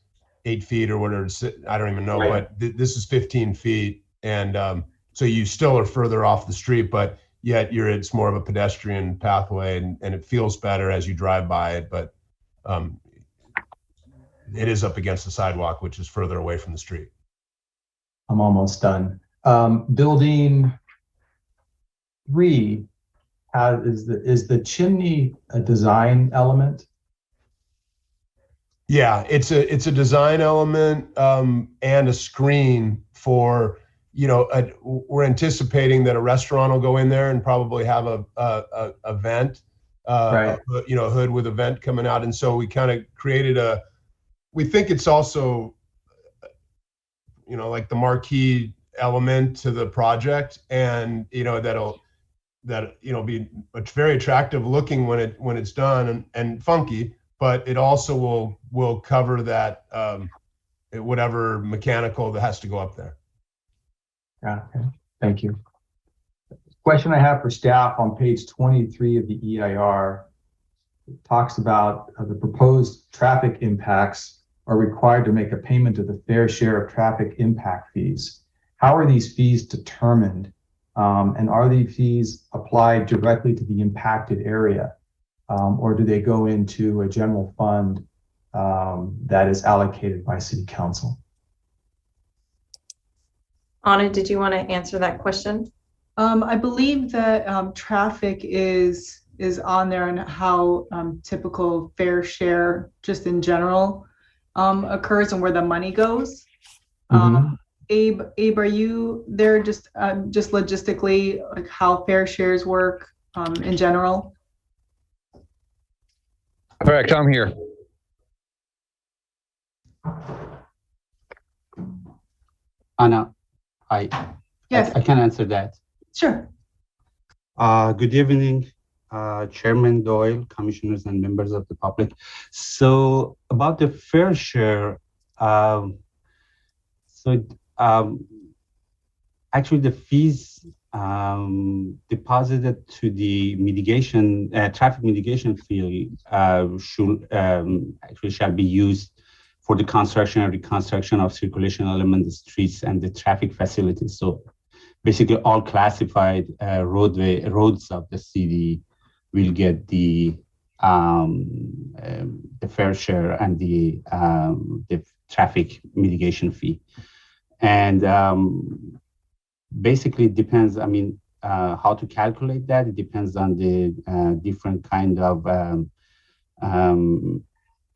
8 feet or whatever. I don't even know, right. But this is 15 feet. And so you still are further off the street, but yet it's more of a pedestrian pathway, and it feels better as you drive by it, but it is up against the sidewalk, which is further away from the street. I'm almost done. Building 3, is the chimney a design element? Yeah, it's a design element and a screen for, we're anticipating that a restaurant will go in there and probably have a vent, right. A hood with a vent coming out. And so we kind of created we think it's also, like the marquee element to the project, and, that'll be very attractive looking when it's done and funky, but it also will cover that, whatever mechanical that has to go up there. Yeah, okay. Thank you. Question I have for staff on page 23 of the EIR, it talks about the proposed traffic impacts are required to make a payment of the fair share of traffic impact fees. How are these fees determined? And are these fees applied directly to the impacted area? Or do they go into a general fund that is allocated by City Council? Anna, did you want to answer that question? I believe that traffic is is on there and how typical fair share just in general occurs and where the money goes. Abe, are you there just logistically, like how fair shares work in general? Correct, I'm here. Anna, Yes. I can answer that. Sure. Good evening, Chairman Doyle, commissioners, and members of the public. So about the fair share, actually the fees deposited to the mitigation, traffic mitigation fee shall be used for the construction and reconstruction of circulation element, the streets, and the traffic facilities. So basically all classified roads of the city will get the fair share and the traffic mitigation fee. And basically it depends, how to calculate that. It depends on the different kind of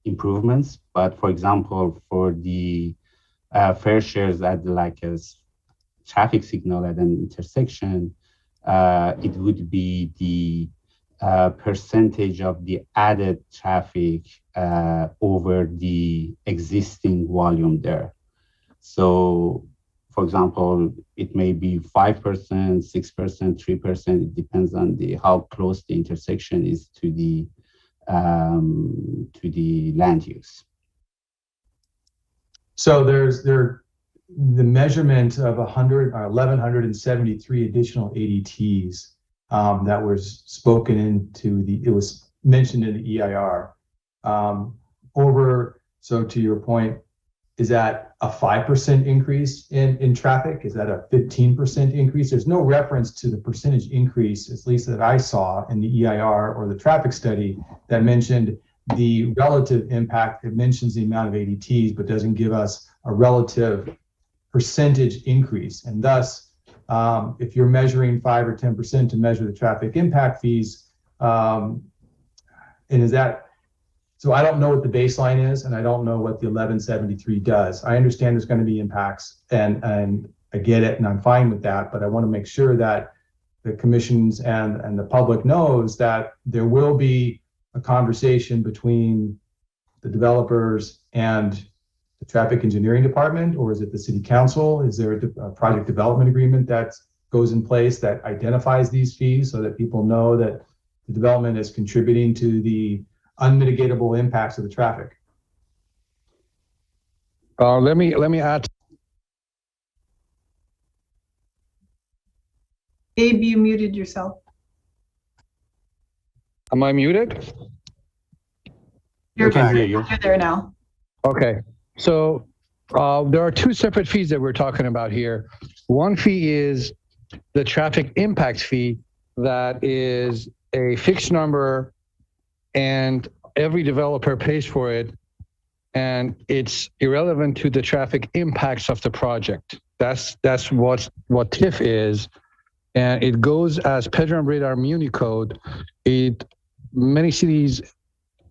improvements. But for example, for the fair shares at like a traffic signal at an intersection, it would be the percentage of the added traffic over the existing volume there. So, for example, it may be 5%, 6%, 3%. It depends on how close the intersection is to the land use. So the measurement of 1,173 additional ADTs that was spoken into it was mentioned in the EIR. So to your point, is that a 5% increase in traffic? Is that a 15% increase? There's no reference to the percentage increase, at least that I saw in the EIR or the traffic study, that mentioned the relative impact. It mentions the amount of ADTs, but doesn't give us a relative percentage increase. And thus, if you're measuring 5 or 10% to measure the traffic impact fees, and is that, so I don't know what the baseline is, and I don't know what the 1173 does. I understand there's going to be impacts, and I get it, and I'm fine with that, but I want to make sure that the commissions and the public knows that there will be a conversation between the developers and the traffic engineering department, or is it the city council? Is there a project development agreement that goes in place that identifies these fees so that people know that the development is contributing to the unmitigatable impacts of the traffic? Let me add. Abe, you muted yourself. Am I muted? You're there now. Okay, so there are two separate fees that we're talking about here. One fee is the traffic impact fee, that is a fixed number, and every developer pays for it, and it's irrelevant to the traffic impacts of the project. That's what TIF is, and it goes as Pedram Radar Muni Code. Many cities,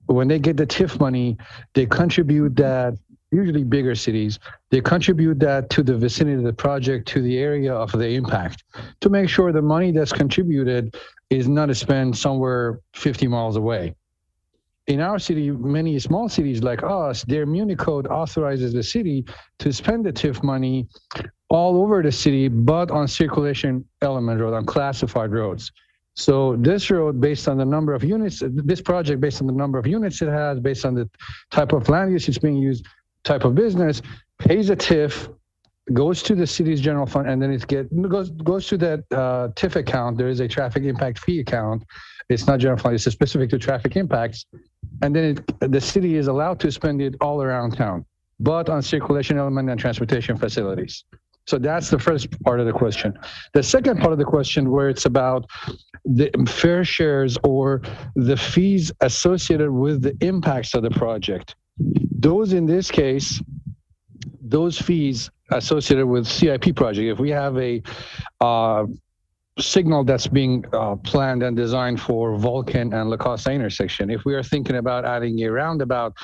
when they get the TIF money, they contribute that, usually bigger cities, they contribute that to the vicinity of the project, to the area of the impact, to make sure the money that's contributed is not spent somewhere 50 miles away. In our city, many small cities like us, their Muni Code authorizes the city to spend the TIF money all over the city, but on circulation element road, on classified roads. So this road, based on the number of units, this project, based on the number of units it has, based on the type of land use it's being used, type of business, pays a TIF, goes to the city's general fund, and then it goes to that TIF account. There is a traffic impact fee account. It's not general fund, it's specific to traffic impacts. And then the city is allowed to spend it all around town, but on circulation element and transportation facilities. So that's the first part of the question. The second part of the question, where it's about the fair shares or the fees associated with the impacts of the project. Those, in this case, those fees associated with CIP project, if we have a signal that's being planned and designed for Vulcan and La Costa intersection. If we are thinking about adding a roundabout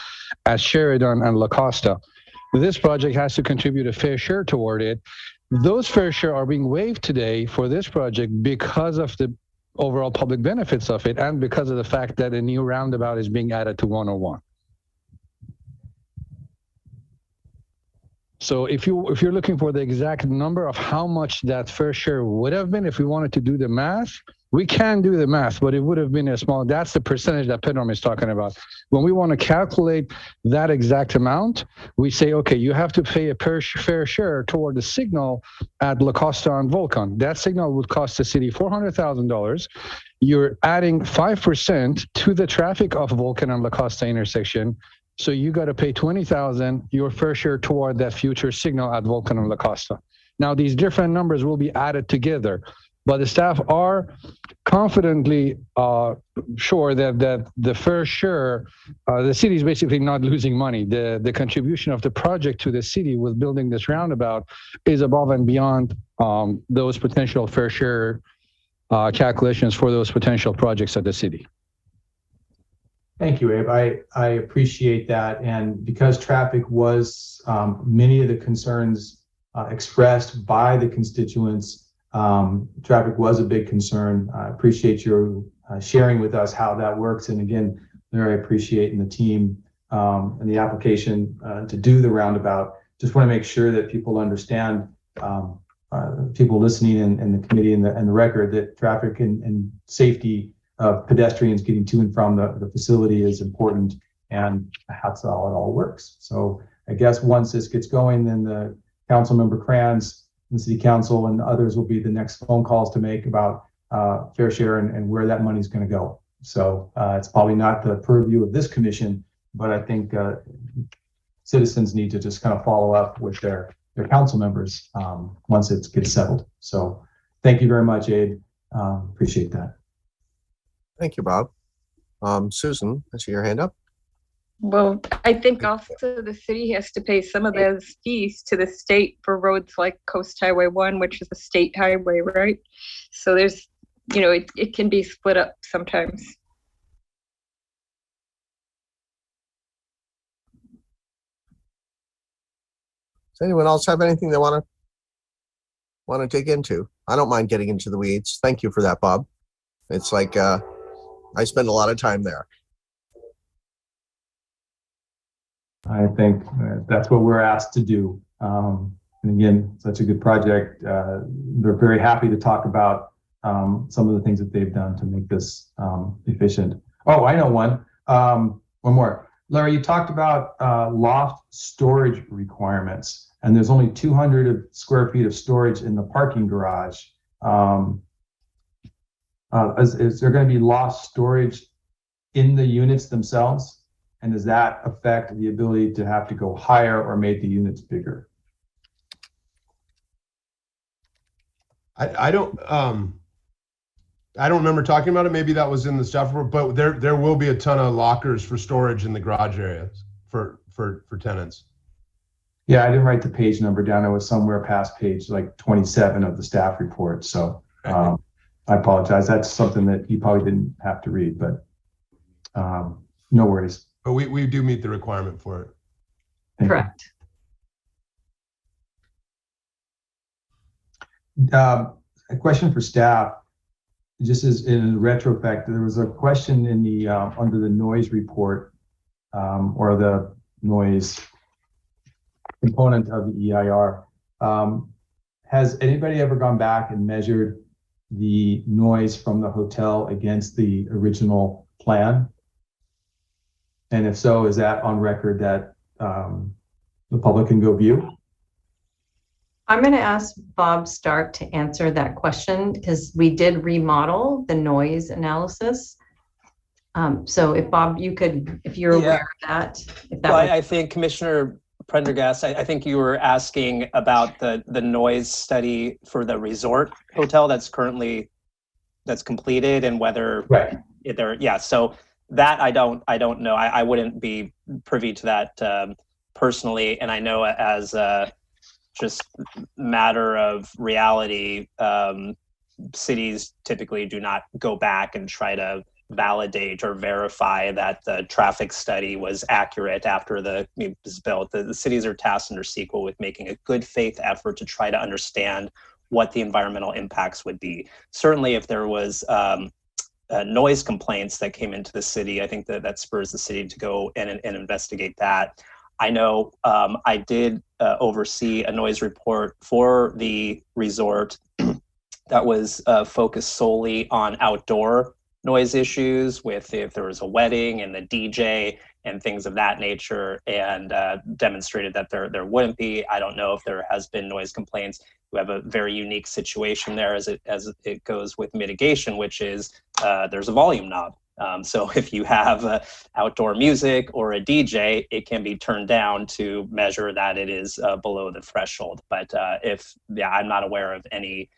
at Sheridan and La Costa, this project has to contribute a fair share toward it. Those fair share are being waived today for this project because of the overall public benefits of it and because of the fact that a new roundabout is being added to 101. So if you're looking for the exact number of how much that fair share would have been if we wanted to do the math, we can do the math, but it would have been a small, that's the percentage that Pedram is talking about. When we want to calculate that exact amount, we say, okay, you have to pay a fair share toward the signal at La Costa and Vulcan. That signal would cost the city $400,000. You're adding 5% to the traffic of Vulcan and La Costa intersection. So you got to pay $20,000, your fair share toward that future signal at Vulcan and La Costa. Now, these different numbers will be added together, but the staff are confidently sure that the fair share, the city is basically not losing money. The contribution of the project to the city with building this roundabout is above and beyond those potential fair share calculations for those potential projects at the city. Thank you, Abe. I appreciate that. And because traffic was many of the concerns expressed by the constituents, traffic was a big concern. I appreciate your sharing with us how that works. And again, Larry, I appreciate in the team and the application to do the roundabout. Just want to make sure that people understand, people listening and the committee and the record, that traffic and safety of pedestrians getting to and from the facility is important, and that's how it all works. So I guess once this gets going, then the council member Kranz and the city council and others will be the next phone calls to make about fair share and where that money is going to go. So it's probably not the purview of this commission, but I think citizens need to just kind of follow up with their council members once it gets settled. So thank you very much, Abe. Appreciate that. Thank you, Bob. Susan, I see your hand up. Well, I think also the city has to pay some of those fees to the state for roads like Coast Highway 1, which is a state highway, right? So there's, it can be split up sometimes. Does anyone else have anything they want to dig into? I don't mind getting into the weeds. Thank you for that, Bob. It's like I spend a lot of time there. I think that's what we're asked to do. And again, such a good project. They're very happy to talk about some of the things that they've done to make this efficient. Oh, I know one. One more. Larry, you talked about loft storage requirements, and there's only 200 square feet of storage in the parking garage. Is there going to be loft storage in the units themselves? And does that affect the ability to have to go higher or make the units bigger? I don't remember talking about it. Maybe that was in the staff report, but there will be a ton of lockers for storage in the garage areas for tenants. Yeah, I didn't write the page number down. It was somewhere past page like 27 of the staff report. So I apologize. That's something that you probably didn't have to read, but no worries. But we do meet the requirement for it. Correct. A question for staff, just as in retrospect, there was a question in the under the noise report or the noise component of the EIR. Has anybody ever gone back and measured the noise from the hotel against the original plan? And if so, is that on record that the public can go view? I'm going to ask Bob Stark to answer that question because we did remodel the noise analysis. So if Bob, you could, if you're aware of that. If that well, I think Commissioner Prendergast, I think you were asking about the noise study for the resort hotel that's completed and whether so that I don't know. I wouldn't be privy to that personally, and I know as just matter of reality, cities typically do not go back and try to validate or verify that the traffic study was accurate after it was built. The cities are tasked under CEQA with making a good faith effort to try to understand what the environmental impacts would be. Certainly if there was noise complaints that came into the city, I think that spurs the city to go and investigate that. I know I did oversee a noise report for the resort that was focused solely on outdoor noise issues, with if there was a wedding and the DJ and things of that nature, and demonstrated that there wouldn't be. I don't know if there has been noise complaints. We have a very unique situation there as it goes with mitigation, which is there's a volume knob. So if you have outdoor music or a DJ, it can be turned down to measure that it is below the threshold. But I'm not aware of any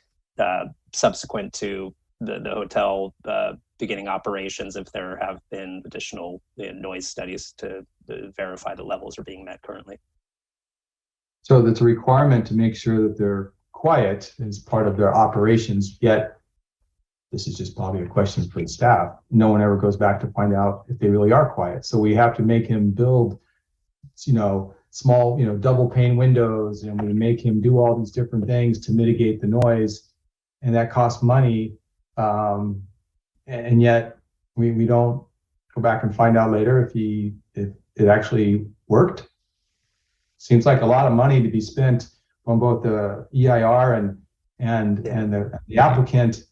subsequent to the hotel beginning operations, if there have been additional noise studies to verify the levels are being met currently. So that's a requirement to make sure that they're quiet as part of their operations, yet this is just probably a question for the staff. No one ever goes back to find out if they really are quiet. So we have to make him build, small, double pane windows, and we make him do all these different things to mitigate the noise, and that costs money. And yet we don't go back and find out later if it actually worked. Seems like a lot of money to be spent on both the EIR and the applicant.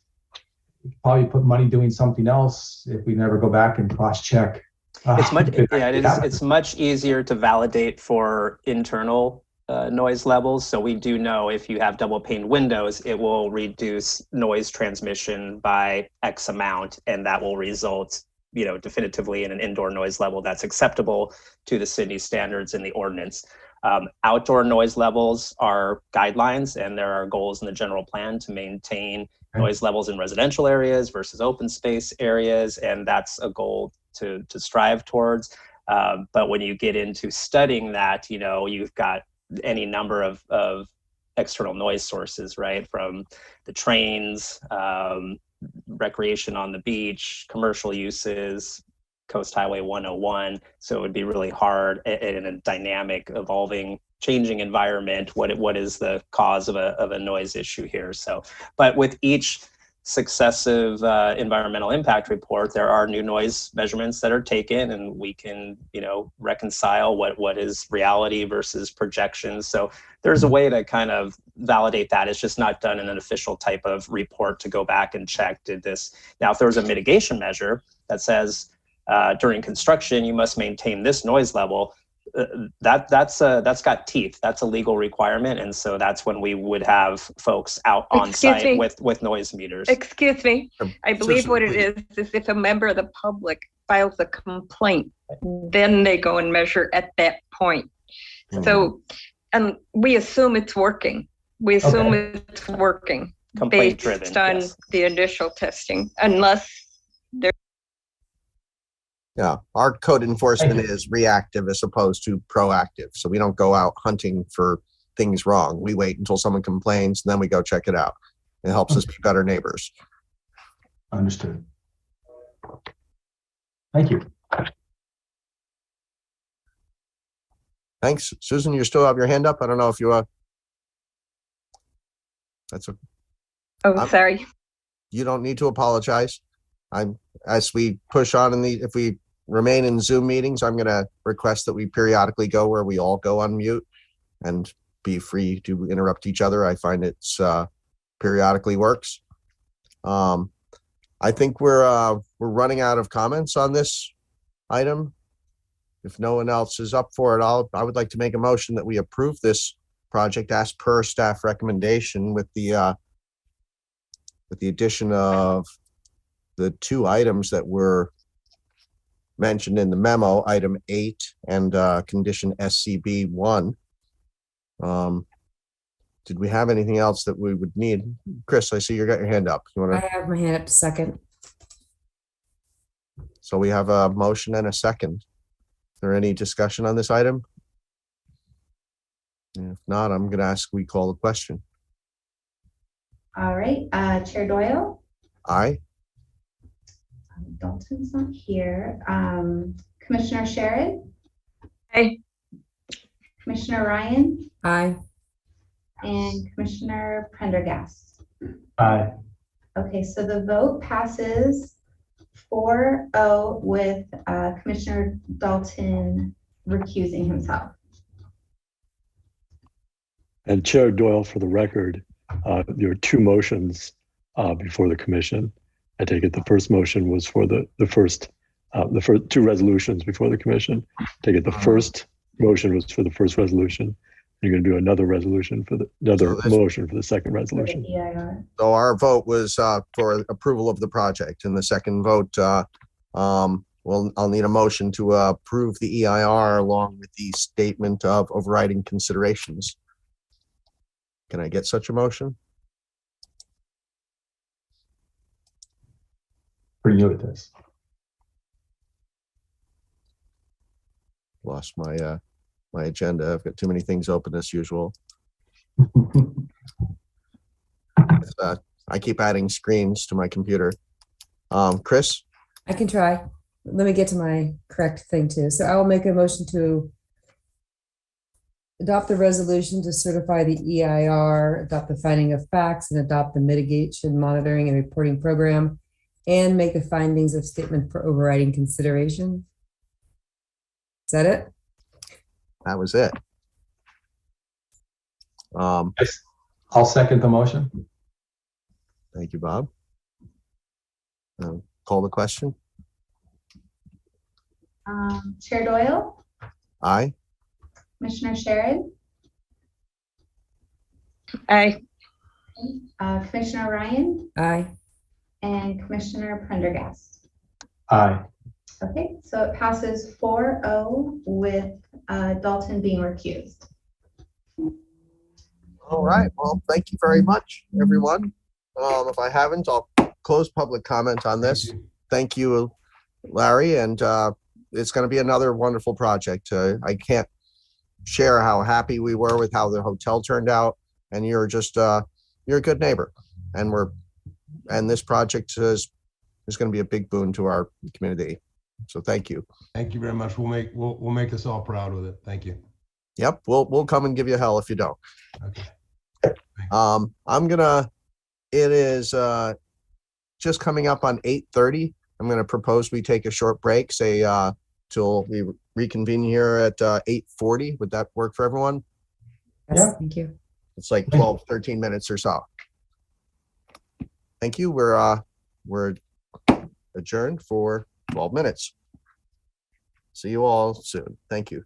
We could probably put money doing something else if we never go back and cross-check. It's much easier to validate for internal noise levels. So we do know if you have double pane windows, it will reduce noise transmission by X amount, and that will result, definitively in an indoor noise level that's acceptable to the city standards in the ordinance. Outdoor noise levels are guidelines, and there are goals in the general plan to maintain noise levels in residential areas versus open space areas, and that's a goal to strive towards. But when you get into studying that, you've got any number of external noise sources, right? From the trains, recreation on the beach, commercial uses, Coast Highway 101. So it would be really hard in a dynamic, evolving, changing environment. What is the cause of a noise issue here? So, but with each successive environmental impact report, there are new noise measurements that are taken, and we can, reconcile what is reality versus projections. So there's a way to kind of validate that. It's just not done in an official type of report to go back and check, did this. Now, if there was a mitigation measure that says during construction, you must maintain this noise level, that's got teeth. That's a legal requirement, and so that's when we would have folks out on site with noise meters. Excuse me. I believe what it is if a member of the public files a complaint, then they go and measure at that point. So, and we assume it's working. We assume it's working based on the initial testing, unless there. Yeah, our code enforcement is reactive as opposed to proactive. So we don't go out hunting for things wrong. We wait until someone complains, and then we go check it out. It helps us be better neighbors. Understood. Thank you. Thanks. Susan, you still have your hand up? I don't know if you that's okay. Oh, sorry. You don't need to apologize. As we push on if we remain in Zoom meetings, I'm going to request that we periodically go where we all go on mute and be free to interrupt each other. I find it's periodically works. I think we're running out of comments on this item. If no one else is up for it, I would like to make a motion that we approve this project as per staff recommendation with the addition of the two items that were mentioned in the memo, item 8 and condition SCB 1. Did we have anything else that we would need? Chris, I see you got your hand up. You want I have my hand up to second. So we have a motion and a second. Is there any discussion on this item? If not, I'm going to ask we call the question. All right, Chair Doyle. Aye. Dalton's not here. Commissioner Sherrod? Aye. Commissioner Ryan? Aye. And Commissioner Prendergast? Aye. Okay, so the vote passes 4-0 with Commissioner Dalton recusing himself. And Chair Doyle, for the record, there are two motions before the commission. I take it the first motion was for the first two resolutions before the commission. I take it the first motion was for the first resolution. You're going to do another resolution for another motion for the second resolution. So our vote was for approval of the project, and the second vote, I'll need a motion to approve the EIR along with the statement of overriding considerations. Can I get such a motion? Pretty new at this. Lost my my agenda. I've got too many things open as usual. I keep adding screens to my computer. Chris? I can try. Let me get to my correct thing too. So I will make a motion to adopt the resolution to certify the EIR, adopt the finding of facts, and adopt the mitigation monitoring and reporting program, and make the findings of statement for overriding consideration. Is that it? That was it. I'll second the motion. Thank you, Bob. Call the question. Chair Doyle? Aye. Commissioner Sherrod? Aye. Commissioner Ryan? Aye. And Commissioner Prendergast? Aye. Okay, so it passes 4-0 with Dalton being recused. All right. Well, thank you very much, everyone. If I haven't, I'll close public comment on this. Thank you, Larry. And it's going to be another wonderful project. I can't share how happy we were with how the hotel turned out. And you're just you're a good neighbor. And this project is going to be a big boon to our community. So thank you. Thank you very much. We'll make us all proud with it. Thank you. Yep, we'll come and give you hell if you don't. Okay. It is just coming up on 8:30. I'm gonna propose we take a short break, say till we reconvene here at 8:40. Would that work for everyone? Yes, yeah. Thank you. It's like 12, 13 minutes or so. Thank you. We're adjourned for 12 minutes. See you all soon. Thank you.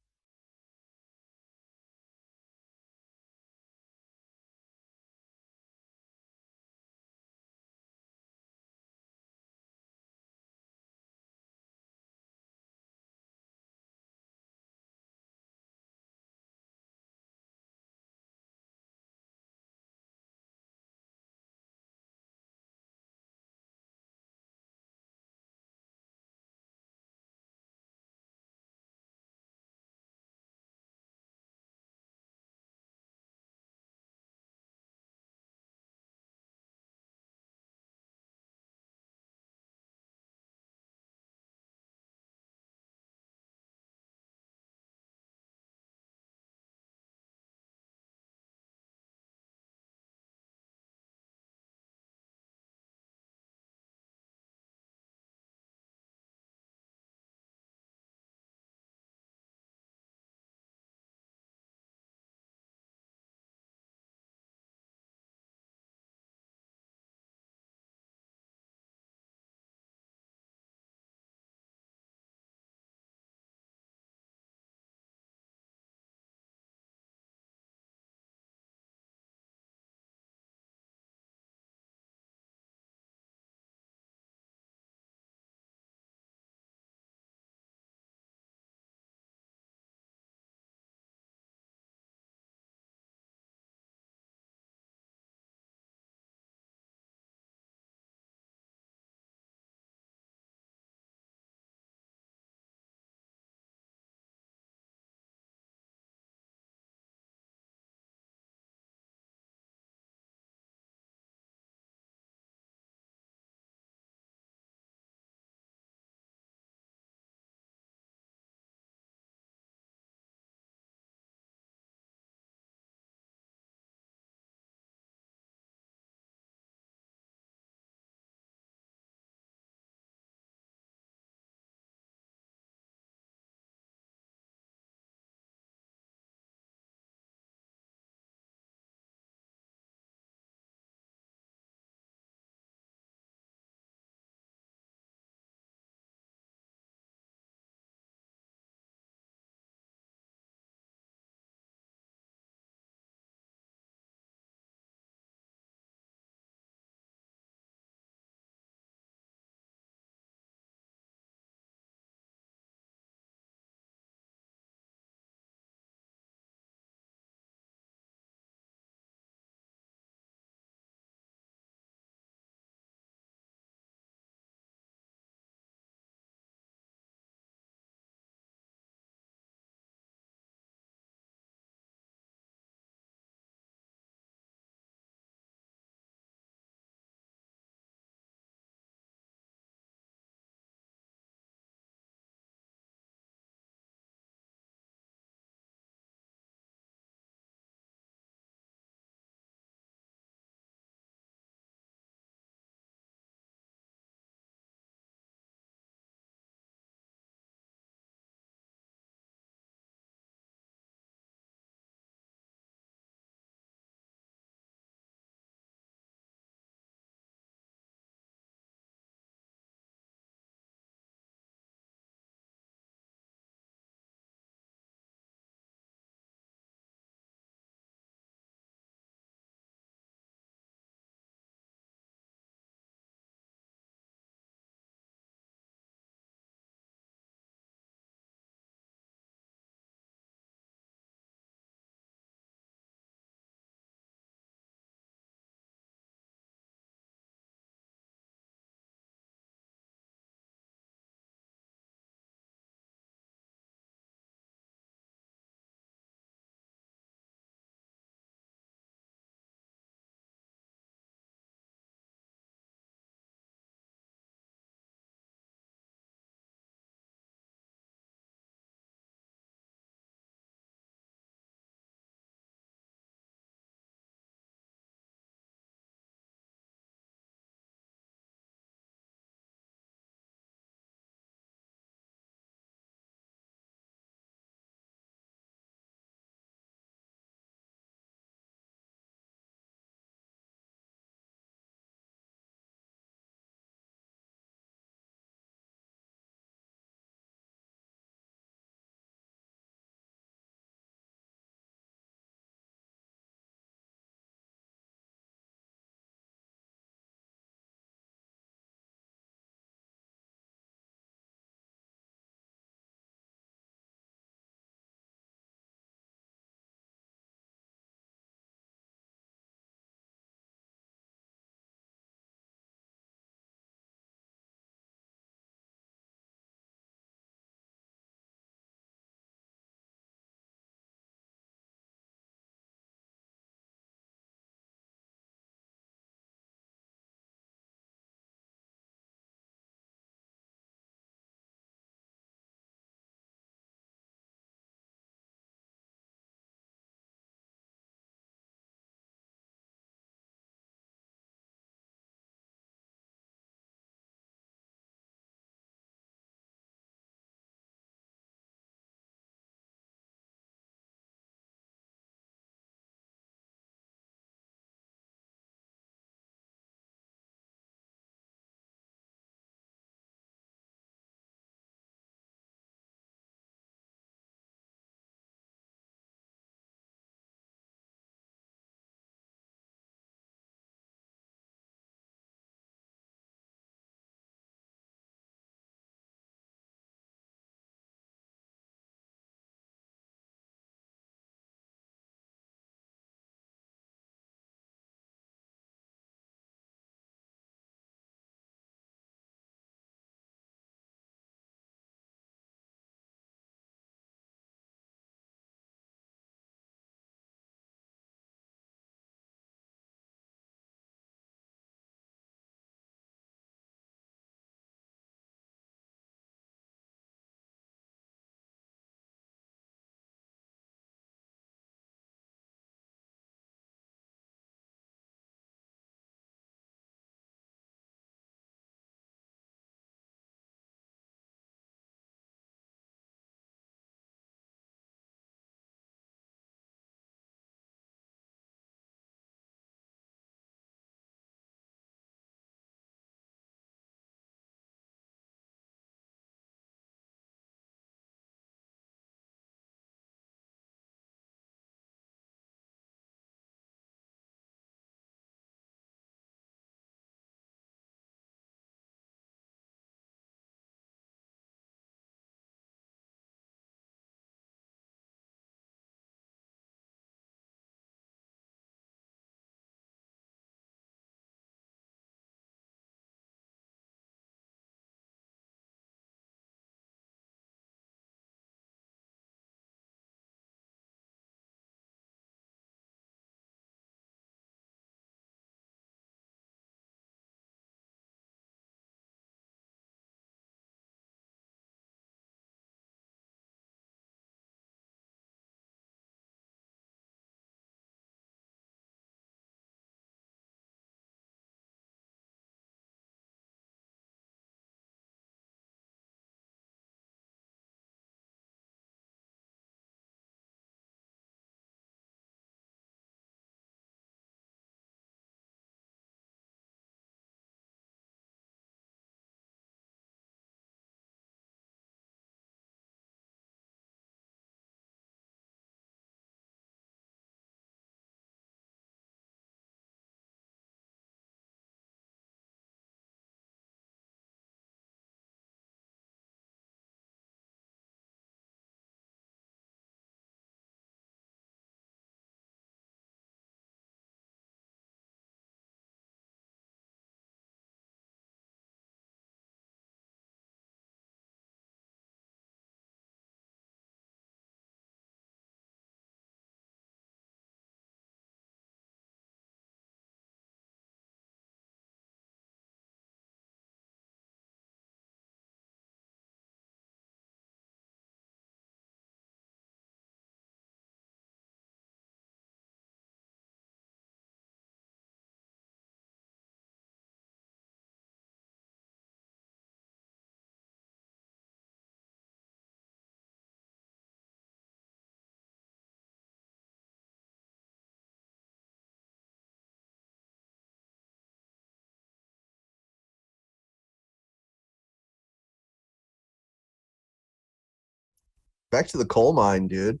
back to the coal mine, dude.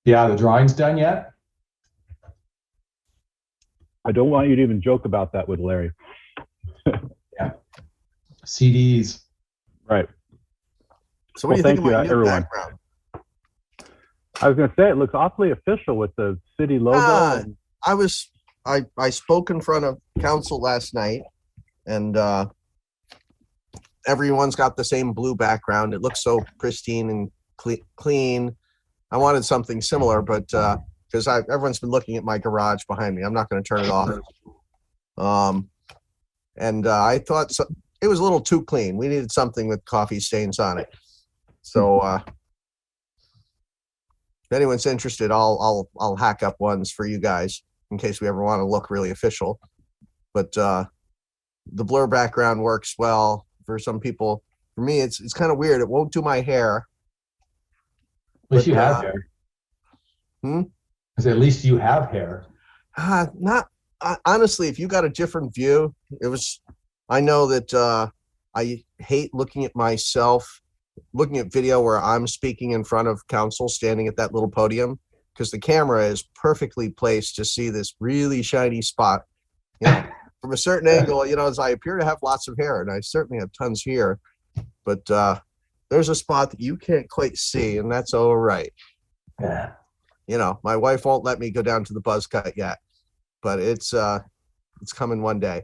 Yeah, the drawing's done yet? I don't want you to even joke about that with Larry. Yeah. CDs. Right. So what do you think of my new everyone. background? I was going to say, it looks awfully official with the city logo. I spoke in front of council last night, and everyone's got the same blue background. It looks so pristine and clean. I wanted something similar, but because everyone's been looking at my garage behind me, I'm not going to turn it off. And I thought it was a little too clean. We needed something with coffee stains on it. So if anyone's interested, I'll hack up ones for you guys in case we ever want to look really official. But the blur background works well for some people. For me, it's kind of weird. It won't do my hair. At least you have hair. At least you have hair. Honestly, if you got a different view, I know that I hate looking at myself, looking at video where I'm speaking in front of council, standing at that little podium, because the camera is perfectly placed to see this really shiny spot. From a certain angle, as I appear to have lots of hair, and I certainly have tons here, but there's a spot that you can't quite see, and that's all right. Yeah. My wife won't let me go down to the buzz cut yet, but it's coming one day.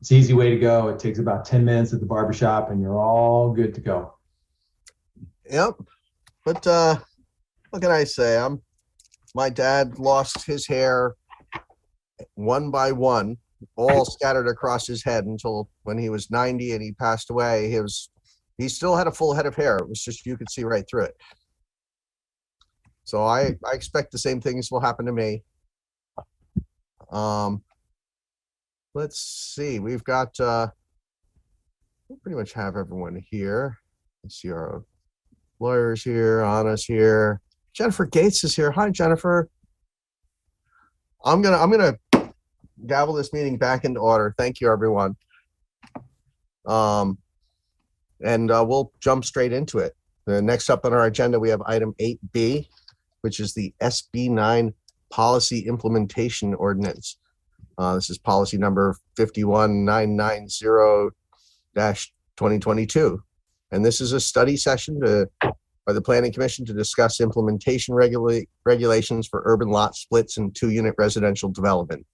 It's an easy way to go. It takes about 10 minutes at the barbershop and you're all good to go. Yep. But what can I say? My dad lost his hair one by one, all scattered across his head until when he was 90 and he passed away. He still had a full head of hair. It was just, you could see right through it. So I expect the same things will happen to me. Let's see. We've got, we pretty much have everyone here. Let's see, our lawyers here, Anna's here. Jennifer Gates is here. Hi, Jennifer. I'm gonna gavel this meeting back into order. Thank you, everyone. And we'll jump straight into it. Next up on our agenda, we have item 8B, which is the SB9 Policy Implementation Ordinance. This is policy number 51990-2022. And this is a study session by the Planning Commission to discuss implementation regulations for urban lot splits and 2-unit residential development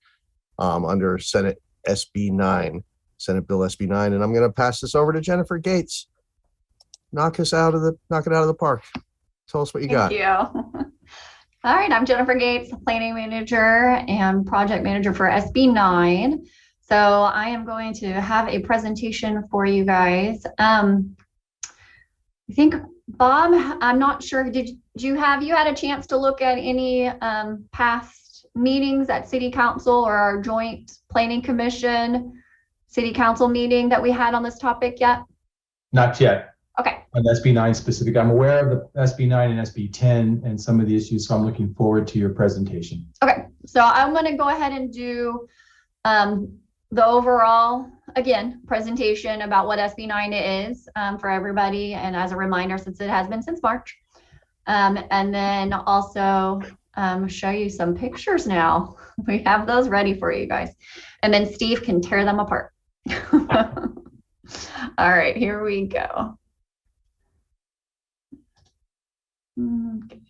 under Senate SB 9, Senate Bill SB 9. And I'm going to pass this over to Jennifer Gates. Knock it out of the park. Tell us what you got. Thank you. All right, I'm Jennifer Gates, Planning Manager and Project Manager for SB 9. So I am going to have a presentation for you guys. I think, Bob, I'm not sure, you had a chance to look at any past meetings at City Council or our joint Planning Commission City Council meeting that we had on this topic yet? Not yet. Okay. On SB 9 specific, I'm aware of the SB 9 and SB 10 and some of the issues, so I'm looking forward to your presentation. Okay, so I'm going to go ahead and do the overall, again, presentation about what SB 9 is for everybody, and as a reminder, since it has been since March, and then also show you some pictures now. We have those ready for you guys, and then Steve can tear them apart. All right, here we go. Okay.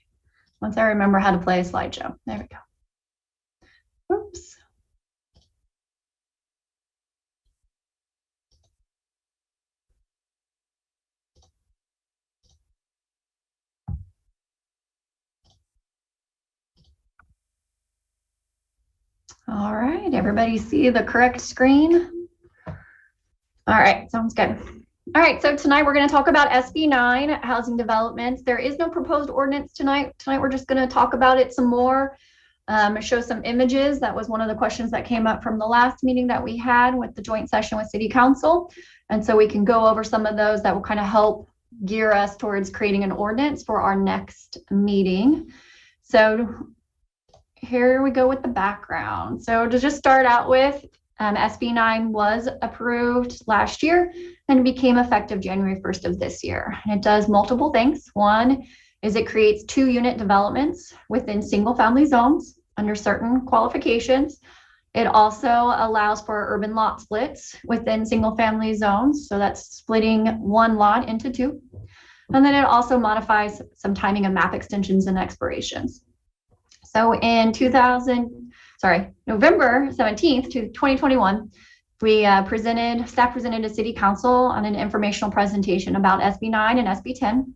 Once I remember how to play a slideshow. There we go. Oops. All right, everybody see the correct screen? All right, sounds good. All right, so tonight we're going to talk about SB 9, housing developments. There is no proposed ordinance tonight. Tonight we're just going to talk about it some more, show some images. That was one of the questions that came up from the last meeting that we had with the joint session with City Council. And so we can go over some of those that will kind of help gear us towards creating an ordinance for our next meeting. So here we go with the background. So to just start out with, SB 9 was approved last year and became effective January 1st of this year. And it does multiple things. One is it creates 2-unit developments within single-family zones under certain qualifications. It also allows for urban lot splits within single-family zones. So that's splitting one lot into 2. And then it also modifies some timing of map extensions and expirations. So in November 17th to 2021, staff presented to City Council on an informational presentation about SB 9 and SB 10.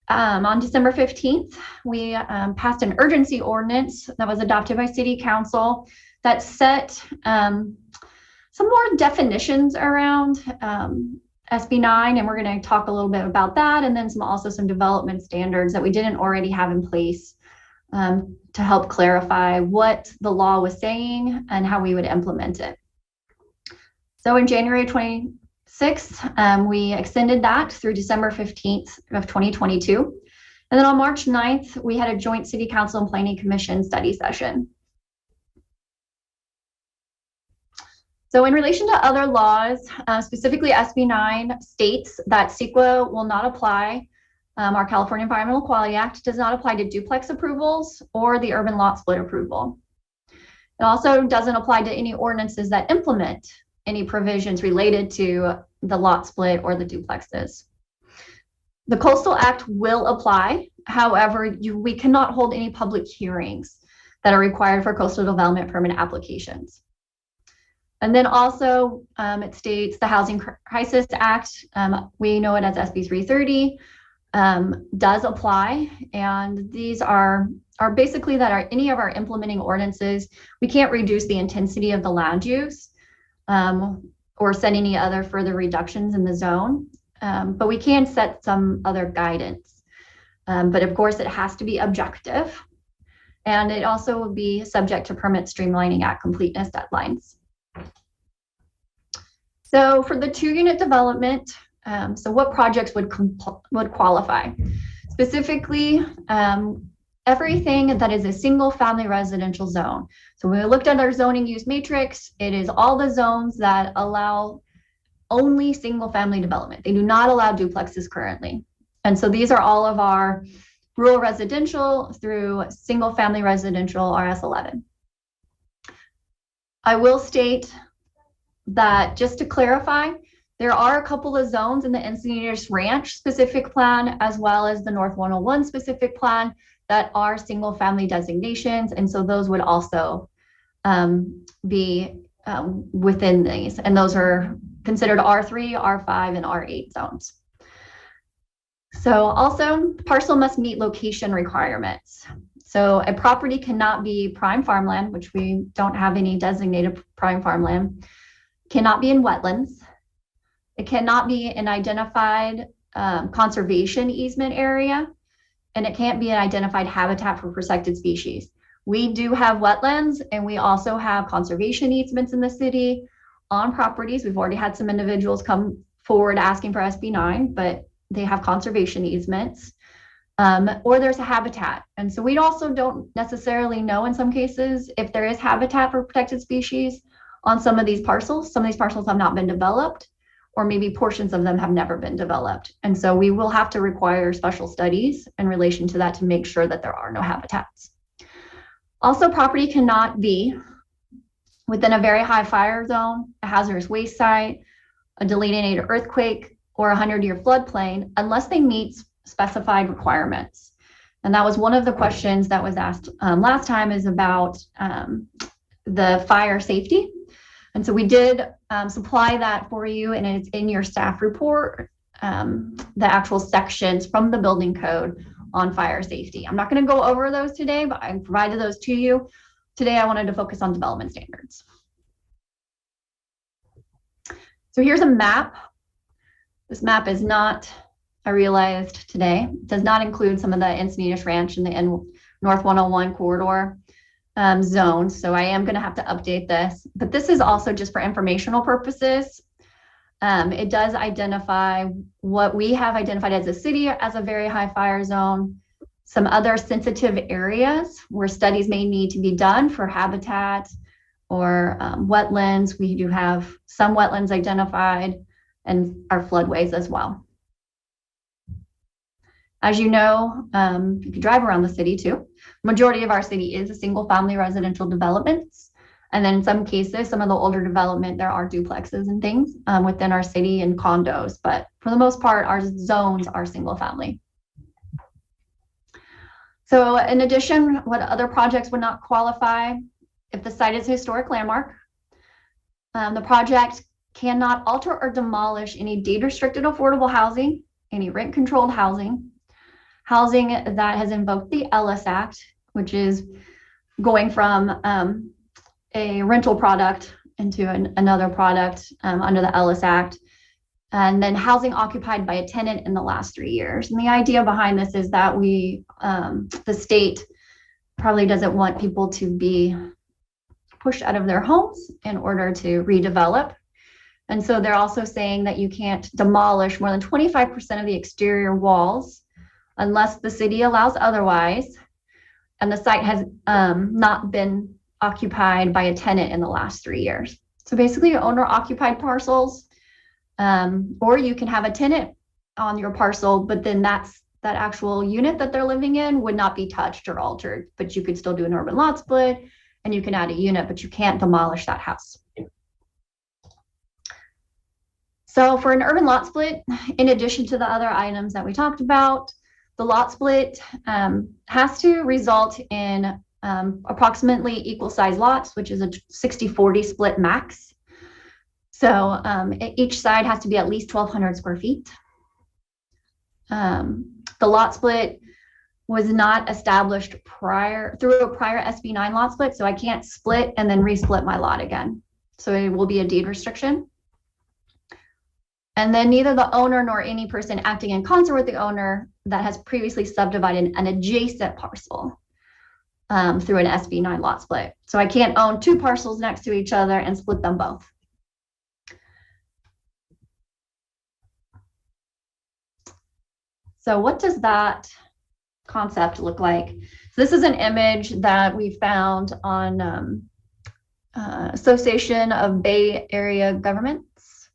On December 15th, we passed an urgency ordinance that was adopted by City Council that set some more definitions around SB 9, and we're going to talk a little bit about that, and then also some development standards that we didn't already have in place to help clarify what the law was saying and how we would implement it. So in January 26th, we extended that through December 15th of 2022. And then on March 9th, we had a joint City Council and Planning Commission study session. So in relation to other laws, specifically SB 9 states that CEQA will not apply. Our California Environmental Quality Act does not apply to duplex approvals or the urban lot split approval. It also doesn't apply to any ordinances that implement any provisions related to the lot split or the duplexes. The Coastal Act will apply. However, we cannot hold any public hearings that are required for coastal development permit applications. And then also it states the Housing Crisis Act, we know it as SB 330, does apply. And these are basically that are any of our implementing ordinances. We can't reduce the intensity of the land use or set any other further reductions in the zone, but we can set some other guidance. But of course, it has to be objective, and it also will be subject to permit streamlining at completeness deadlines. So for the 2-unit development, so what projects would qualify? Specifically, everything that is a single-family residential zone. So when we looked at our zoning use matrix, it is all the zones that allow only single-family development. They do not allow duplexes currently. And so these are all of our rural residential through single-family residential RS11. I will state that, just to clarify, there are a couple of zones in the Encinitas Ranch specific plan, as well as the North 101 specific plan, that are single family designations. And so those would also be within these. And those are considered R3, R5, and R8 zones. So also, parcel must meet location requirements. So a property cannot be prime farmland, which we don't have any designated prime farmland, cannot be in wetlands. It cannot be an identified conservation easement area, and it can't be an identified habitat for protected species. We do have wetlands, and we also have conservation easements in the city on properties. We've already had some individuals come forward asking for SB 9, but they have conservation easements, or there's a habitat. And so we also don't necessarily know in some cases if there is habitat for protected species on some of these parcels. Some of these parcels have not been developed, or maybe portions of them have never been developed. And so we will have to require special studies in relation to that to make sure that there are no habitats. Also, property cannot be within a very high fire zone, a hazardous waste site, a delineated earthquake, or a 100-year floodplain unless they meet specified requirements. And that was one of the questions that was asked last time, is about the fire safety. And so we did supply that for you, and it's in your staff report, the actual sections from the building code on fire safety. I'm not going to go over those today, but I provided those to you. Today, I wanted to focus on development standards. So here's a map. This map is not, I realized today, does not include some of the Encinitas Ranch and the North 101 corridor zones. So I am going to have to update this, but this is also just for informational purposes. It does identify what we have identified as a city as a very high fire zone, some other sensitive areas where studies may need to be done for habitat or wetlands. We do have some wetlands identified and our floodways as well. As you know, you can drive around the city too. Majority of our city is a single family residential developments. And then in some cases, some of the older development, there are duplexes and things within our city and condos, but for the most part, our zones are single family. So in addition, what other projects would not qualify? If the site is a historic landmark, the project cannot alter or demolish any deed-restricted affordable housing, any rent-controlled housing, housing that has invoked the Ellis Act, which is going from a rental product into another product under the Ellis Act, and then housing occupied by a tenant in the last 3 years. And the idea behind this is that the state probably doesn't want people to be pushed out of their homes in order to redevelop. And so they're also saying that you can't demolish more than 25% of the exterior walls unless the city allows otherwise, and the site has not been occupied by a tenant in the last 3 years. So basically owner-occupied parcels, or you can have a tenant on your parcel, but then that actual unit that they're living in would not be touched or altered, but you could still do an urban lot split and you can add a unit, but you can't demolish that house. So for an urban lot split, in addition to the other items that we talked about, the lot split has to result in approximately equal size lots, which is a 60-40 split max. So each side has to be at least 1,200 square feet. The lot split was not established through a prior SB 9 lot split, so I can't split and then resplit my lot again. So it will be a deed restriction. And then neither the owner nor any person acting in concert with the owner that has previously subdivided an adjacent parcel through an SB 9 lot split. So I can't own two parcels next to each other and split them both. So what does that concept look like? So this is an image that we found on Association of Bay Area Governments.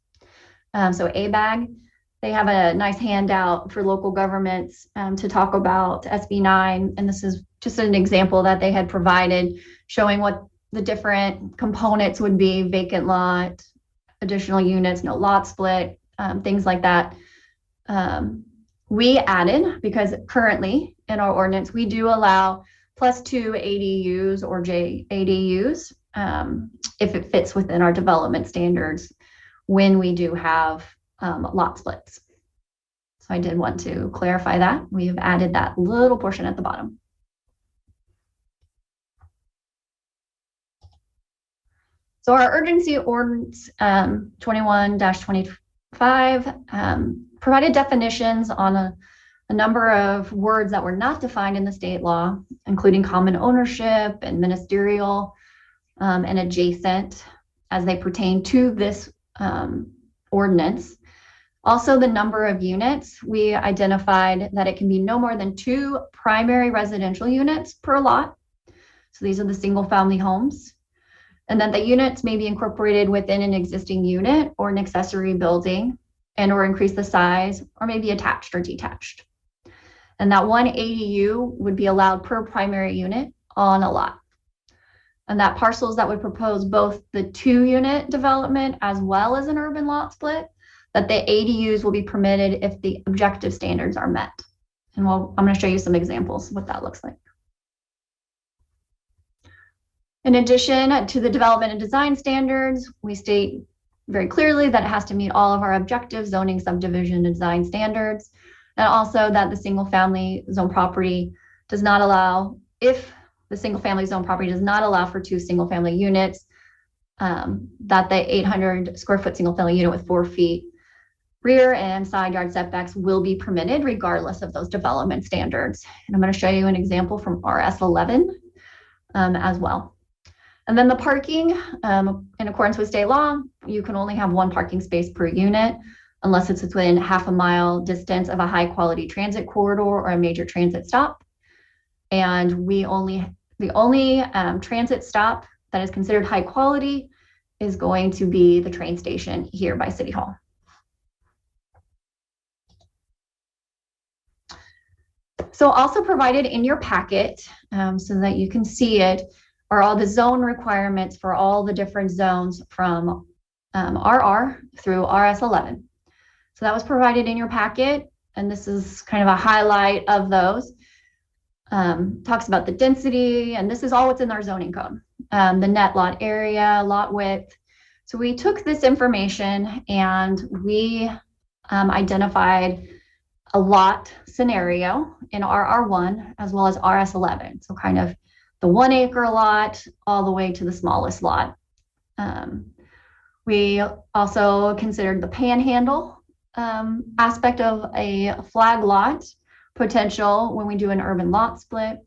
So ABAG, they have a nice handout for local governments to talk about SB 9. And this is just an example that they had provided showing what the different components would be: vacant lot, additional units, no lot split, things like that. We added, because currently in our ordinance, we do allow +2 ADUs or JADUs if it fits within our development standards when we do have lot splits. So I did want to clarify that. We've added that little portion at the bottom. So our urgency ordinance 21-25 provided definitions on a number of words that were not defined in the state law, including common ownership and ministerial and adjacent as they pertain to this ordinance. Also, the number of units, we identified that it can be no more than 2 primary residential units per lot. So these are the single family homes. And then the units may be incorporated within an existing unit or an accessory building, and or increase the size, or maybe attached or detached. And that 1 ADU would be allowed per primary unit on a lot. And that parcels that would propose both the 2-unit development as well as an urban lot split, that the ADUs will be permitted if the objective standards are met. And I'm going to show you some examples of what that looks like. In addition to the development and design standards, we state very clearly that it has to meet all of our objective zoning, subdivision, and design standards, and also that the single family zone property does not allow, if the single family zone property does not allow for 2 single family units, that the 800 square foot single family unit with 4 feet rear and side yard setbacks will be permitted regardless of those development standards. And I'm going to show you an example from RS 11 as well. And then the parking, in accordance with state law, you can only have 1 parking space per unit unless it's within half a mile distance of a high quality transit corridor or a major transit stop. And the only transit stop that is considered high quality is going to be the train station here by City Hall. So also provided in your packet, so that you can see it, are all the zone requirements for all the different zones from RR through RS11. So that was provided in your packet, and this is kind of a highlight of those. Talks about the density, and this is all what's in our zoning code. The net lot area, lot width. So we took this information and we identified a lot scenario in RR1 as well as RS11. So kind of the 1 acre lot all the way to the smallest lot. We also considered the panhandle aspect of a flag lot potential when we do an urban lot split.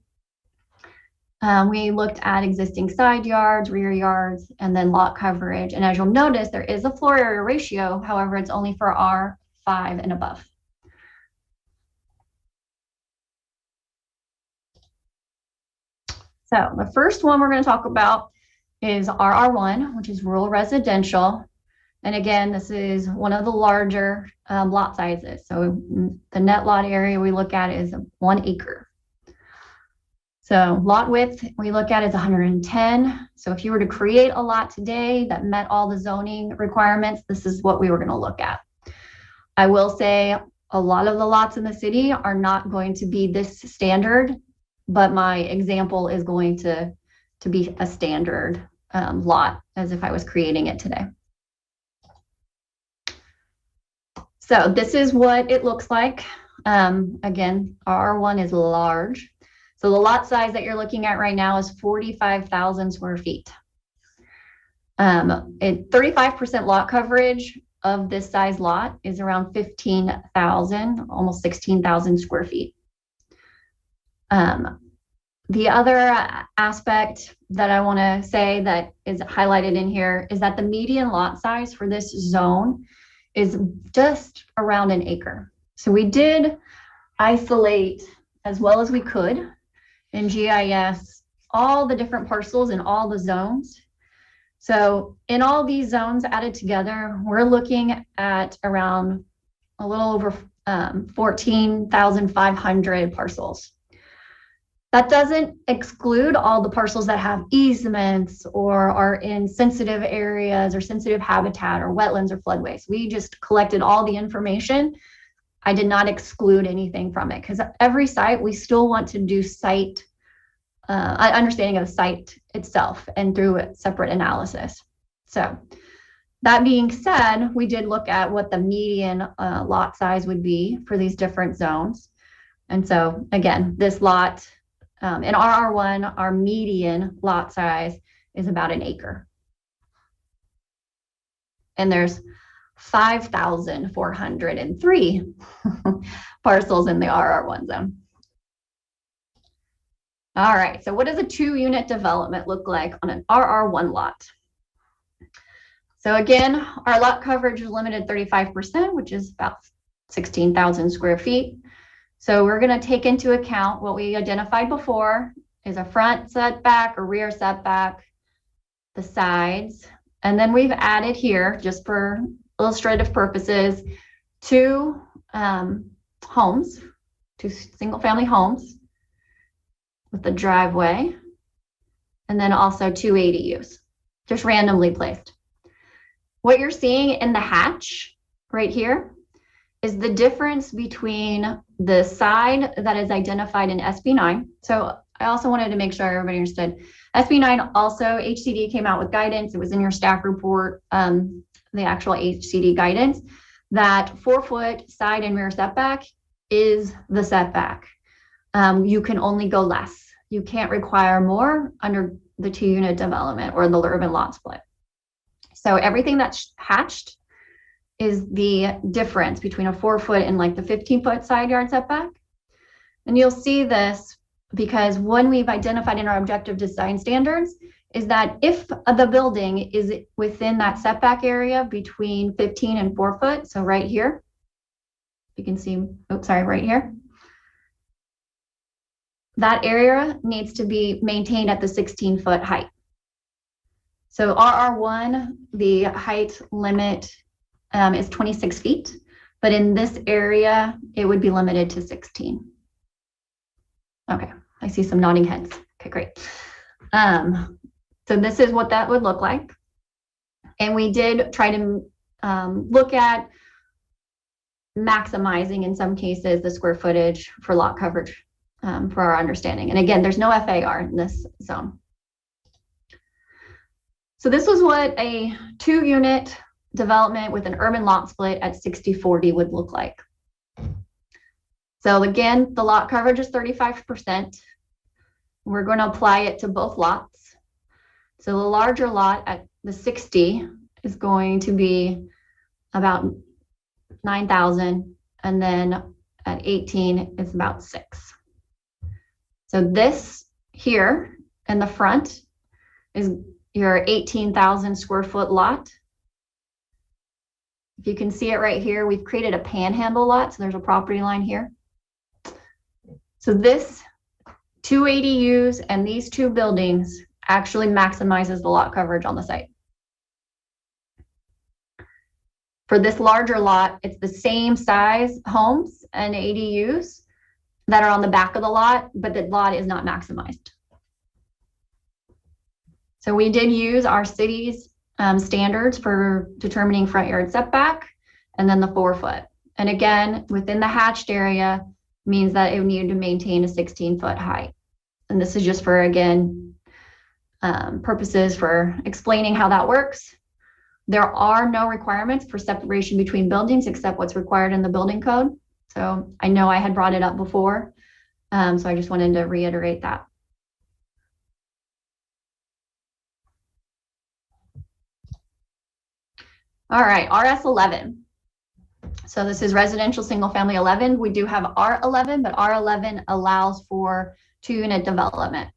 We looked at existing side yards, rear yards, and then lot coverage. And as you'll notice, there is a floor area ratio. However, it's only for R5 and above. So the first one we're going to talk about is RR1, which is rural residential. And again, this is one of the larger lot sizes. So the net lot area we look at is 1 acre. So lot width we look at is 110. So if you were to create a lot today that met all the zoning requirements, this is what we were going to look at. I will say a lot of the lots in the city are not going to be this standard, but my example is going to be a standard lot as if I was creating it today. So this is what it looks like. Again, R1 is large. So the lot size that you're looking at right now is 45,000 square feet. 35% lot coverage of this size lot is around 15,000, almost 16,000 square feet. The other aspect that I want to say that is highlighted in here is that the median lot size for this zone is just around 1 acre. So we did isolate as well as we could in GIS all the different parcels in all the zones. So in all these zones added together, we're looking at around a little over 14,500 parcels. That doesn't exclude all the parcels that have easements or are in sensitive areas or sensitive habitat or wetlands or floodways. We just collected all the information. I did not exclude anything from it because every site, we still want to do site understanding of the site itself and through a separate analysis. So that being said, we did look at what the median lot size would be for these different zones. And so again, this lot, in RR1, our median lot size is about 1 acre. And there's 5,403 parcels in the RR1 zone. All right, so what does a 2-unit development look like on an RR1 lot? So again, our lot coverage is limited 35%, which is about 16,000 square feet. So we're going to take into account what we identified before is a front setback, a rear setback, the sides, and then we've added here, just for illustrative purposes, 2 homes, 2 single-family homes with the driveway, and then also 2 ADUs, just randomly placed. What you're seeing in the hatch right here is the difference between the side that is identified in SB9. So I also wanted to make sure everybody understood. SB9 also, HCD came out with guidance. It was in your staff report, the actual HCD guidance, that 4-foot side and rear setback is the setback. You can only go less. You can't require more under the 2-unit development or the urban lot split. So everything that's hatched is the difference between a 4-foot and like the 15-foot side yard setback. And you'll see this because when we've identified in our objective design standards is that if the building is within that setback area between 15 and 4 foot, so right here, you can see, oops, sorry, right here, that area needs to be maintained at the 16-foot height. So RR1, the height limit is 26 feet, but in this area, it would be limited to 16. Okay, I see some nodding heads. Okay, great. So this is what that would look like. And we did try to look at maximizing, in some cases, the square footage for lot coverage for our understanding. And again, there's no FAR in this zone. So this was what a 2-unit development with an urban lot split at 60/40 would look like. So again, the lot coverage is 35%. We're going to apply it to both lots. So the larger lot at the 60 is going to be about 9,000, and then at 18 it's about 6. So this here in the front is your 18,000 square foot lot. If you can see it right here, we've created a panhandle lot, so there's a property line here. So this 2 ADUs and these 2 buildings actually maximizes the lot coverage on the site. For this larger lot, it's the same size homes and ADUs that are on the back of the lot, but the lot is not maximized. So we did use our city's standards for determining front yard setback, and then the 4-foot. And again, within the hatched area means that it would need to maintain a 16-foot height. And this is just for, again, purposes for explaining how that works. There are no requirements for separation between buildings except what's required in the building code. So I know I had brought it up before, so I just wanted to reiterate that. All right, RS11. So this is residential single family 11. We do have R11, but R11 allows for 2-unit development.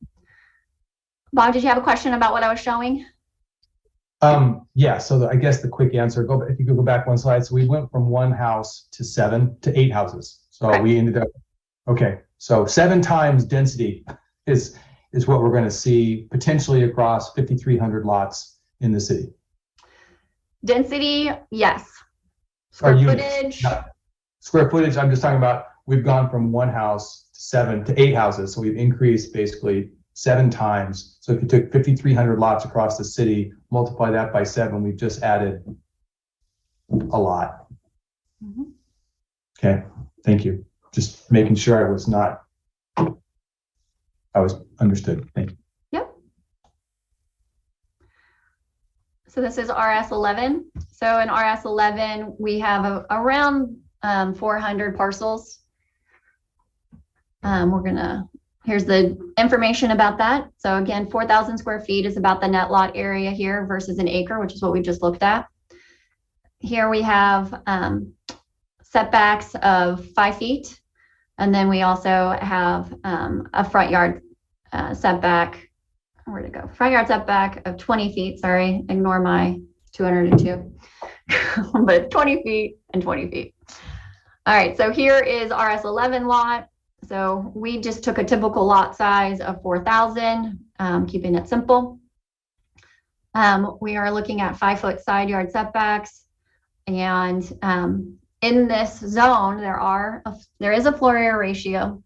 Bob, did you have a question about what I was showing? Yeah, so I guess the quick answer, if you could go back 1 slide. So we went from 1 house to 7 to 8 houses. So okay. We ended up, okay, so 7 times density is what we're going to see potentially across 5,300 lots in the city. Density, yes. Square footage. Square footage, I'm just talking about, we've gone from 1 house to 7 to 8 houses. So we've increased basically 7 times. So if you took 5,300 lots across the city, multiply that by 7, we've just added a lot. Mm-hmm. Okay, thank you. Just making sure I was understood. Thank you. Yep. So this is RS11. So in RS11, we have around 400 parcels. Here's the information about that. So again, 4,000 square feet is about the net lot area here versus an acre, which is what we just looked at. Here we have setbacks of 5 feet. And then we also have a front yard setback. Where'd it go? Front yard setback of 20 feet. Sorry, ignore my 202, but 20 feet and 20 feet. All right, so here is RS11 lot. So we just took a typical lot size of 4,000, keeping it simple. We are looking at 5-foot side yard setbacks. And in this zone, there is a floor area ratio.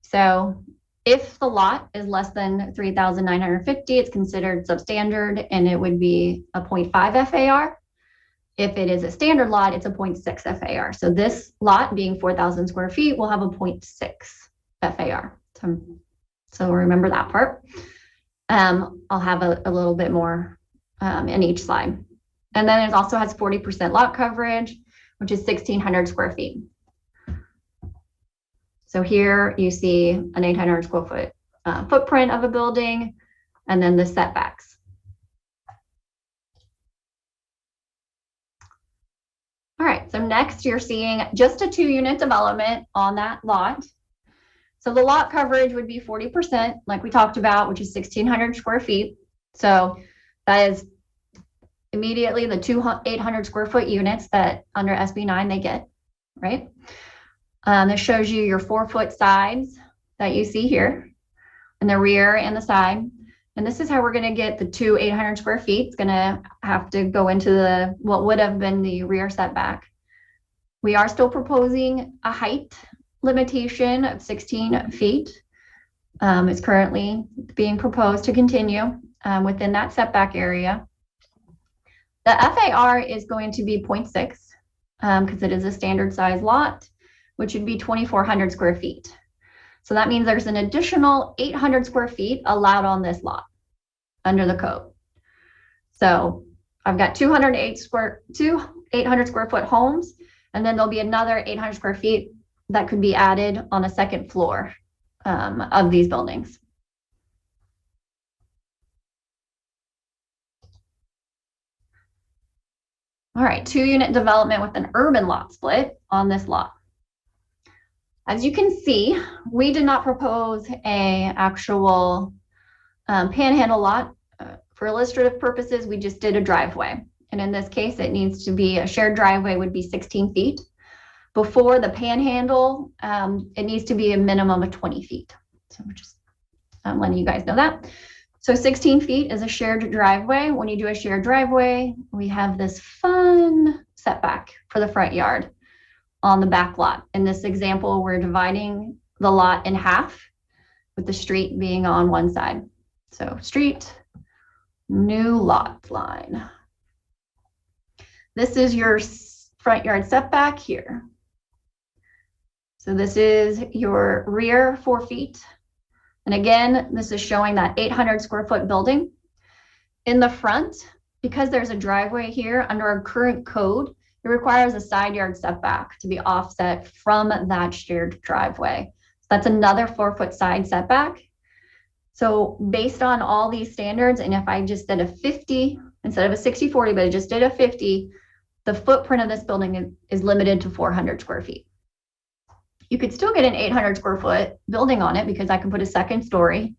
So if the lot is less than 3,950, it's considered substandard, and it would be a 0.5 FAR. If it is a standard lot, it's a 0.6 FAR. So this lot being 4,000 square feet will have a 0.6 FAR. So remember that part. I'll have a little bit more in each slide. And then it also has 40% lot coverage, which is 1,600 square feet. So here you see an 800 square foot footprint of a building, and then the setbacks. All right, so next you're seeing just a 2-unit development on that lot. So the lot coverage would be 40%, like we talked about, which is 1,600 square feet. So that is immediately the 800 square foot units that under SB 9 they get, right? This shows you your 4-foot sides that you see here in the rear and the side. And this is how we're gonna get the two 800 square feet. It's gonna have to go into what would have been the rear setback. We are still proposing a height limitation of 16 feet. It's currently being proposed to continue within that setback area. The FAR is going to be 0.6 because it is a standard size lot, which would be 2,400 square feet. So that means there's an additional 800 square feet allowed on this lot under the code. So I've got 2 800 square foot homes, and then there'll be another 800 square feet that could be added on a second floor of these buildings. All right, 2-unit development with an urban lot split on this lot. As you can see, we did not propose a actual panhandle lot. For illustrative purposes, we just did a driveway. And in this case, it needs to be a shared driveway would be 16 feet. Before the panhandle, it needs to be a minimum of 20 feet. So we're just letting you guys know that. So 16 feet is a shared driveway. When you do a shared driveway, we have this fun setback for the front yard on the back lot. In this example, we're dividing the lot in half with the street being on one side. So street, new lot line. This is your front yard setback here. So this is your rear 4 feet. And again, this is showing that 800 square foot building. In the front, because there's a driveway here under our current code, it requires a side yard setback to be offset from that shared driveway. So that's another 4 foot side setback. So based on all these standards, and if I just did a 50 instead of a 60-40, but I just did a 50, the footprint of this building is limited to 400 square feet. You could still get an 800 square foot building on it because I can put a second story.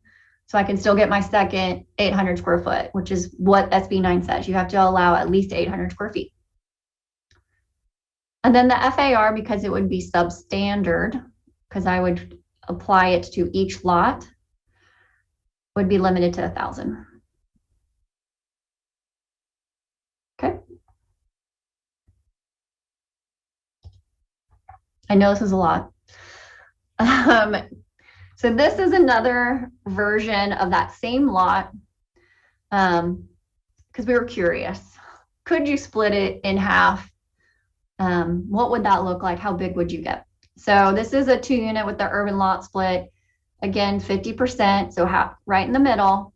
So I can still get my second 800 square foot, which is what SB 9 says. You have to allow at least 800 square feet. And then the FAR, because it would be substandard, because I would apply it to each lot, would be limited to 1,000. Okay. I know this is a lot. So this is another version of that same lot because we were curious. Could you split it in half? What would that look like? How big would you get? So this is a 2-unit with the urban lot split. Again, 50%, so right in the middle.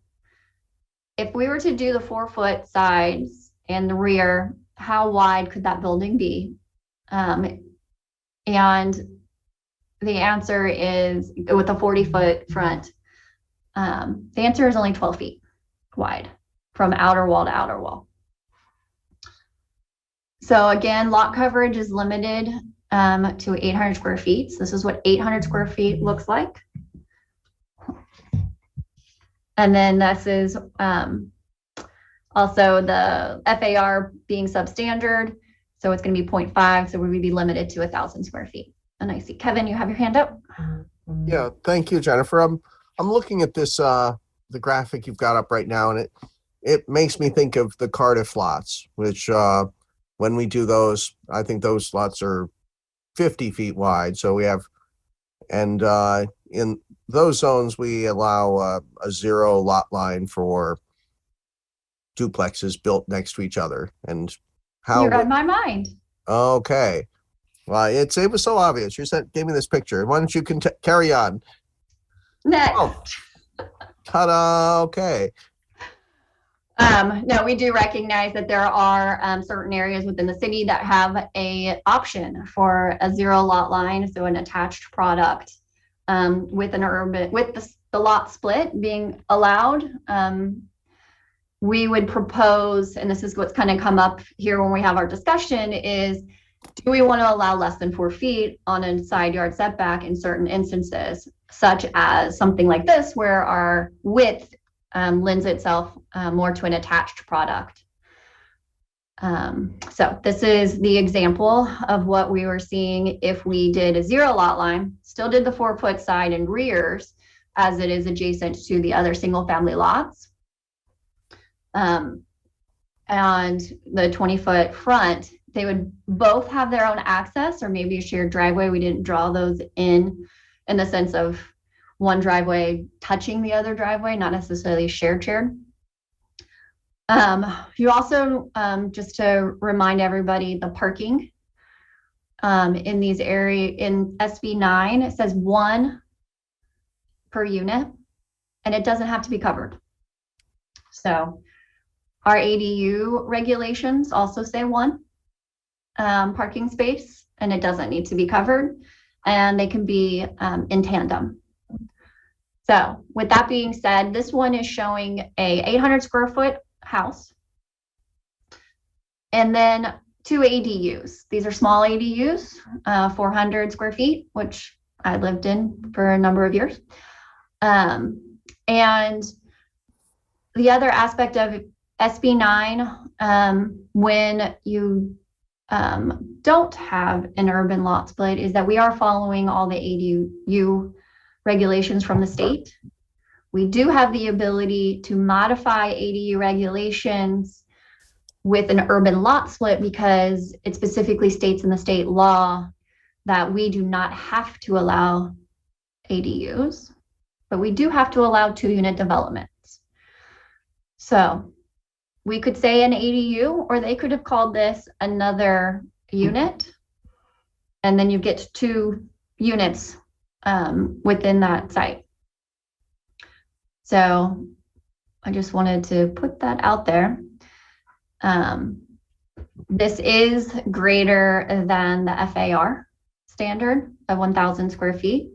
If we were to do the 4 foot sides and the rear, how wide could that building be? And the answer is, with a 40 foot front, the answer is only 12 feet wide from outer wall to outer wall. So again, lot coverage is limited to 800 square feet. So this is what 800 square feet looks like. And then this is also the FAR being substandard. So it's going to be 0.5. So we would be limited to 1,000 square feet. And I see, Kevin, you have your hand up. Yeah, thank you, Jennifer. I'm looking at this, the graphic you've got up right now, and it makes me think of the Cardiff lots, which when we do those, I think those lots are 50 feet wide. So we have, and in those zones, we allow a 0 lot line for duplexes built next to each other. And how you read my mind. Okay. Well, it was so obvious. You gave me this picture. Why don't you carry on? Next. Oh. Ta-da. Okay. No, we do recognize that there are certain areas within the city that have a option for a 0 lot line, so an attached product with an urban, with the lot split being allowed. We would propose, and this is what's kind of come up here when we have our discussion, is do we want to allow less than 4 feet on a side yard setback in certain instances, such as something like this, where our width lends itself more to an attached product. So this is the example of what we were seeing if we did a 0 lot line, still did the 4 foot side and rears as it is adjacent to the other single family lots. and the 20-foot front, they would both have their own access or maybe a shared driveway. We didn't draw those in the sense of one driveway touching the other driveway, not necessarily shared. You also, just to remind everybody, the parking in these areas, in SB9, it says 1 per unit, and it doesn't have to be covered. So our ADU regulations also say 1 parking space, and it doesn't need to be covered, and they can be in tandem. So with that being said, this one is showing a 800 square foot house, and then 2 ADUs. These are small ADUs, 400 square feet, which I lived in for a number of years. And the other aspect of SB9, when you don't have an urban lot split, is that we are following all the ADU regulations from the state. We do have the ability to modify ADU regulations with an urban lot split because it specifically states in the state law that we do not have to allow ADUs, but we do have to allow 2-unit developments. So we could say an ADU, or they could have called this another unit, and then you get 2 units within that site. So I just wanted to put that out there. This is greater than the FAR standard of 1,000 square feet.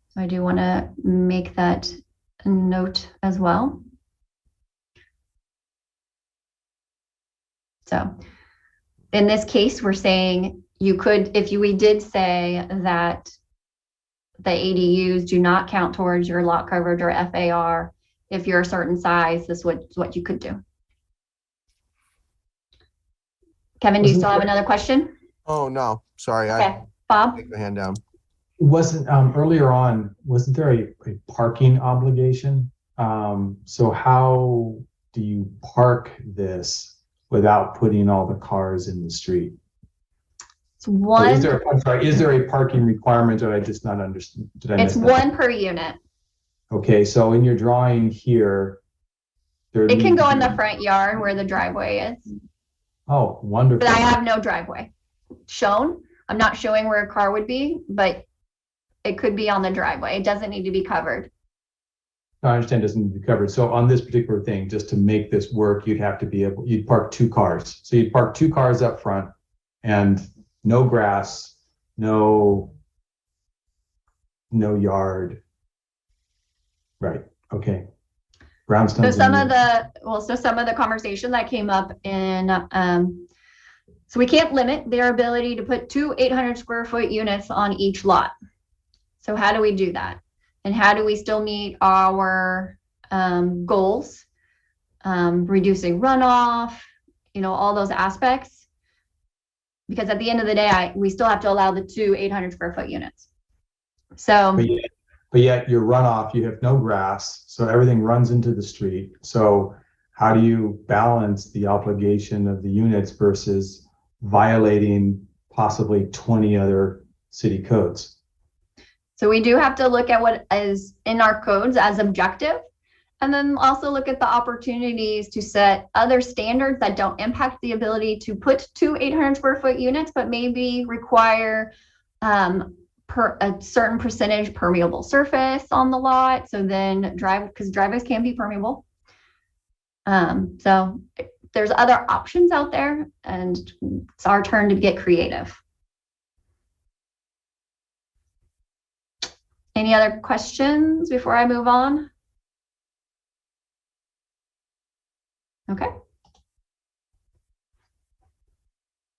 So I do want to make that a note as well. So in this case, we're saying you could, we did say that the ADUs do not count towards your lot coverage or FAR. If you're a certain size, this is what you could do. Kevin, do you still have another question? Oh, no, sorry. Okay, Bob? Take my hand down. Wasn't earlier on, wasn't there a parking obligation? So how do you park this without putting all the cars in the street? It's one. Is there a parking requirement, or I just not understand? It's 1 per unit. Okay, so in your drawing here, it can go in the front yard where the driveway is. Oh, wonderful. But I have no driveway shown. I'm not showing where a car would be, but it could be on the driveway. It doesn't need to be covered. No, I understand it doesn't need to be covered. So on this particular thing, just to make this work, you'd have to be able, you'd park 2 cars. So you'd park 2 cars up front and no grass, no yard. Right, okay. Brownstones. So some of the conversation that came up in, so we can't limit their ability to put 2 800 square foot units on each lot. So how do we do that? And how do we still meet our goals, reducing runoff, all those aspects? Because at the end of the day, we still have to allow the 2 800 square foot units. So. But yet your runoff, you have no grass, so everything runs into the street. So how do you balance the obligation of the units versus violating possibly 20 other city codes? So we do have to look at what is in our codes as objective, and then also look at the opportunities to set other standards that don't impact the ability to put 2 800 square foot units, but maybe require a certain percentage permeable surface on the lot. So then because driveways can be permeable. So there's other options out there, and it's our turn to get creative. Any other questions before I move on? Okay.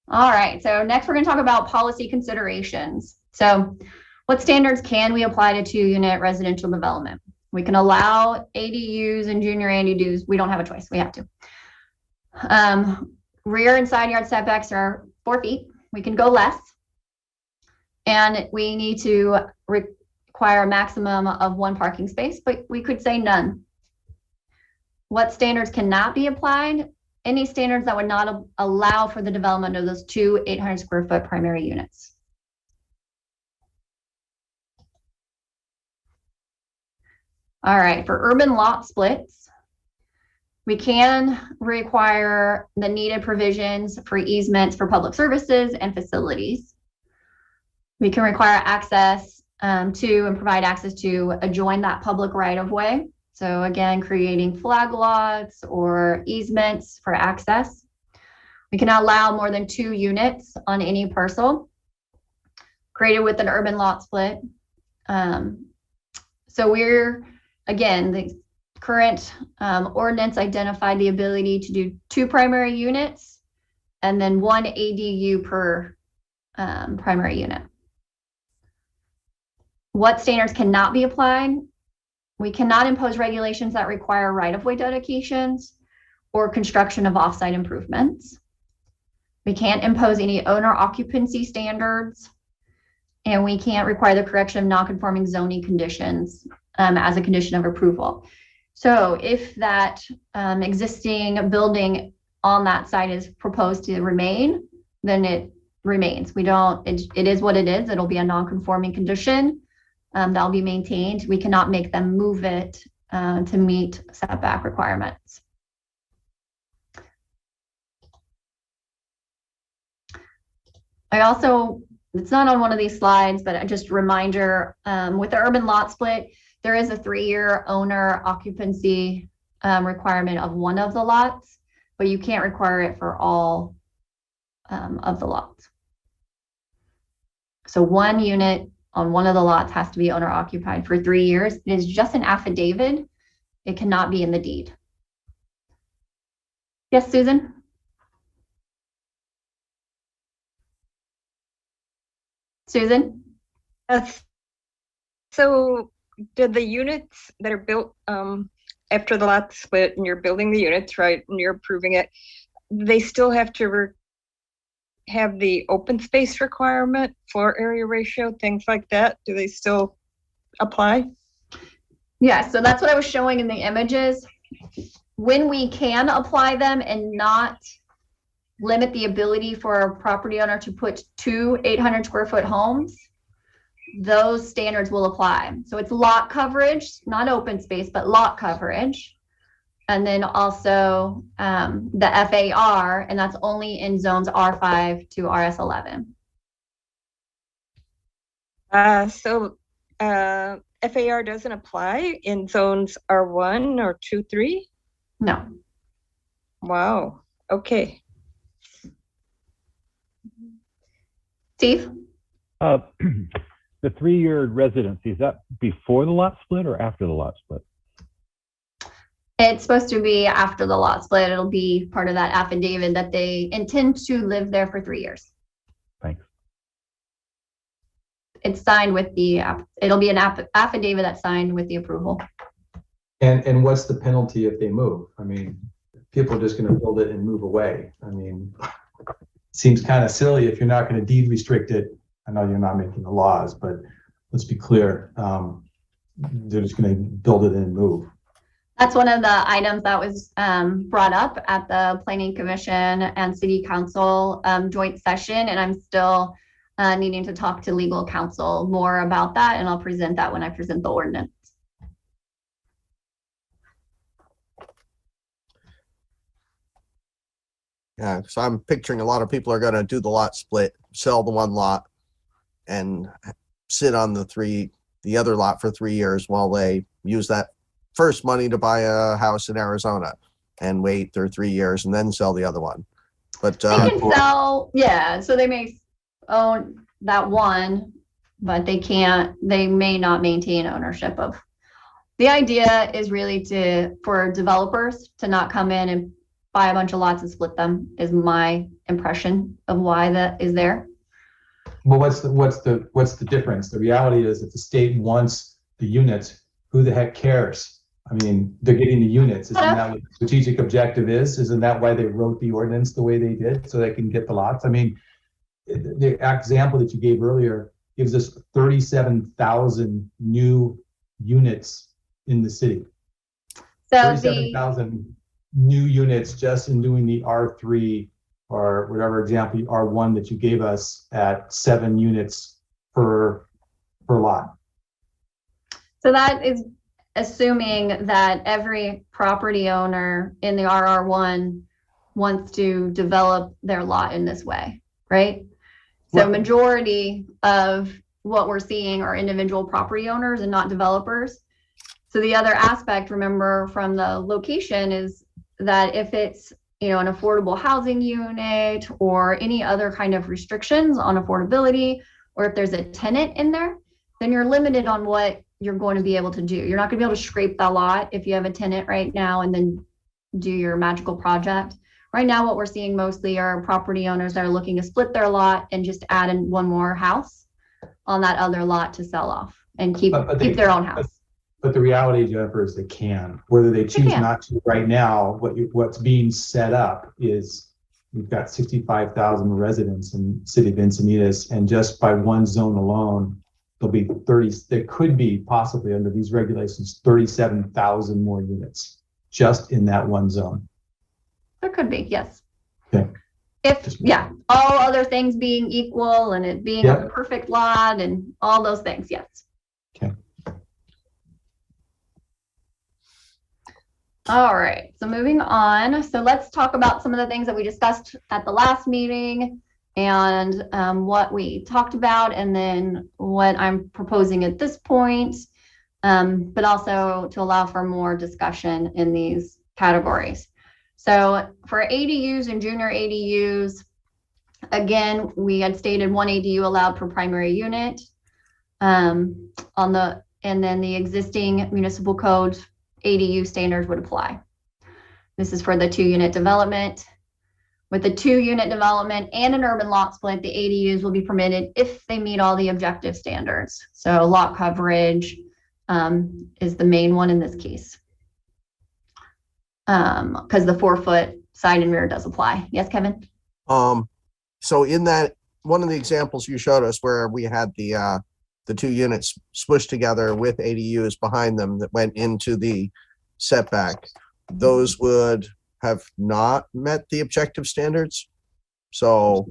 All right, so next we're going to talk about policy considerations. So what standards can we apply to 2-unit residential development? We can allow ADUs and junior ADUs. We don't have a choice. We have to. Rear and side yard setbacks are 4 feet. We can go less. And we need to require a maximum of 1 parking space, but we could say none. What standards cannot be applied? Any standards that would not allow for the development of those two 800 square foot primary units. All right, for urban lot splits, we can require the needed provisions for easements for public services and facilities. We can require access to and provide access to adjoin that public right of way. So again, creating flag lots or easements for access. We can allow more than 2 units on any parcel created with an urban lot split. So again, the current ordinance identified the ability to do 2 primary units and then 1 ADU per primary unit. What standards cannot be applied? We cannot impose regulations that require right-of-way dedications or construction of offsite improvements. We can't impose any owner occupancy standards, and we can't require the correction of non-conforming zoning conditions as a condition of approval. So if that existing building on that site is proposed to remain, then it remains. It is what it is. It'll be a non-conforming condition. That'll be maintained. We cannot make them move it to meet setback requirements. It's not on one of these slides, but just a reminder, with the urban lot split, there is a 3-year owner occupancy requirement of one of the lots, but you can't require it for all of the lots. So 1 unit on one of the lots has to be owner occupied for 3 years. It is just an affidavit. It cannot be in the deed. Yes, Susan? Susan? So did the units that are built after the lot split and you're building the units, right, and you're approving it, they still have to have the open space requirement, floor area ratio, things like that? Do they still apply? Yeah, so that's what I was showing in the images. When we can apply them and not limit the ability for a property owner to put 2 800 square foot homes, those standards will apply. So it's lot coverage, not open space, but lot coverage. And then also the FAR, and that's only in zones R5 to RS11. So FAR doesn't apply in zones R1 or 2, 3? No. Wow. Okay. Steve? The 3-year residency, is that before the lot split or after the lot split? It's supposed to be after the lot split. It'll be part of that affidavit that they intend to live there for 3 years. Thanks. It's signed with the, it'll be an affidavit that's signed with the approval. And what's the penalty if they move? I mean, people are just going to build it and move away. I mean, it seems kind of silly if you're not going to deed restrict it. I know you're not making the laws, but let's be clear. They're just going to build it and move. That's one of the items that was brought up at the Planning Commission and City Council joint session, and I'm still needing to talk to legal counsel more about that, and I'll present that when I present the ordinance. Yeah, so I'm picturing a lot of people are going to do the lot split, sell the one lot, and sit on the other lot for 3 years while they use that first money to buy a house in Arizona and wait their 3 years and then sell the other one. But they can sell, yeah, so they may own that one, but they may not maintain ownership of. The idea is really for developers to not come in and buy a bunch of lots and split them, is my impression of why that is there. Well, what's the difference? The reality is if the state wants the units, who the heck cares? I mean, they're getting the units. Isn't that what the strategic objective is? Isn't that why they wrote the ordinance the way they did, so they can get the lots? I mean, the example that you gave earlier gives us 37,000 new units in the city. So 37,000 new units just in doing the R3 or whatever example, R1 that you gave us at 7 units per lot. So that is assuming that every property owner in the RR1 wants to develop their lot in this way, right? So majority of what we're seeing are individual property owners and not developers. So the other aspect, remember, from the location is that if it's, you know, an affordable housing unit or any other kind of restrictions on affordability, or if there's a tenant in there, then you're limited on what you're going to be able to do. You're not going to be able to scrape that lot if you have a tenant right now and then do your magical project. Right now, what we're seeing mostly are property owners that are looking to split their lot and just add in one more house on that other lot to sell off and keep their own house. But the reality, Jennifer, is they can. Whether they choose not to right now, what's being set up is we've got 65,000 residents in the city of Encinitas, and just by one zone alone, there'll be 30. There could be possibly under these regulations 37,000 more units just in that one zone. There could be, yes. Okay. If, yeah, all other things being equal and it being a perfect lot and all those things, yes. Okay. All right, so moving on. So let's talk about some of the things that we discussed at the last meeting and what we talked about, and then what I'm proposing at this point, but also to allow for more discussion in these categories. So for ADUs and junior ADUs, again, we had stated one ADU allowed per primary unit and then the existing municipal code ADU standards would apply. This is for the 2-unit development. With a 2-unit development and an urban lot split, the ADUs will be permitted if they meet all the objective standards. So lot coverage is the main one in this case. Because the 4-foot side and rear does apply. Yes, Kevin? So in that, one of the examples you showed us where we had the 2 units smushed together with ADUs behind them that went into the setback, those would have not met the objective standards. So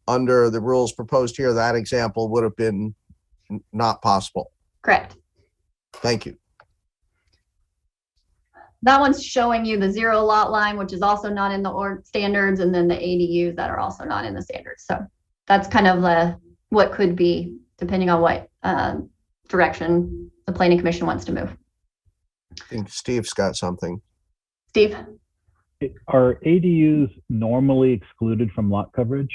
under the rules proposed here, that example would have been not possible. Correct. Thank you. That one's showing you the 0 lot line, which is also not in the standards, and then the ADUs that are also not in the standards. So that's kind of what could be, depending on what direction the planning commission wants to move. I think Steve's got something. Steve? Are ADUs normally excluded from lot coverage?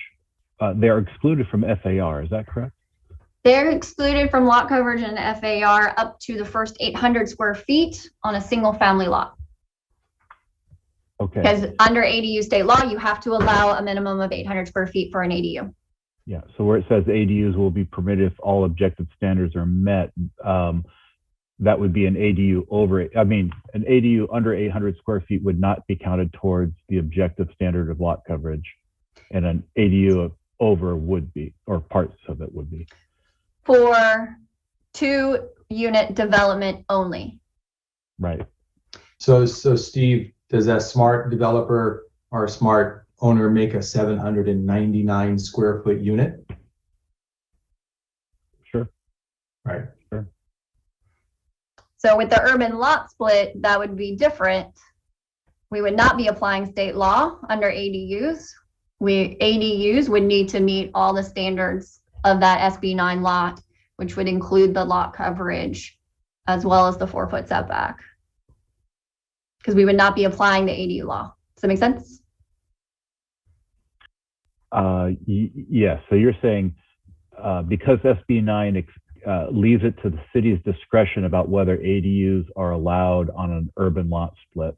They're excluded from FAR, is that correct? They're excluded from lot coverage and FAR up to the first 800 square feet on a single family lot. Okay. Because under ADU state law, you have to allow a minimum of 800 square feet for an ADU. Yeah, so where it says ADUs will be permitted if all objective standards are met, that would be an ADU an ADU under 800 square feet would not be counted towards the objective standard of lot coverage, and an ADU over would be, or parts of it would be. For 2-unit development only. Right. So Steve, does that smart developer or smart owner make a 799 square foot unit? Sure. Right. Sure. So with the urban lot split, that would be different. We would not be applying state law under ADUs. ADUs would need to meet all the standards of that SB9 lot, which would include the lot coverage as well as the 4-foot setback. Because we would not be applying the ADU law. Does that make sense? Yes. So you're saying because SB9 leaves it to the city's discretion about whether ADUs are allowed on an urban lot split,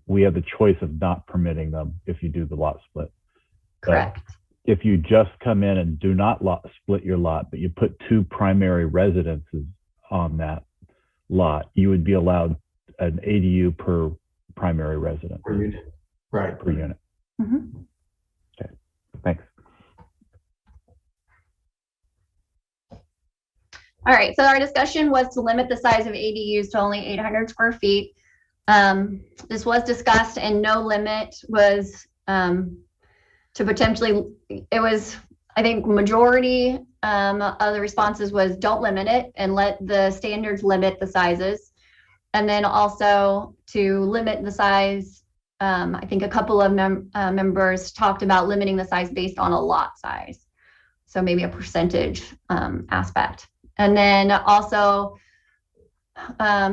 we have the choice of not permitting them if you do the lot split. Correct. But if you just come in and do not split your lot, but you put 2 primary residences on that lot, you would be allowed an ADU per primary residence. Per unit. Right. Per unit. Mm-hmm. Okay, thanks. All right, so our discussion was to limit the size of ADUs to only 800 square feet. This was discussed, and no limit was to potentially, it was, I think majority of the responses was don't limit it and let the standards limit the sizes. And then also to limit the size, I think a couple of members talked about limiting the size based on a lot size. So maybe a percentage aspect. And then also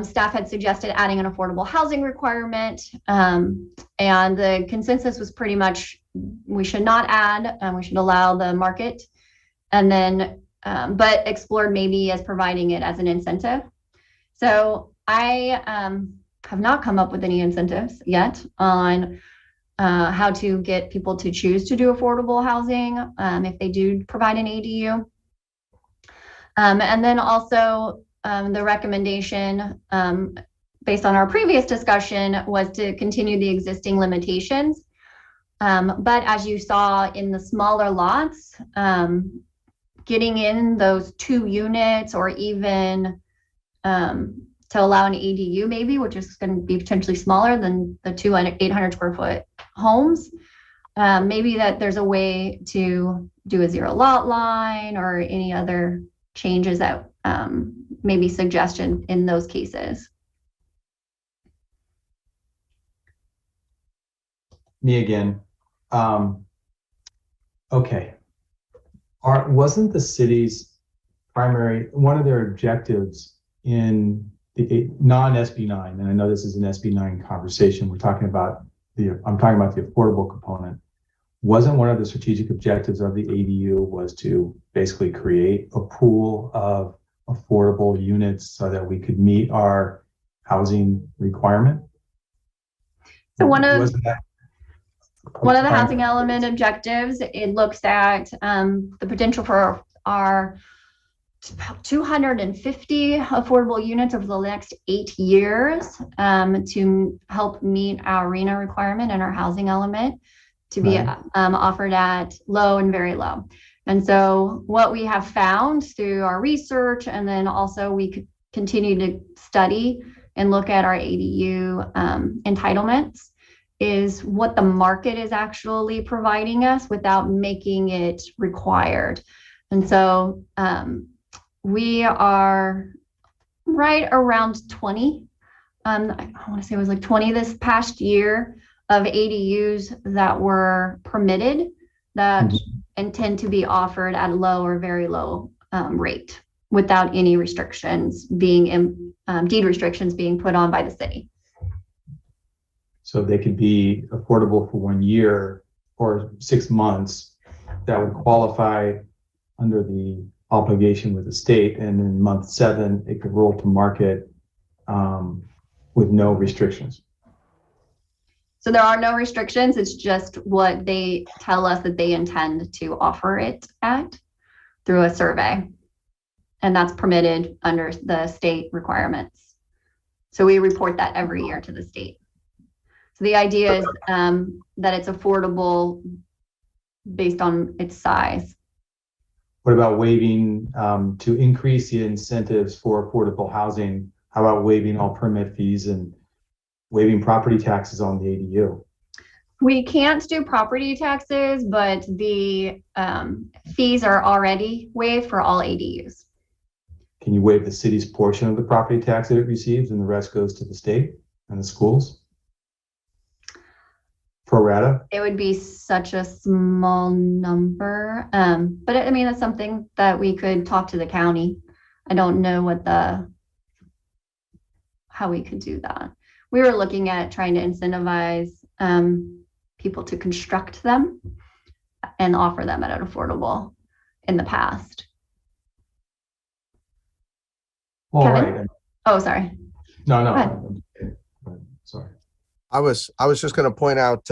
staff had suggested adding an affordable housing requirement. And the consensus was pretty much, we should not add, we should allow the market. And then, but explored maybe as providing it as an incentive. So I have not come up with any incentives yet on how to get people to choose to do affordable housing if they do provide an ADU. And then also the recommendation based on our previous discussion was to continue the existing limitations. But as you saw in the smaller lots, getting in those 2 units or even to allow an ADU maybe, which is going to be potentially smaller than the 800 square foot homes. Maybe that there's a way to do a 0 lot line or any other changes that maybe suggestion in those cases. Me again. Okay. Wasn't the city's primary, one of their objectives in the non-SB9, and I know this is an SB9 conversation, I'm talking about the affordable component. Wasn't one of the strategic objectives of the ADU was to basically create a pool of affordable units so that we could meet our housing requirement? So one of the housing element objectives, it looks at the potential for our 250 affordable units over the next 8 years to help meet our RENA requirement and our housing element to be offered at low and very low. And so what we have found through our research, and then also we could continue to study and look at our ADU entitlements, is what the market is actually providing us without making it required. And so we are right around 20. I want to say it was like 20 this past year of ADUs that were permitted that intend to be offered at a low or very low rate without any restrictions being, deed restrictions being put on by the city. So they could be affordable for 1 year or 6 months that would qualify under the obligation with the state. And in month 7, it could roll to market with no restrictions. So there are no restrictions. It's just what they tell us that they intend to offer it at through a survey. And that's permitted under the state requirements. So we report that every year to the state. So the idea is that it's affordable based on its size. What about waiving to increase the incentives for affordable housing? How about waiving all permit fees and waiving property taxes on the ADU? We can't do property taxes, but the fees are already waived for all ADUs. Can you waive the city's portion of the property tax that it receives and the rest goes to the state and the schools? Pro rata? It would be such a small number. But I mean, that's something that we could talk to the county. I don't know how we could do that. We were looking at trying to incentivize people to construct them and offer them at an affordable in the past. All Kevin? right. Oh, sorry. No. Sorry. I was just going to point out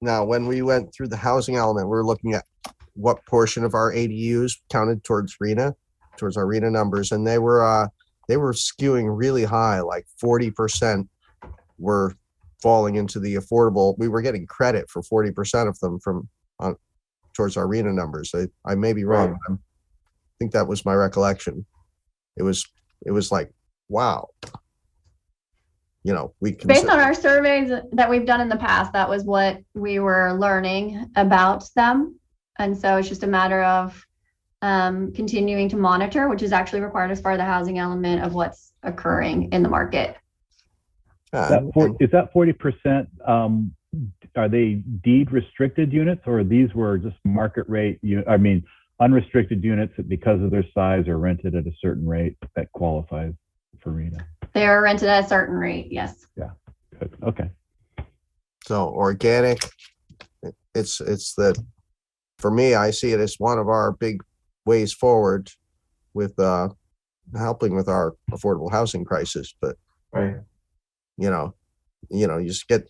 now when we went through the housing element, we were looking at what portion of our ADUs counted towards RENA, towards our RENA numbers, and they were skewing really high, like 40% were falling into the affordable. We were getting credit for 40% of them from towards our RENA numbers. I may be wrong. But I think that was my recollection. It was like, wow. we can. Based on our surveys that we've done in the past, that was what we were learning about them. And so it's just a matter of continuing to monitor, which is actually required as part of the housing element of what's occurring in the market. Is that 40%? Are they deed restricted units, or these were just market rate? Unrestricted units that because of their size are rented at a certain rate that qualifies for RENA? They are rented at a certain rate, yes. Yeah, good. Okay. So organic, for me, I see it as one of our big ways forward with helping with our affordable housing crisis. But right, you just get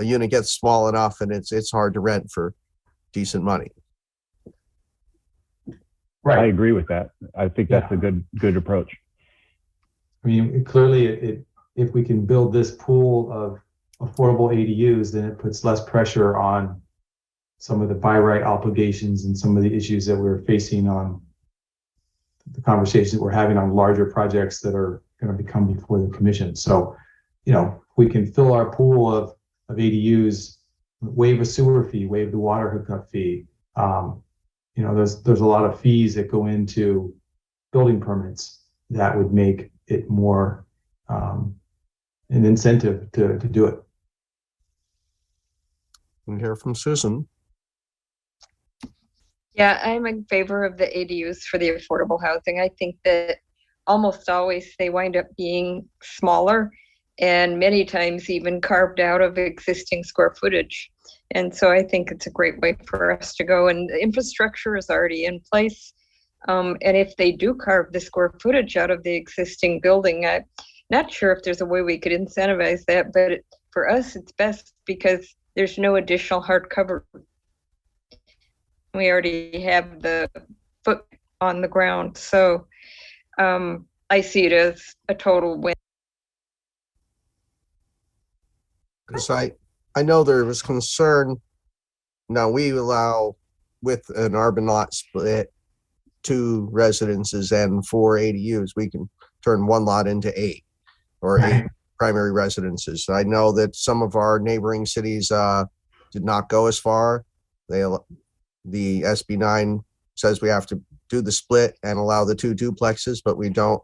a unit gets small enough and it's hard to rent for decent money. Right. I agree with that. I think that's a good approach. I mean, clearly, if we can build this pool of affordable ADUs, then it puts less pressure on some of the by right obligations and some of the issues that we're facing on the conversations that we're having on larger projects that are going to become before the commission. So, we can fill our pool of ADUs, waive a sewer fee, waive the water hookup fee. There's a lot of fees that go into building permits that would make it more an incentive to do it. And hear from Susan. Yeah, I'm in favor of the ADUs for the affordable housing. I think that almost always they wind up being smaller and many times even carved out of existing square footage. And so I think it's a great way for us to go, and the infrastructure is already in place. And if they do carve the square footage out of the existing building, I'm not sure if there's a way we could incentivize that, but for us, it's best because there's no additional hard cover. We already have the foot on the ground. So I see it as a total win. Because I know there was concern. Now we allow with an urban lot split 2 residences and 4 ADUs. We can turn one lot into 8 or 8 primary residences. I know that some of our neighboring cities did not go as far. The SB9 says we have to do the split and allow the 2 duplexes, but we don't.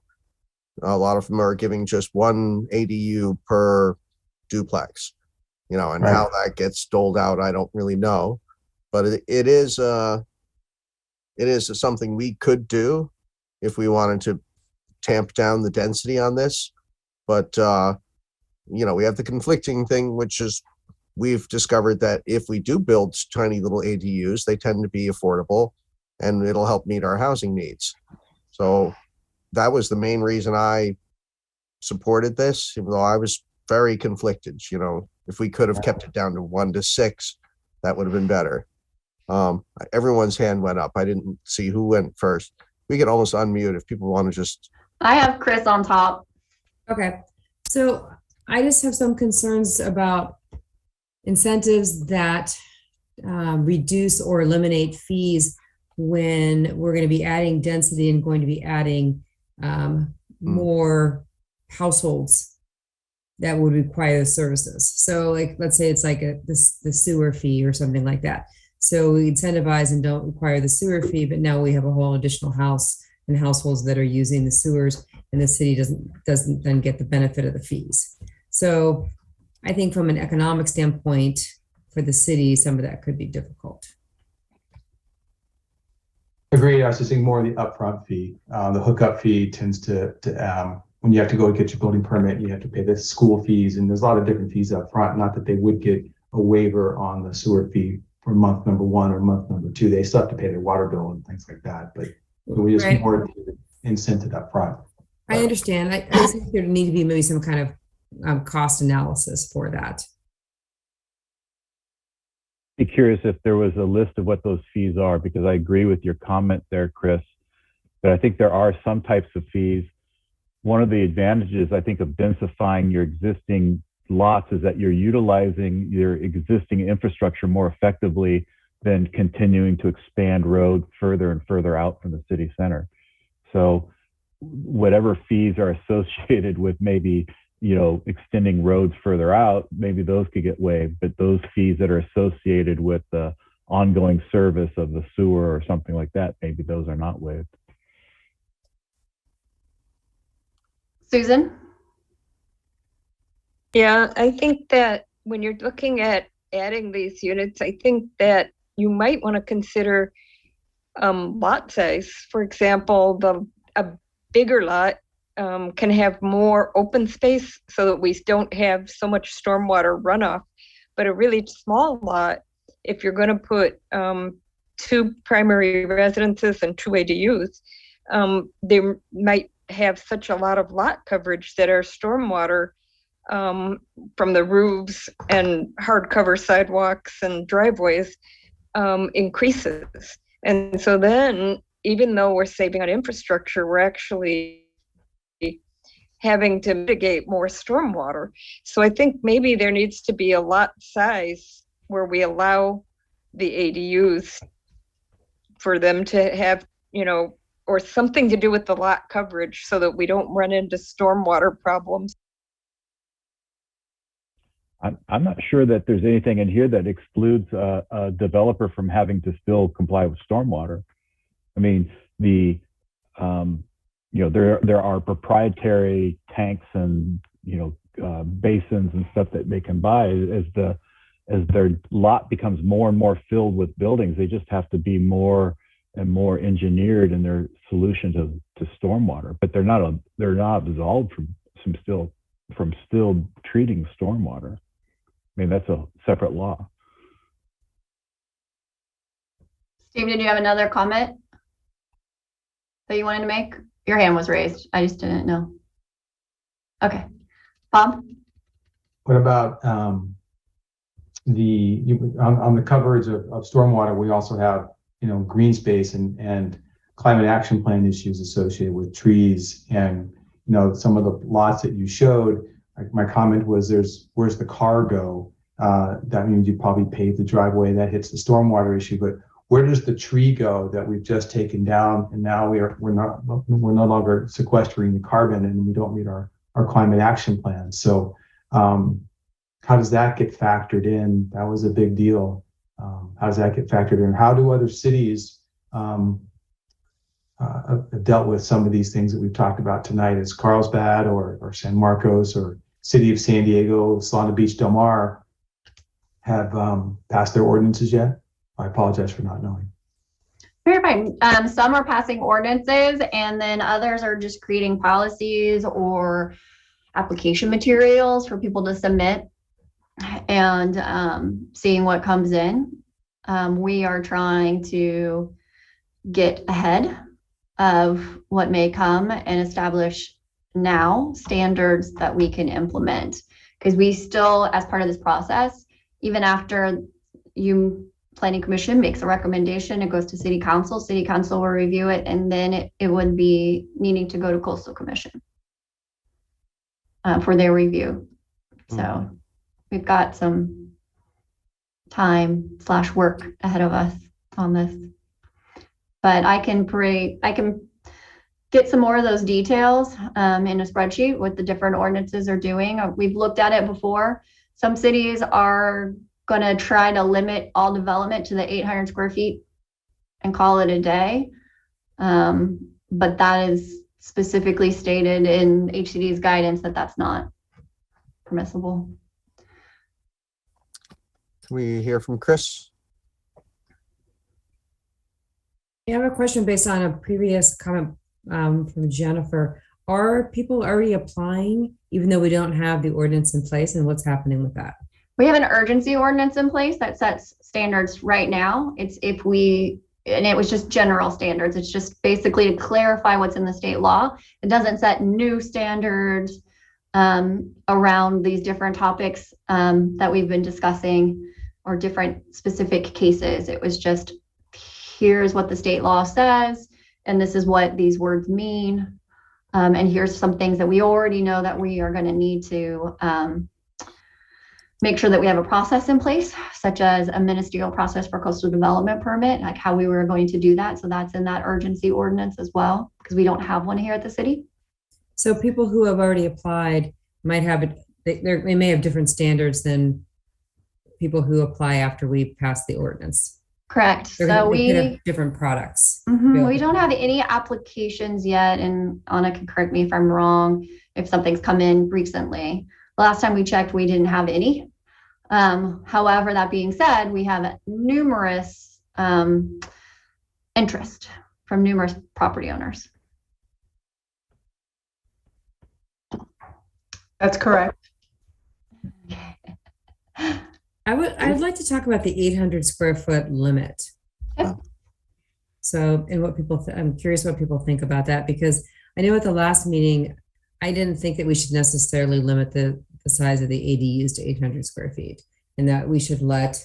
A lot of them are giving just 1 ADU per duplex, and how that gets doled out, I don't really know. But it is something we could do if we wanted to tamp down the density on this. But we have the conflicting thing, which is we've discovered that if we do build tiny little ADUs, they tend to be affordable and it'll help meet our housing needs. So that was the main reason I supported this, even though I was very conflicted. If we could have kept it down to 1 to 6, that would have been better. Everyone's hand went up. I didn't see who went first. We could almost unmute if people want to just. I have Chris on top. Okay. So I just have some concerns about incentives that reduce or eliminate fees when we're going to be adding density and going to be adding more households that would require the services. So let's say it's like the sewer fee or something like that. So we incentivize and don't require the sewer fee, but now we have a whole additional house and households that are using the sewers, and the city doesn't then get the benefit of the fees. So I think from an economic standpoint for the city, some of that could be difficult. Agreed. I was just saying more of the upfront fee. The hookup fee tends to when you have to go get your building permit, you have to pay the school fees, and there's a lot of different fees up front. Not that they would get a waiver on the sewer fee for month number 1 or month number 2. They still have to pay their water bill and things like that, but we just more incentive up front. I understand. I just think there need to be maybe some kind of cost analysis for that. Be curious if there was a list of what those fees are, because I agree with your comment there, Chris, that I think there are some types of fees. One of the advantages, I think, of densifying your existing lots is that you're utilizing your existing infrastructure more effectively than continuing to expand road further and further out from the city center. So whatever fees are associated with maybe, extending roads further out, maybe those could get waived, but those fees that are associated with the ongoing service of the sewer or something like that, maybe those are not waived. Susan? Yeah, I think that when you're looking at adding these units, I think that you might want to consider lot size. For example, a bigger lot can have more open space so that we don't have so much stormwater runoff. But a really small lot, if you're going to put 2 primary residences and 2 ADUs, they might have such a lot of lot coverage that our stormwater from the roofs and hardcover sidewalks and driveways increases. And so then, even though we're saving on infrastructure, we're actually having to mitigate more stormwater. So I think maybe there needs to be a lot size where we allow the ADUs for them to have, or something to do with the lot coverage so that we don't run into stormwater problems. I'm not sure that there's anything in here that excludes a developer from having to still comply with stormwater. I mean, there are proprietary tanks and basins and stuff that they can buy as their lot becomes more and more filled with buildings. They just have to be more and more engineered in their solution to stormwater, but they're not absolved from still treating stormwater. I mean, that's a separate law. Steve, did you have another comment that you wanted to make? Your hand was raised. I just didn't know. Okay. Bob? What about on the coverage of stormwater, we also have, green space and climate action plan issues associated with trees and, some of the lots that you showed. Like my comment was, where's the car go? That means you probably pave the driveway. That hits the stormwater issue. But where does the tree go that we've just taken down? And now we're no longer sequestering the carbon, and we don't meet our climate action plan. So how does that get factored in? That was a big deal. How does that get factored in? How do other cities have dealt with some of these things that we've talked about tonight? Is Carlsbad or San Marcos or City of San Diego, Solana Beach, Del Mar have passed their ordinances yet? I apologize for not knowing. Very fine. Some are passing ordinances, and then others are just creating policies or application materials for people to submit and seeing what comes in. We are trying to get ahead of what may come and establish now standards that we can implement, because we still, as part of this process, even after Planning Commission makes a recommendation, it goes to City Council will review it, and then it would be needing to go to Coastal Commission for their review. So we've got some time/work ahead of us on this. But I can get some more of those details in a spreadsheet what the different ordinances are doing. We've looked at it before. Some cities are going to try to limit all development to the 800 square feet and call it a day. But that is specifically stated in HCD's guidance that that's not permissible. Can we hear from Chris? Yeah, I have a question based on a previous comment from Jennifer. Are people already applying even though we don't have the ordinance in place, and what's happening with that? We have an urgency ordinance in place that sets standards right now. And it was just general standards. It's just basically to clarify what's in the state law. It doesn't set new standards around these different topics that we've been discussing or different specific cases. It was just, here's what the state law says, and this is what these words mean. And here's some things that we already know that we are going to need to make sure that we have a process in place, such as a ministerial process for coastal development permit, like how we were going to do that. So that's in that urgency ordinance as well, because we don't have one here at the city. So people who have already applied, might have, they may have different standards than people who apply after we pass the ordinance. Correct. They So could have we different products. we don't have any applications yet, and Anna can correct me if I'm wrong, if something's come in recently. Last time we checked, we didn't have any. However, that being said, we have numerous interest from numerous property owners. That's correct. I'd like to talk about the 800 square foot limit. Okay. So, and what people, I'm curious what people think about that, because I know at the last meeting, I didn't think that we should necessarily limit the size of the ADUs to 800 square feet, and that we should let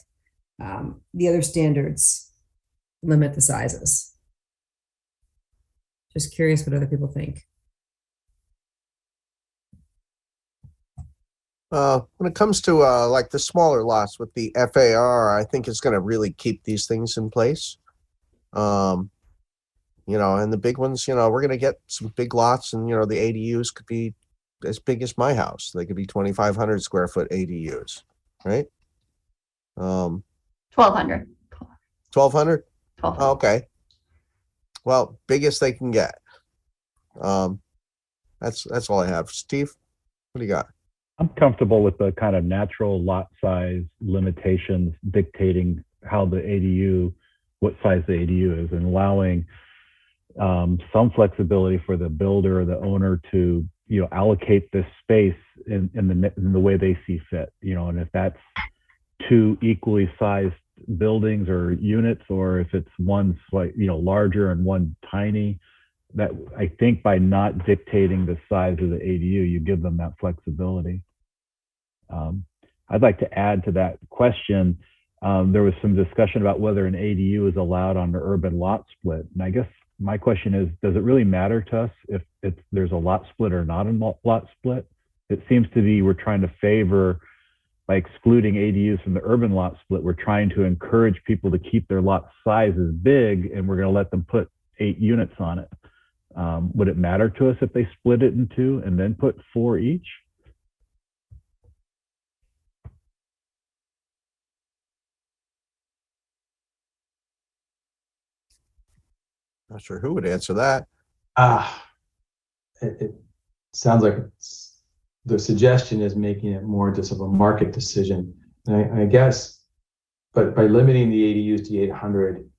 the other standards limit the sizes. Just curious what other people think. When it comes to like the smaller lots with the FAR, I think it's going to really keep these things in place. You know, and the big ones, you know, we're going to get some big lots, and, you know, the ADUs could be as big as my house. They could be 2,500 square foot ADUs, right? 1,200. 1,200? Oh, okay. Well, biggest they can get. That's all I have. Steve, what do you got? I'm comfortable with the kind of natural lot size limitations dictating how the ADU, what size the ADU is, and allowing some flexibility for the builder or the owner to, you know, allocate this space in the way they see fit, you know, and if that's two equally sized buildings or units, or if it's one slight, you know, larger and one tiny, that I think by not dictating the size of the ADU, you give them that flexibility. I'd like to add to that question. There was some discussion about whether an ADU is allowed on the urban lot split. And I guess my question is, does it really matter to us if there's a lot split or not a lot split? It seems to be we're trying to favor, by excluding ADUs from the urban lot split, we're trying to encourage people to keep their lot sizes big, and we're going to let them put 8 units on it. Would it matter to us if they split it in 2 and then put 4 each? Not sure who would answer that. It sounds like the suggestion is making it more just of a market decision. And I guess, but by limiting the ADUs to 800,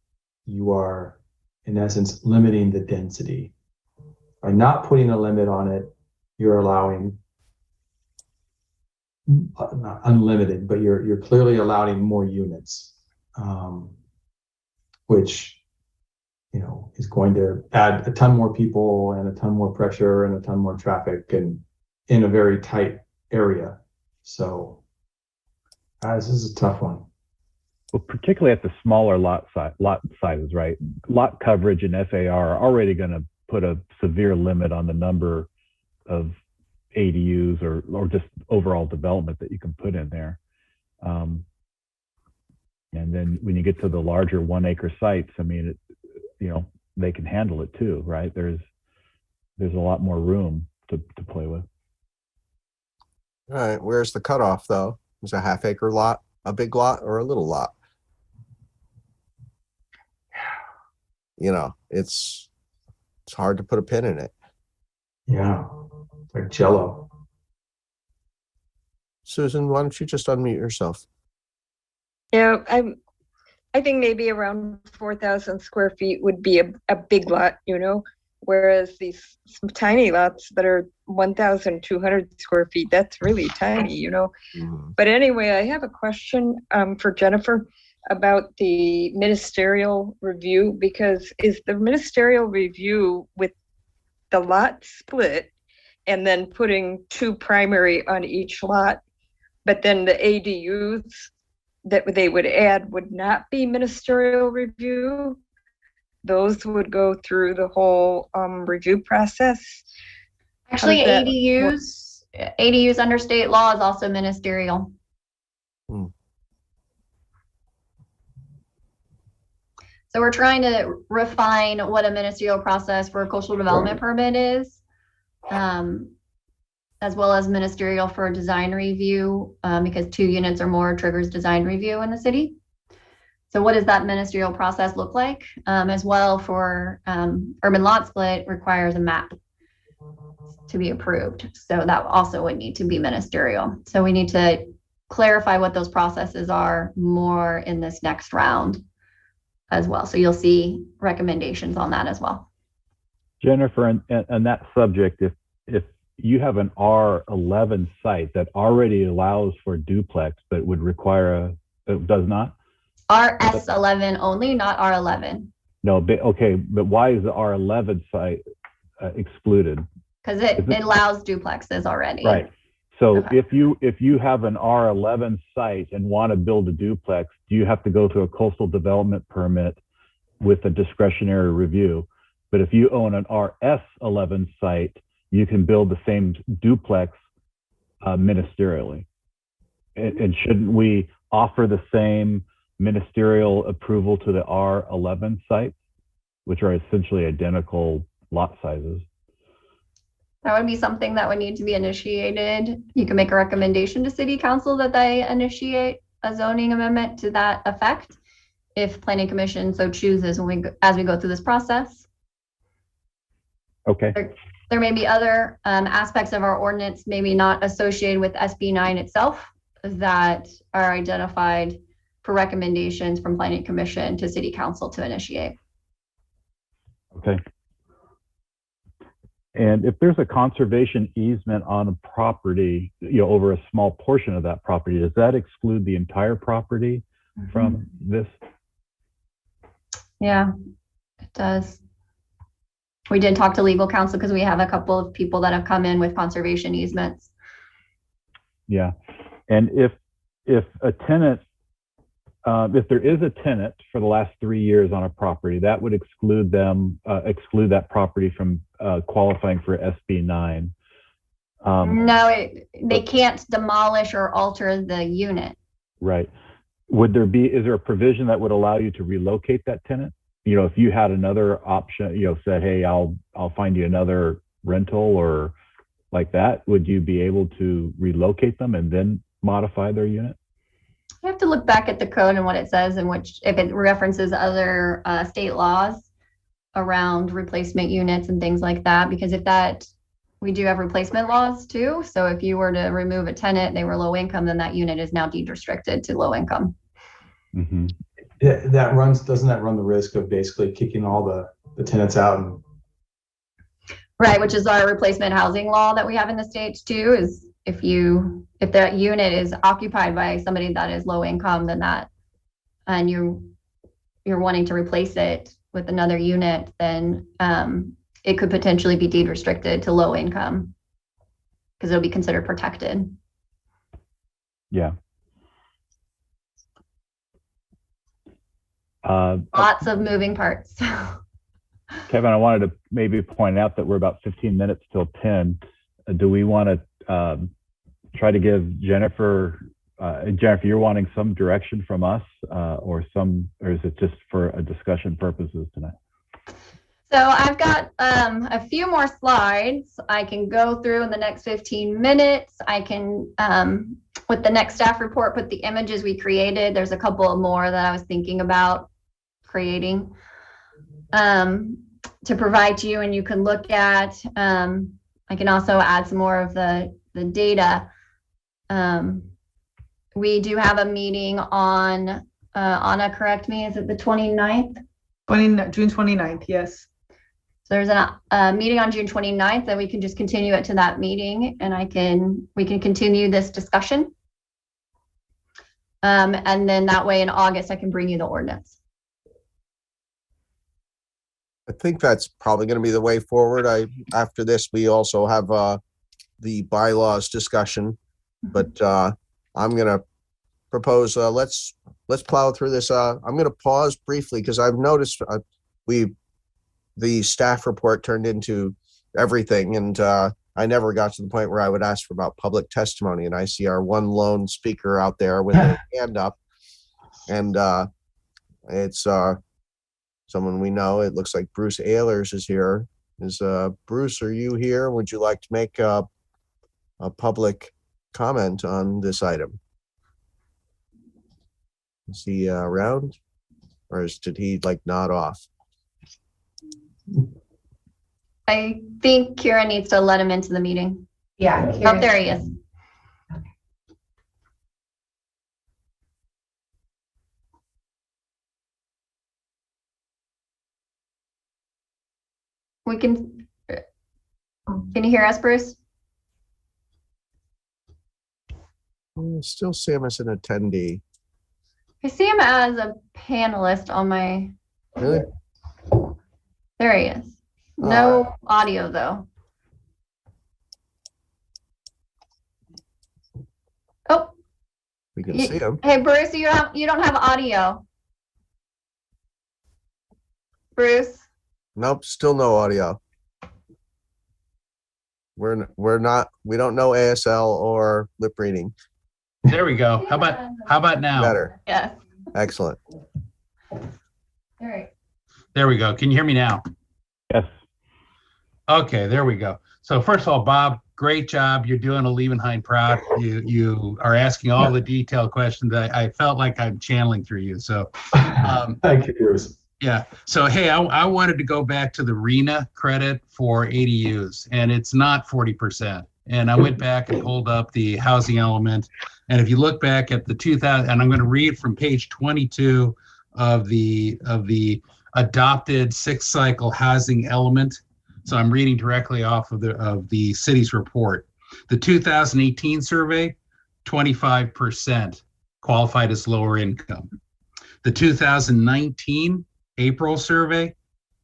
you are in essence limiting the density. By not putting a limit on it, you're allowing not unlimited, but you're clearly allowing more units, which, you know, is going to add a ton more people and a ton more pressure and a ton more traffic, and in a very tight area. So this is a tough one. Well, particularly at the smaller lot sizes, right? Lot coverage and FAR are already going to put a severe limit on the number of ADUs or just overall development that you can put in there. And then when you get to the larger 1 acre sites, I mean, you know, they can handle it too, right? There's a lot more room to play with. All right, where's the cutoff though? Is a half acre lot a big lot or a little lot? You know, it's hard to put a pin in it. Yeah, like Jello. Susan, why don't you just unmute yourself? Yeah, I think maybe around 4,000 square feet would be a big lot, you know, whereas these some tiny lots that are 1,200 square feet, that's really tiny, you know. Mm-hmm. But anyway, I have a question for Jennifer about the ministerial review, because is the ministerial review with the lot split and then putting 2 primary on each lot, but then the ADUs that they would add would not be ministerial review? Those would go through the whole review process? Actually, ADUs under state law is also ministerial. So we're trying to refine what a ministerial process for a coastal development permit is. as well as ministerial for a design review, because 2 units or more triggers design review in the city. So what does that ministerial process look like? As well for urban lot split requires a map to be approved. So that also would need to be ministerial. So we need to clarify what those processes are more in this next round as well. So you'll see recommendations on that as well. Jennifer, and that subject, if you have an R11 site that already allows for duplex, but would require it does not? RS11 only, not R11. No, but okay, but why is the R11 site excluded? Because it allows duplexes already. Right. So Okay. if you have an R11 site and want to build a duplex, do you have to go through a coastal development permit with a discretionary review? But if you own an RS11 site, you can build the same duplex ministerially. And shouldn't we offer the same ministerial approval to the R11 sites, which are essentially identical lot sizes? That would be something that would need to be initiated. You can make a recommendation to city council that they initiate a zoning amendment to that effect if planning commission so chooses as we go through this process. Okay. There may be other aspects of our ordinance, maybe not associated with SB 9 itself, that are identified for recommendations from planning commission to city council to initiate. Okay. And if there's a conservation easement on a property, over a small portion of that property, does that exclude the entire property from this? Yeah, it does. We did talk to legal counsel because we have a couple of people that have come in with conservation easements. Yeah. And if a tenant, if there is a tenant for the last 3 years on a property, that would exclude that property from qualifying for SB 9. No, they can't demolish or alter the unit. Right. Is there a provision that would allow you to relocate that tenant? If you had another option, said, hey, I'll find you another rental or like that, would you be able to relocate them and then modify their unit? You have to look back at the code and what it says, and if it references other state laws around replacement units and things like that, because we do have replacement laws too. So if you were to remove a tenant, they were low income, then that unit is now deed restricted to low income. Mm-hmm. Yeah, doesn't that run the risk of basically kicking all the tenants out? Right, which is our replacement housing law that we have in the States too, is if that unit is occupied by somebody that is low income, then and you're wanting to replace it with another unit, then it could potentially be deed restricted to low income because it'll be considered protected. Yeah. Lots of moving parts. Kevin, I wanted to maybe point out that we're about 15 minutes till 10. Do we want to try to give Jennifer, you're wanting some direction from us or is it just for a discussion purposes tonight? So I've got a few more slides I can go through in the next 15 minutes. I can, with the next staff report, put the images we created. There's a couple more that I was thinking about creating to provide to you, and you can look at. I can also add some more of the data. We do have a meeting on, Anna, correct me, is it the 29th? June 29th, yes. So there's a meeting on June 29th, and we can just continue it to that meeting, and we can continue this discussion. And then that way in August, I can bring you the ordinance. I think that's probably going to be the way forward. After this, we also have the bylaws discussion, but I'm going to propose let's plow through this. I'm going to pause briefly because I've noticed the staff report turned into everything, and I never got to the point where I would ask for about public testimony, and I see our one lone speaker out there with a hand up, and it's someone we know. It looks like Bruce Ehlers is here. Bruce, are you here? Would you like to make a public comment on this item? Is he around, or did he like nod off? I think Kira needs to let him into the meeting. Yeah. Oh, there he is. We can you hear us, Bruce? I still see him as an attendee. I see him as a panelist on my. Really? There he is. No audio though. Oh. We can see him. Hey Bruce, you don't have audio. Bruce. Nope, still no audio. We don't know ASL or lip reading. There we go. How about now? Better. Yes. Excellent. All right. There we go. Can you hear me now? Yes. Okay, there we go. So first of all, Bob, great job. You're doing a Liebenheim proud. You are asking all the detailed questions. I felt like I'm channeling through you. So thank you, Bruce. Yeah. So, hey, I wanted to go back to the RENA credit for ADUs, and it's not 40%. And I went back and pulled up the housing element. And if you look back at the 2000, and I'm going to read from page 22 of the adopted 6-cycle housing element. So I'm reading directly off of the city's report. The 2018 survey, 25% qualified as lower income. The 2019 April survey,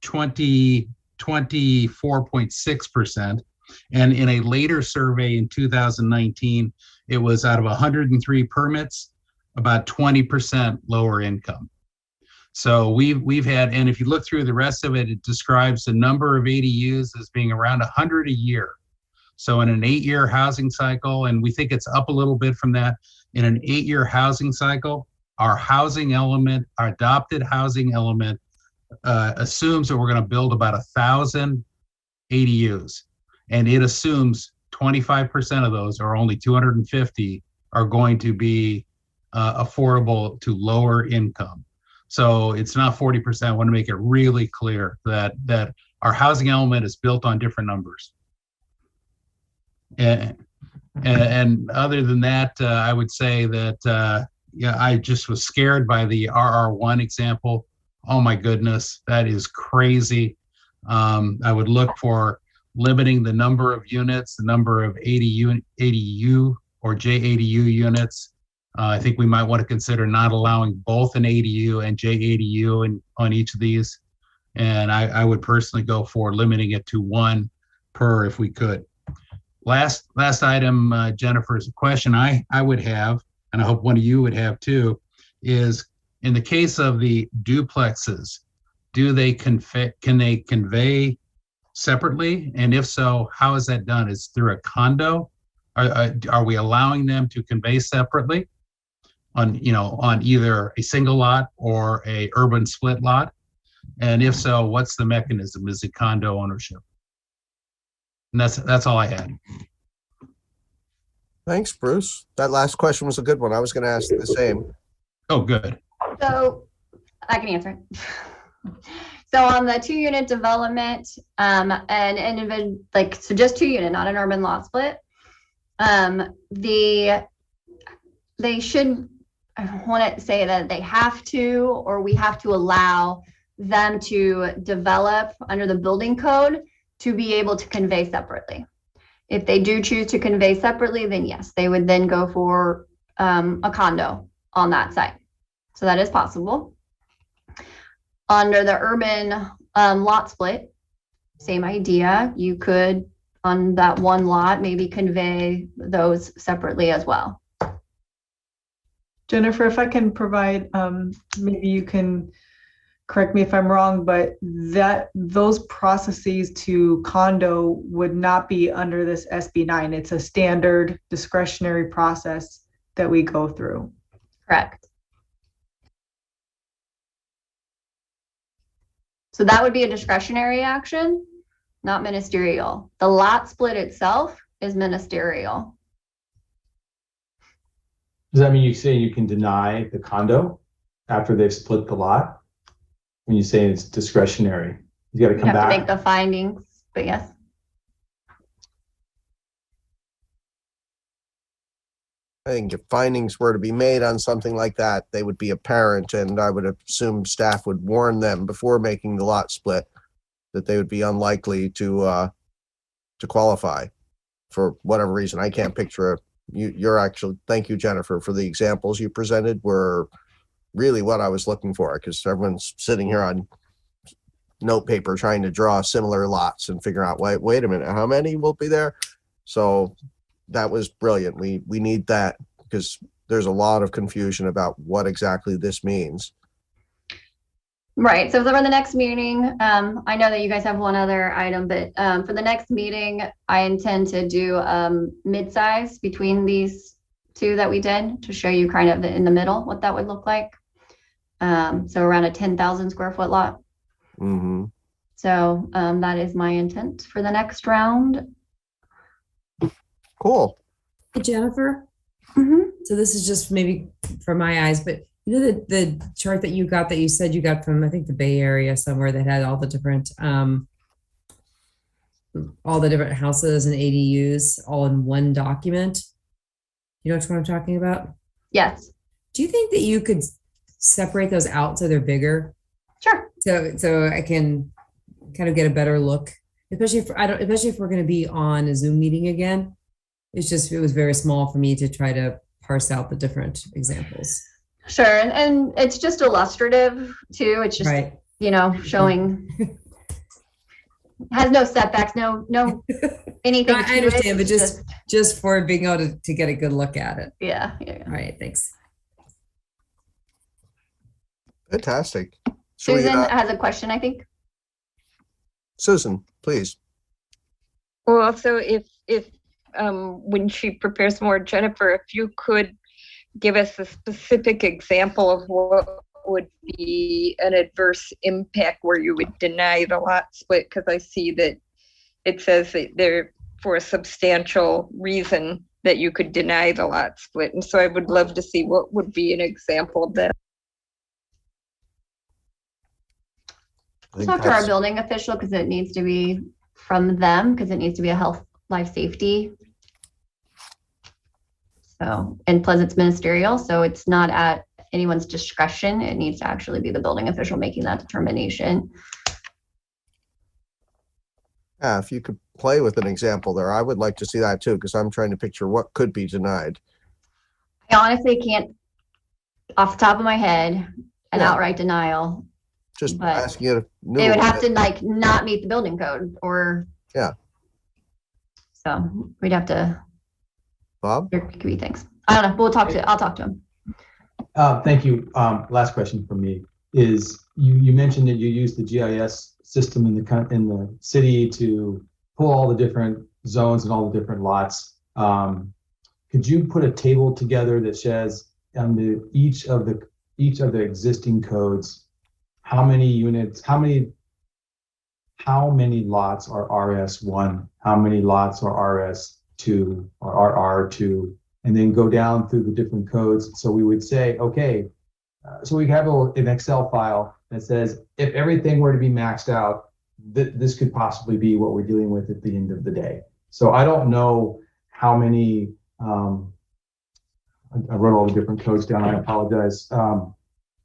24.6%. And in a later survey in 2019, it was out of 103 permits, about 20% lower income. So we've had, and if you look through the rest of it, it describes the number of ADUs as being around 100 a year. So in an 8-year housing cycle, and we think it's up a little bit from that, in an 8-year housing cycle, our housing element, our adopted housing element, assumes that we're going to build about 1,000 ADUs, and it assumes 25% of those, or only 250, are going to be affordable to lower income. So it's not 40%. I want to make it really clear that our housing element is built on different numbers. And other than that, I would say that I just was scared by the RR1 example. Oh my goodness, that is crazy. I would look for limiting the number of units, the number of ADU or JADU units. I think we might want to consider not allowing both an ADU and JADU on each of these. And I would personally go for limiting it to 1 per if we could. Last item, Jennifer, is a question I would have, and I hope one of you would have too, is in the case of the duplexes, can they convey separately? And if so, how is that done? Is through a condo? Are we allowing them to convey separately on either a single lot or a urban split lot? And if so, what's the mechanism? Is it condo ownership? And that's all I had. Thanks, Bruce. That last question was a good one. I was going to ask the same. Oh, good. So I can answer it. So on the 2-unit development, and individual, so just 2-unit, not an urban lot split, they should, I want to say that they have to, or we have to allow them to develop under the building code to be able to convey separately. If they do choose to convey separately, then yes, they would then go for a condo on that site. So that is possible. Under the urban lot split, same idea. You could, on that one lot, maybe convey those separately as well. Jennifer, if I can provide, maybe you can correct me if I'm wrong, but those processes to condo would not be under this SB9. It's a standard discretionary process that we go through. Correct. So that would be a discretionary action, not ministerial. The lot split itself is ministerial. Does that mean you say you can deny the condo after they've split the lot? When you say it's discretionary, you got to You come have to back. make the findings, but yes. I think if findings were to be made on something like that, they would be apparent, and I would assume staff would warn them before making the lot split that they would be unlikely to qualify for whatever reason. I can't picture you're actually, thank you, Jennifer, for the examples you presented were really what I was looking for, because everyone's sitting here on note paper trying to draw similar lots and figure out, wait a minute, how many will be there? So that was brilliant. We need that because there's a lot of confusion about what exactly this means. Right. So for the next meeting, I know that you guys have one other item, but for the next meeting, I intend to do mid-size between these two that we did to show you kind of in the middle what that would look like. So around a 10,000 square foot lot. Mm-hmm. So that is my intent for the next round. Cool. Hey, Jennifer. Mm-hmm. So this is just maybe from my eyes, but you know the chart that you got that you said you got from, I think, the Bay Area somewhere, that had all the different houses and ADUs all in one document. You know what I'm talking about? Yes. Do you think that you could separate those out so they're bigger? Sure. So I can kind of get a better look, especially if we're going to be on a Zoom meeting again. It was very small for me to try to parse out the different examples. Sure. And it's just illustrative too. It's just, right. Showing has no setbacks, no anything. No, I understand, but just for being able to get a good look at it. Yeah. All right. Thanks. Fantastic. Susan has a question, I think. Susan, please. Well, so if when she prepares more, Jennifer, if you could give us a specific example of what would be an adverse impact where you would deny the lot split, because I see that it says that there for a substantial reason that you could deny the lot split. And so I would love to see what would be an example of that. Talk to our building official because it needs to be from them, because it needs to be a health, life, safety. So, and plus it's ministerial, so it's not at anyone's discretion. It needs to actually be the building official making that determination. Yeah, if you could play with an example there, I would like to see that too, because I'm trying to picture what could be denied. I honestly can't, off the top of my head, an outright denial. Just asking it. They would have to not meet the building code, or so we'd have to. Bob? There could be things. I don't know. I'll talk to him. Thank you. Last question from me is you mentioned that you use the GIS system in the city to pull all the different zones and all the different lots. Could you put a table together that says on each of the existing codes how many units, how many lots are RS1, how many lots are RS2 or RR2, and then go down through the different codes. So we would say, okay, so we have an Excel file that says if everything were to be maxed out, this could possibly be what we're dealing with at the end of the day. So I don't know how many, I wrote all the different codes down, I apologize.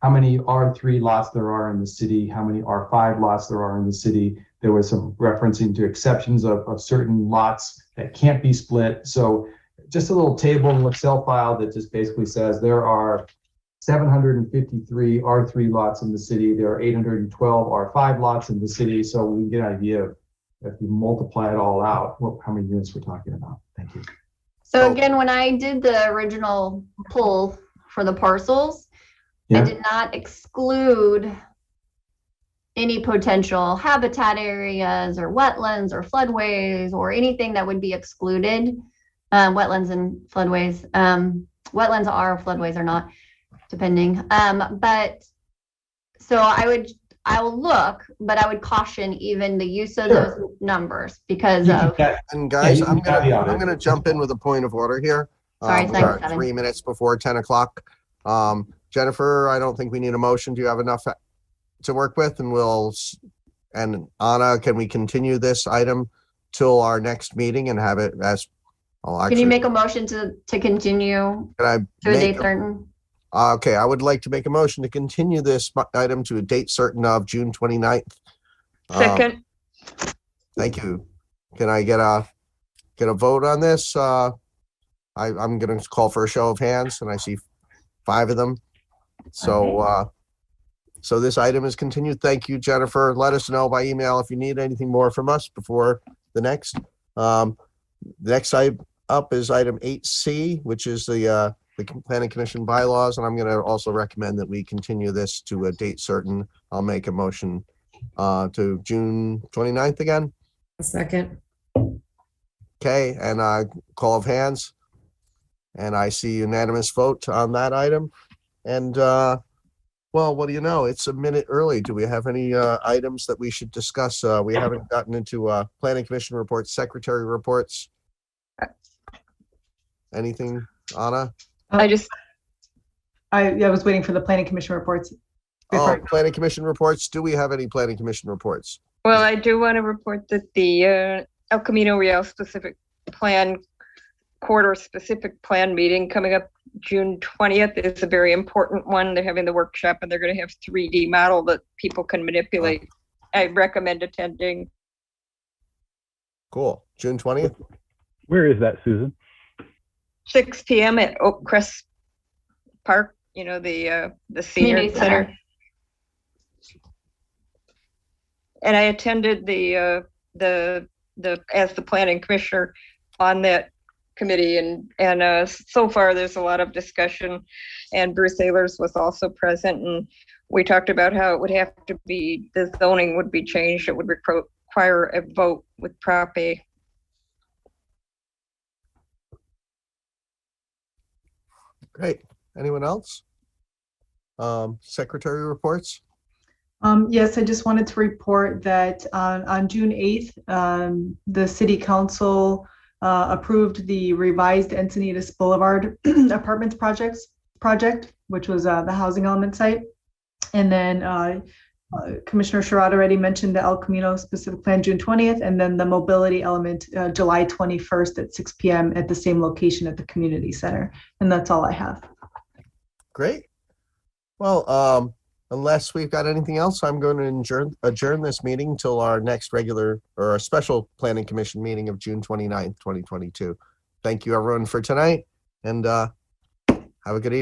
How many R3 lots there are in the city, how many R5 lots there are in the city. There was some referencing to exceptions of certain lots that can't be split. So just a little table in Excel file that just basically says there are 753 R3 lots in the city. There are 812 R5 lots in the city. So we can get an idea of, if you multiply it all out, how many units we're talking about. Thank you. So again, when I did the original pull for the parcels, I did not exclude any potential habitat areas or wetlands or floodways or anything that would be excluded. Wetlands and floodways. Wetlands are, floodways are not, depending. But so I I will look, but I would caution even the use of those numbers because of. And guys, Yeah, I'm caveat it. gonna jump in with a point of order here. Sorry, We are thanks, 3 minutes before 10 o'clock. Jennifer, I don't think we need a motion. Do you have enough to work with? And Anna, can we continue this item till our next meeting and have it as, Can you make a motion to continue can I to a date make certain? Okay, I would like to make a motion to continue this item to a date certain of June 29th. Second. Thank you. Can I get a vote on this? I'm gonna call for a show of hands, and I see 5 of them. So, so this item is continued. Thank you, Jennifer. Let us know by email if you need anything more from us before the next. The next item up is item 8C, which is the Planning Commission bylaws, and I'm going to also recommend that we continue this to a date certain. I'll make a motion to June 29th again. A second. Okay, and call of hands. And I see unanimous vote on that item. And well, what do you know? It's a minute early. Do we have any items that we should discuss? We haven't gotten into Planning Commission reports, secretary reports. Anything, Anna? I was waiting for the planning commission reports. Oh, Planning Commission reports. Do we have any Planning Commission reports? Well, I do want to report that the El Camino Real specific plan, quarter specific plan meeting coming up June 20th is a very important one. They're having the workshop and they're going to have 3D model that people can manipulate. I recommend attending. Cool. June 20th. Where is that, Susan? 6 p.m. at Oak Crest Park, you know, the senior Community center. And I attended the as the planning commissioner on that committee, and so far there's a lot of discussion, and Bruce Ehlers was also present, and we talked about how it would have to be, the zoning would be changed. It would require a vote with Prop A. Great. Anyone else? Secretary reports? Yes, I just wanted to report that on June 8th, the City Council approved the revised Encinitas Boulevard Apartments project, which was the housing element site. And then Commissioner Sherrod already mentioned the El Camino specific plan June 20th, and then the mobility element July 21st at 6 p.m. at the same location at the community center. And that's all I have. Great. Well, unless we've got anything else, I'm going to adjourn this meeting till our next regular or a special Planning Commission meeting of June 29th, 2022. Thank you, everyone, for tonight, and have a good evening.